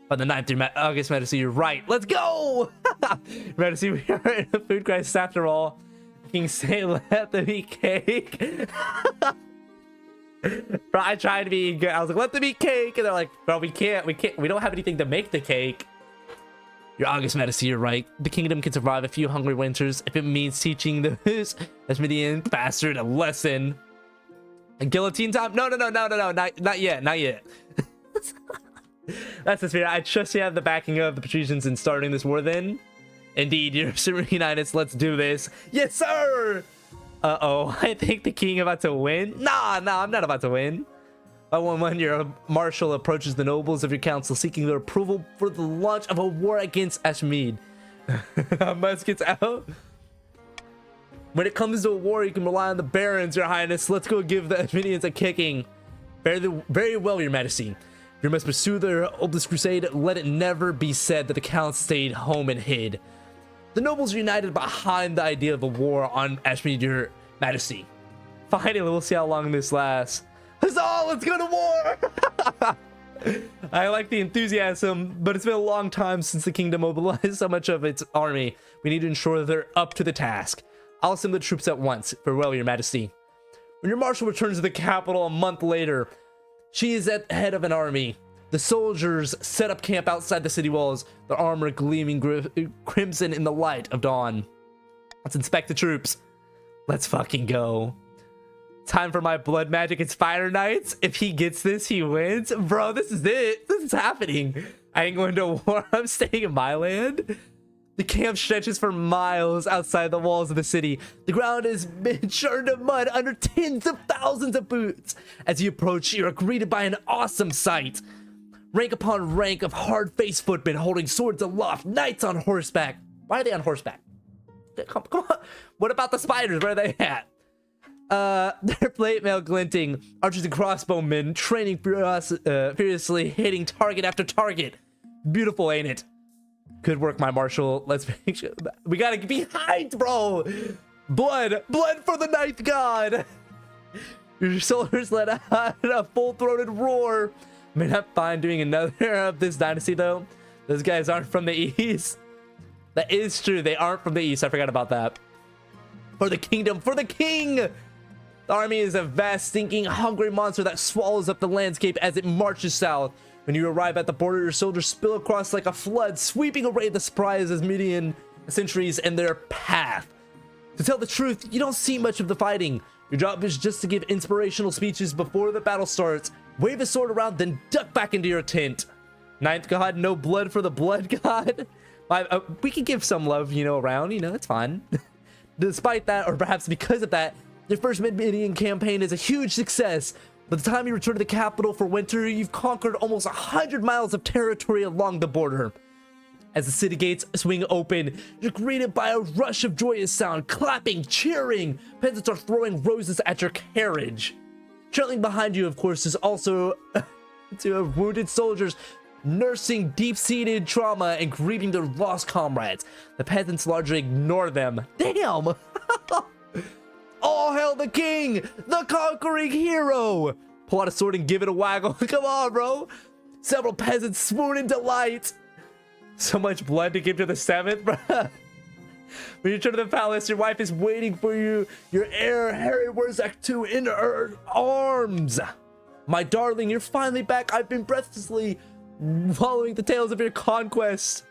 On the 9th, Your August Majesty, you're right. Let's go! Your Majesty, we are in a food crisis after all. King say let them eat cake. Bro, I tried to be good. I was like, let them eat cake. And they're like, bro, we can't. We don't have anything to make the cake. Your August Majesty, you're right. The kingdom can survive a few hungry winters if it means teaching this Ashmanian bastard a lesson. And guillotine time? No. Not yet. That's the spirit. I trust you have the backing of the patricians in starting this war then. Indeed, your Serene Highness, let's do this. Yes, sir! Uh-oh, I think the king about to win. Nah, I'm not about to win. When your marshal approaches the nobles of your council seeking their approval for the launch of a war against Ashmead. Muskets out. When it comes to a war, you can rely on the barons, Your Highness. Let's go give the Ashmedians a kicking. Very well, Your Majesty. You must pursue their oldest crusade. Let it never be said that the count stayed home and hid. The nobles are united behind the idea of a war on Ashmead, Your Majesty. Finally, we'll see how long this lasts. Huzzah! Let's go to war! I like the enthusiasm, but it's been a long time since the kingdom mobilized so much of its army. We need to ensure they're up to the task. I'll assemble the troops at once. Farewell, Your Majesty. When your marshal returns to the capital a month later, she is at the head of an army. The soldiers set up camp outside the city walls, their armor gleaming crimson in the light of dawn. Let's inspect the troops. Let's fucking go. Time for my blood magic. It's Fire Knights. If he gets this, he wins. Bro, this is it. This is happening. I ain't going to war. I'm staying in my land. The camp stretches for miles outside the walls of the city. The ground has been churned to mud under tens of thousands of boots. As you approach, you're greeted by an awesome sight. Rank upon rank of hard-faced footmen holding swords aloft, knights on horseback. Why are they on horseback? Come on. What about the spiders? Where are they at? Their plate mail glinting, archers and crossbowmen training furiously, hitting target after target. Beautiful, ain't it? Good work, my marshal. Let's make sure. We gotta be hyped, bro. Blood for the ninth god. Your soldiers let out a full-throated roar. I mean, I'm fine doing another of this dynasty, though. Those guys aren't from the east. That is true. They aren't from the east. I forgot about that. For the kingdom, for the king. The army is a vast, stinking, hungry monster that swallows up the landscape as it marches south. When you arrive at the border, your soldiers spill across like a flood, sweeping away the surprises, median sentries, and their path. To tell the truth, you don't see much of the fighting. Your job is just to give inspirational speeches before the battle starts, wave a sword around, then duck back into your tent. Ninth god, no blood for the blood god. We can give some love, you know, around, you know, it's fine. Despite that, or perhaps because of that, your first Mid-Midian campaign is a huge success. By the time you return to the capital for winter, you've conquered almost 100 miles of territory along the border. As the city gates swing open, you're greeted by a rush of joyous sound, clapping, cheering. Peasants are throwing roses at your carriage. Trailing behind you, of course, is also to wounded soldiers nursing deep-seated trauma and grieving their lost comrades. The peasants largely ignore them. Damn! All hail the king, the conquering hero! Pull out a sword and give it a waggle. Come on, bro. Several peasants swoon in delight. So much blood to give to the 7th, bro. When you return to the palace, your wife is waiting for you. Your heir, Harry Wurzak II, in her arms. My darling, you're finally back. I've been breathlessly following the tales of your conquest.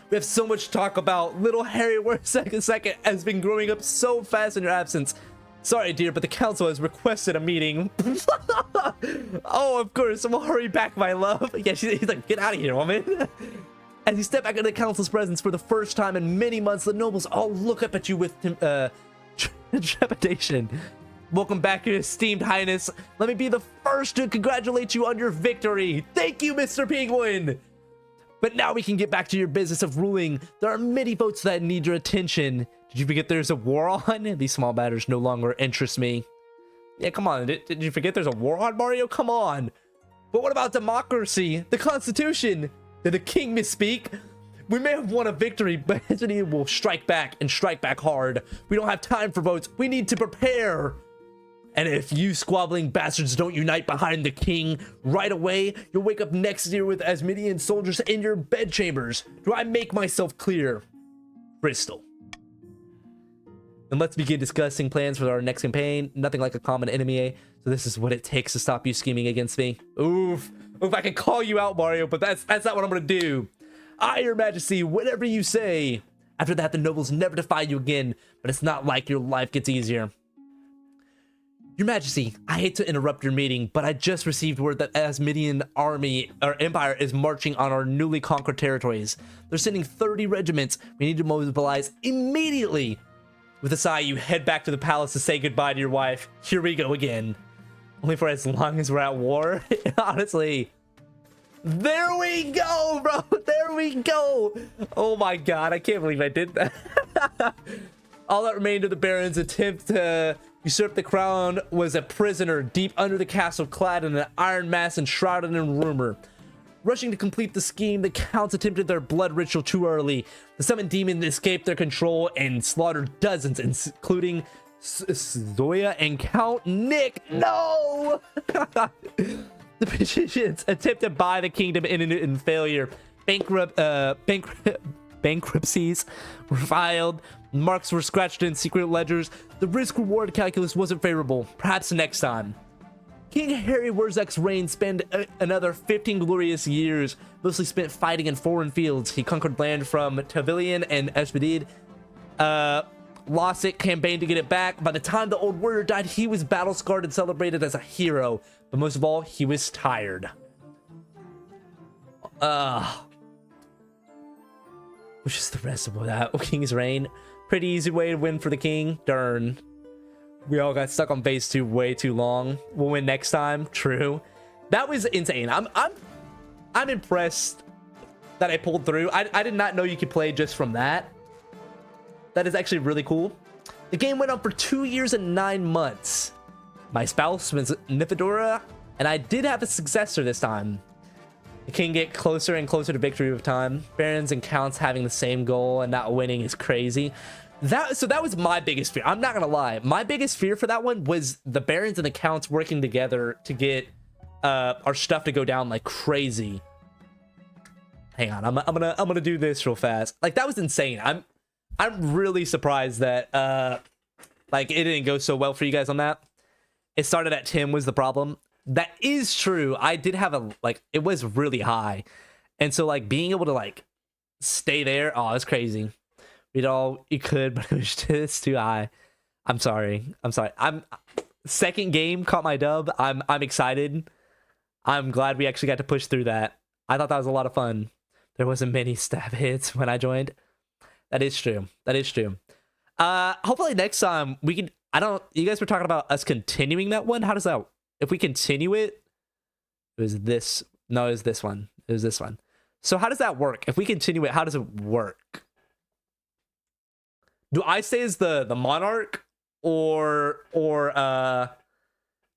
We have so much to talk about. Little Harry Wurzak II has been growing up so fast in your absence. Sorry, dear, but the council has requested a meeting. Oh, of course. We'll hurry back, my love. Yeah, he's like, get out of here, woman. As you step back into the council's presence for the first time in many months, the nobles all look up at you with trepidation. Welcome back, your esteemed highness. Let me be the first to congratulate you on your victory. Thank you, Mr. Penguin. But now we can get back to your business of ruling. There are many votes that need your attention. Did you forget there's a war on? These small matters no longer interest me. Yeah, come on. Did you forget there's a war on, Mario? Come on. But what about democracy? The Constitution? Did the king misspeak? We may have won a victory, but history will strike back and strike back hard. We don't have time for votes. We need to prepare. And if you squabbling bastards don't unite behind the king right away, you'll wake up next year with Asmodean soldiers in your bedchambers. Do I make myself clear? Bristol. And let's begin discussing plans for our next campaign. Nothing like a common enemy, eh? So this is what it takes to stop you scheming against me. Oof. Oof, I can call you out, Mario, but that's not what I'm gonna do. Aye, your majesty, whatever you say. After that, the nobles never defy you again, but it's not like your life gets easier. Your Majesty, I hate to interrupt your meeting, but I just received word that Asmodean army or empire is marching on our newly conquered territories. They're sending 30 regiments. We need to mobilize immediately. With a sigh, you head back to the palace to say goodbye to your wife. Here we go again. Only for as long as we're at war. Honestly. There we go, bro. There we go. Oh my god, I can't believe I did that. All that remained of the Baron's attempt to usurp the crown was a prisoner deep under the castle, clad in an iron mask and shrouded in rumor. Rushing to complete the scheme, the counts attempted their blood ritual too early. The summoned demon escaped their control and slaughtered dozens, including Zoya and Count Nick. No! The petitions attempted to buy the kingdom ended in failure. Bankruptcies were filed. Marks were scratched in secret ledgers. The risk-reward calculus wasn't favorable. Perhaps next time. King Harry Wurzak's reign spanned another 15 glorious years, mostly spent fighting in foreign fields. He conquered land from Tavilion and Espadid, lost it, campaigned to get it back. By the time the old warrior died, he was battle-scarred and celebrated as a hero. But most of all, he was tired. Which is the rest of that King's reign. Pretty easy way to win for the king. Darn. We all got stuck on phase 2 way too long. We'll win next time. True. That was insane. I'm impressed that I pulled through. I did not know you could play just from that. That is actually really cool. The game went on for 2 years and 9 months. My spouse was Nifedora, and I did have a successor this time. The king get closer and closer to victory with time. Barons and counts having the same goal and not winning is crazy. So that was my biggest fear. I'm not gonna lie. My biggest fear for that one was the barons and the counts working together to get our stuff to go down like crazy. Hang on, I'm gonna do this real fast. Like, that was insane. I'm really surprised that like it didn't go so well for you guys on that. It started at 10 was the problem. That is true. I did have it was really high. And so like being able to like stay there, oh, it's crazy. You know, you could, but it was just too high. I'm sorry. I'm second game caught my dub. I'm excited. I'm glad we actually got to push through that. I thought that was a lot of fun. There wasn't many stab hits when I joined. That is true. That is true. Hopefully next time we can. You guys were talking about us continuing that one. How does that? If we continue it, it was this. No, it was this one. It was this one. So how does that work? If we continue it, how does it work? Do I stay as the monarch, or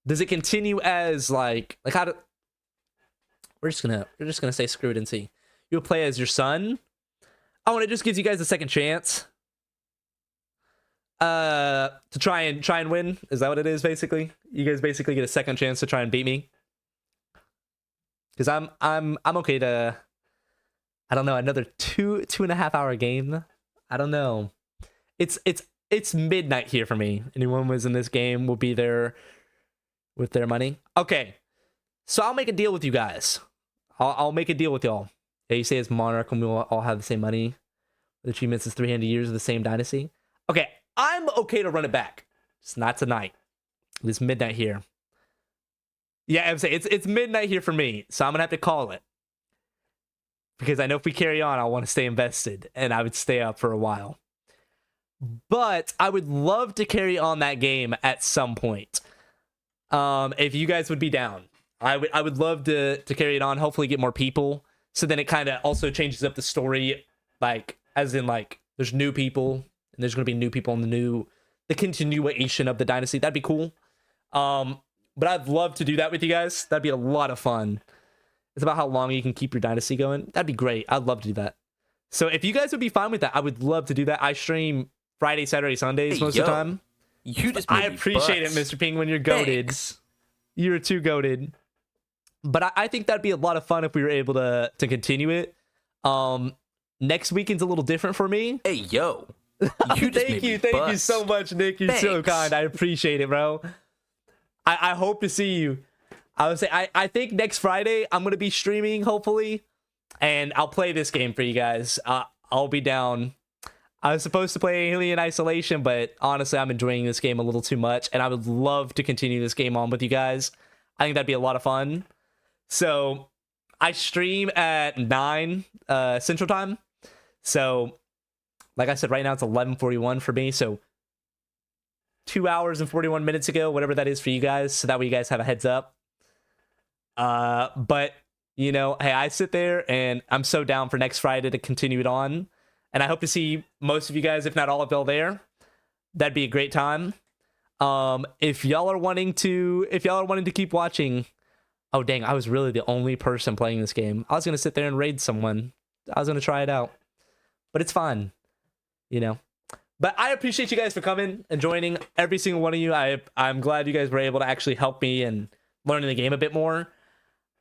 does it continue as like how do? We're just gonna say screw it and see. You'll play as your son. Oh, and it just gives you guys a second chance. To try and win. Is that what it is? Basically, you guys basically get a second chance to try and beat me. Because I'm okay to. I don't know, another 2.5 hour game. I don't know. It's midnight here for me. Anyone who was in this game will be there with their money. Okay, so I'll make a deal with you guys. I'll make a deal with y'all. Yeah, you say it's monarch and we will all have the same money. The achievements is 300 years of the same dynasty. Okay, I'm okay to run it back. It's not tonight. It's midnight here. Yeah, I'm saying it's midnight here for me, so I'm gonna have to call it. Because I know if we carry on, I want to stay invested, and I would stay up for a while. But I would love to carry on that game at some point. If you guys would be down, I would love to carry it on. Hopefully, get more people, so then it kind of also changes up the story, like as in like there's new people, and there's gonna be new people in the continuation of the dynasty. That'd be cool. But I'd love to do that with you guys. That'd be a lot of fun. It's about how long you can keep your dynasty going. That'd be great. I'd love to do that. So if you guys would be fine with that, I would love to do that. I stream Friday, Saturday, Sundays most of the time. I appreciate it, Mr. Penguin. You're goated. You're too goated. But I think that'd be a lot of fun if we were able to continue it. Next weekend's a little different for me. Hey, yo. Thank you so much, Nick. You're so kind. I appreciate it, bro. I hope to see you. I would say I think next Friday I'm gonna be streaming, hopefully, and I'll play this game for you guys. I'll be down. I was supposed to play Alien Isolation, but honestly, I'm enjoying this game a little too much, and I would love to continue this game on with you guys. I think that'd be a lot of fun. So I stream at 9 Central Time. So, like I said, right now it's 11:41 for me. So 2 hours and 41 minutes ago, whatever that is for you guys, so that way you guys have a heads up. But you know, hey, I sit there and I'm so down for next Friday to continue it on, and I hope to see most of you guys, if not all of y'all, there. That'd be a great time. If y'all are wanting to keep watching, oh dang, I was really the only person playing this game. I was gonna sit there and raid someone. I was gonna try it out, but it's fine, you know. But I appreciate you guys for coming and joining, every single one of you. I'm glad you guys were able to actually help me in learning the game a bit more.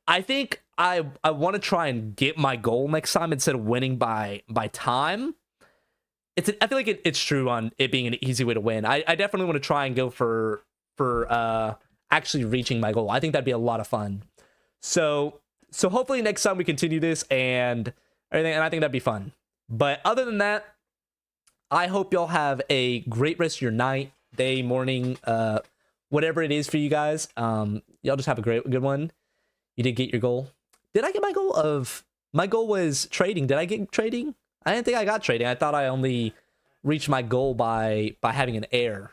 I think I want to try and get my goal next time instead of winning by time. I feel like it's true on it being an easy way to win. I definitely want to try and go for actually reaching my goal. I think that'd be a lot of fun. So hopefully next time we continue this and everything, and I think that'd be fun. But other than that, I hope y'all have a great rest of your night, day, morning, whatever it is for you guys. Y'all just have a good one. You did get your goal. Did I get my goal my goal was trading. Did I get trading? I didn't think I got trading. I thought I only reached my goal by having an heir.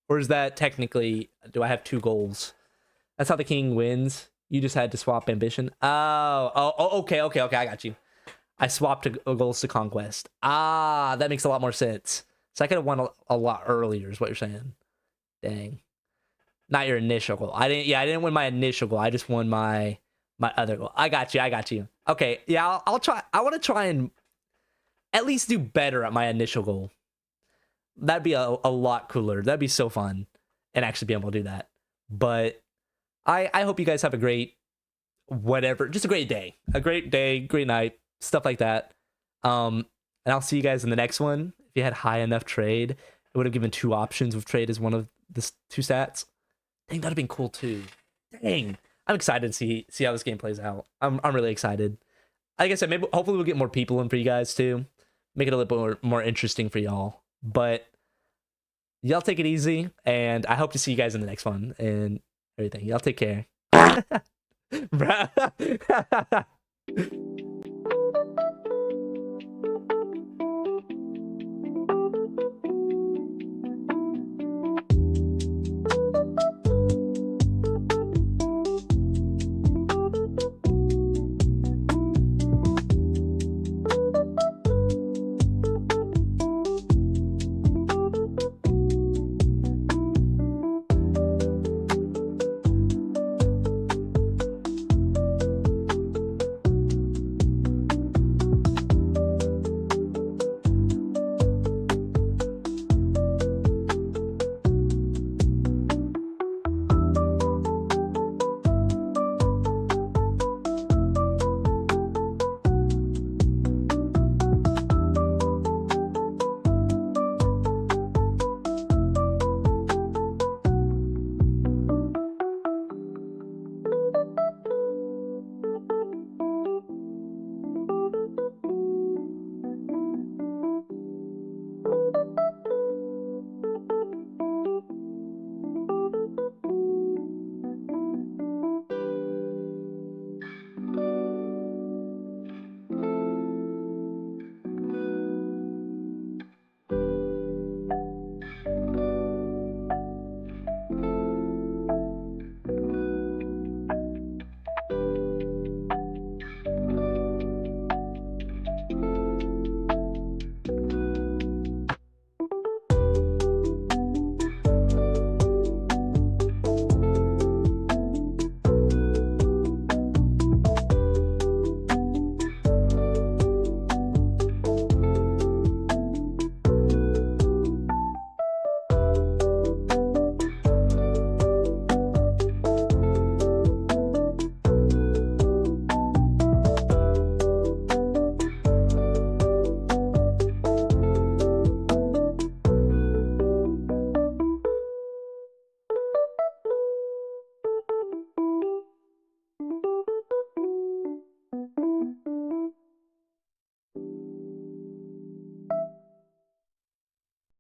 Or is that technically, do I have 2 goals? That's how the king wins. You just had to swap ambition. Oh, okay, I got you. I swapped goals to conquest. That makes a lot more sense. So I could have won a lot earlier is what you're saying. Dang. Not your initial goal. I didn't win my initial goal. I just won my other goal. I got you. Okay, yeah, I'll try. I want to try and at least do better at my initial goal. That'd be a lot cooler. That'd be so fun and actually be able to do that. But I hope you guys have a great just a great day. A great day, great night. Stuff like that. And I'll see you guys in the next one. If you had high enough trade, it would have given 2 options with trade as one of the 2 stats. Dang, that'd have been cool too. Dang, I'm excited to see how this game plays out. I'm really excited. Like I said, maybe hopefully we'll get more people in for you guys too. Make it a little bit more interesting for y'all. But Y'all take it easy, and I hope to see you guys in the next one and everything. Y'all take care. Bruh.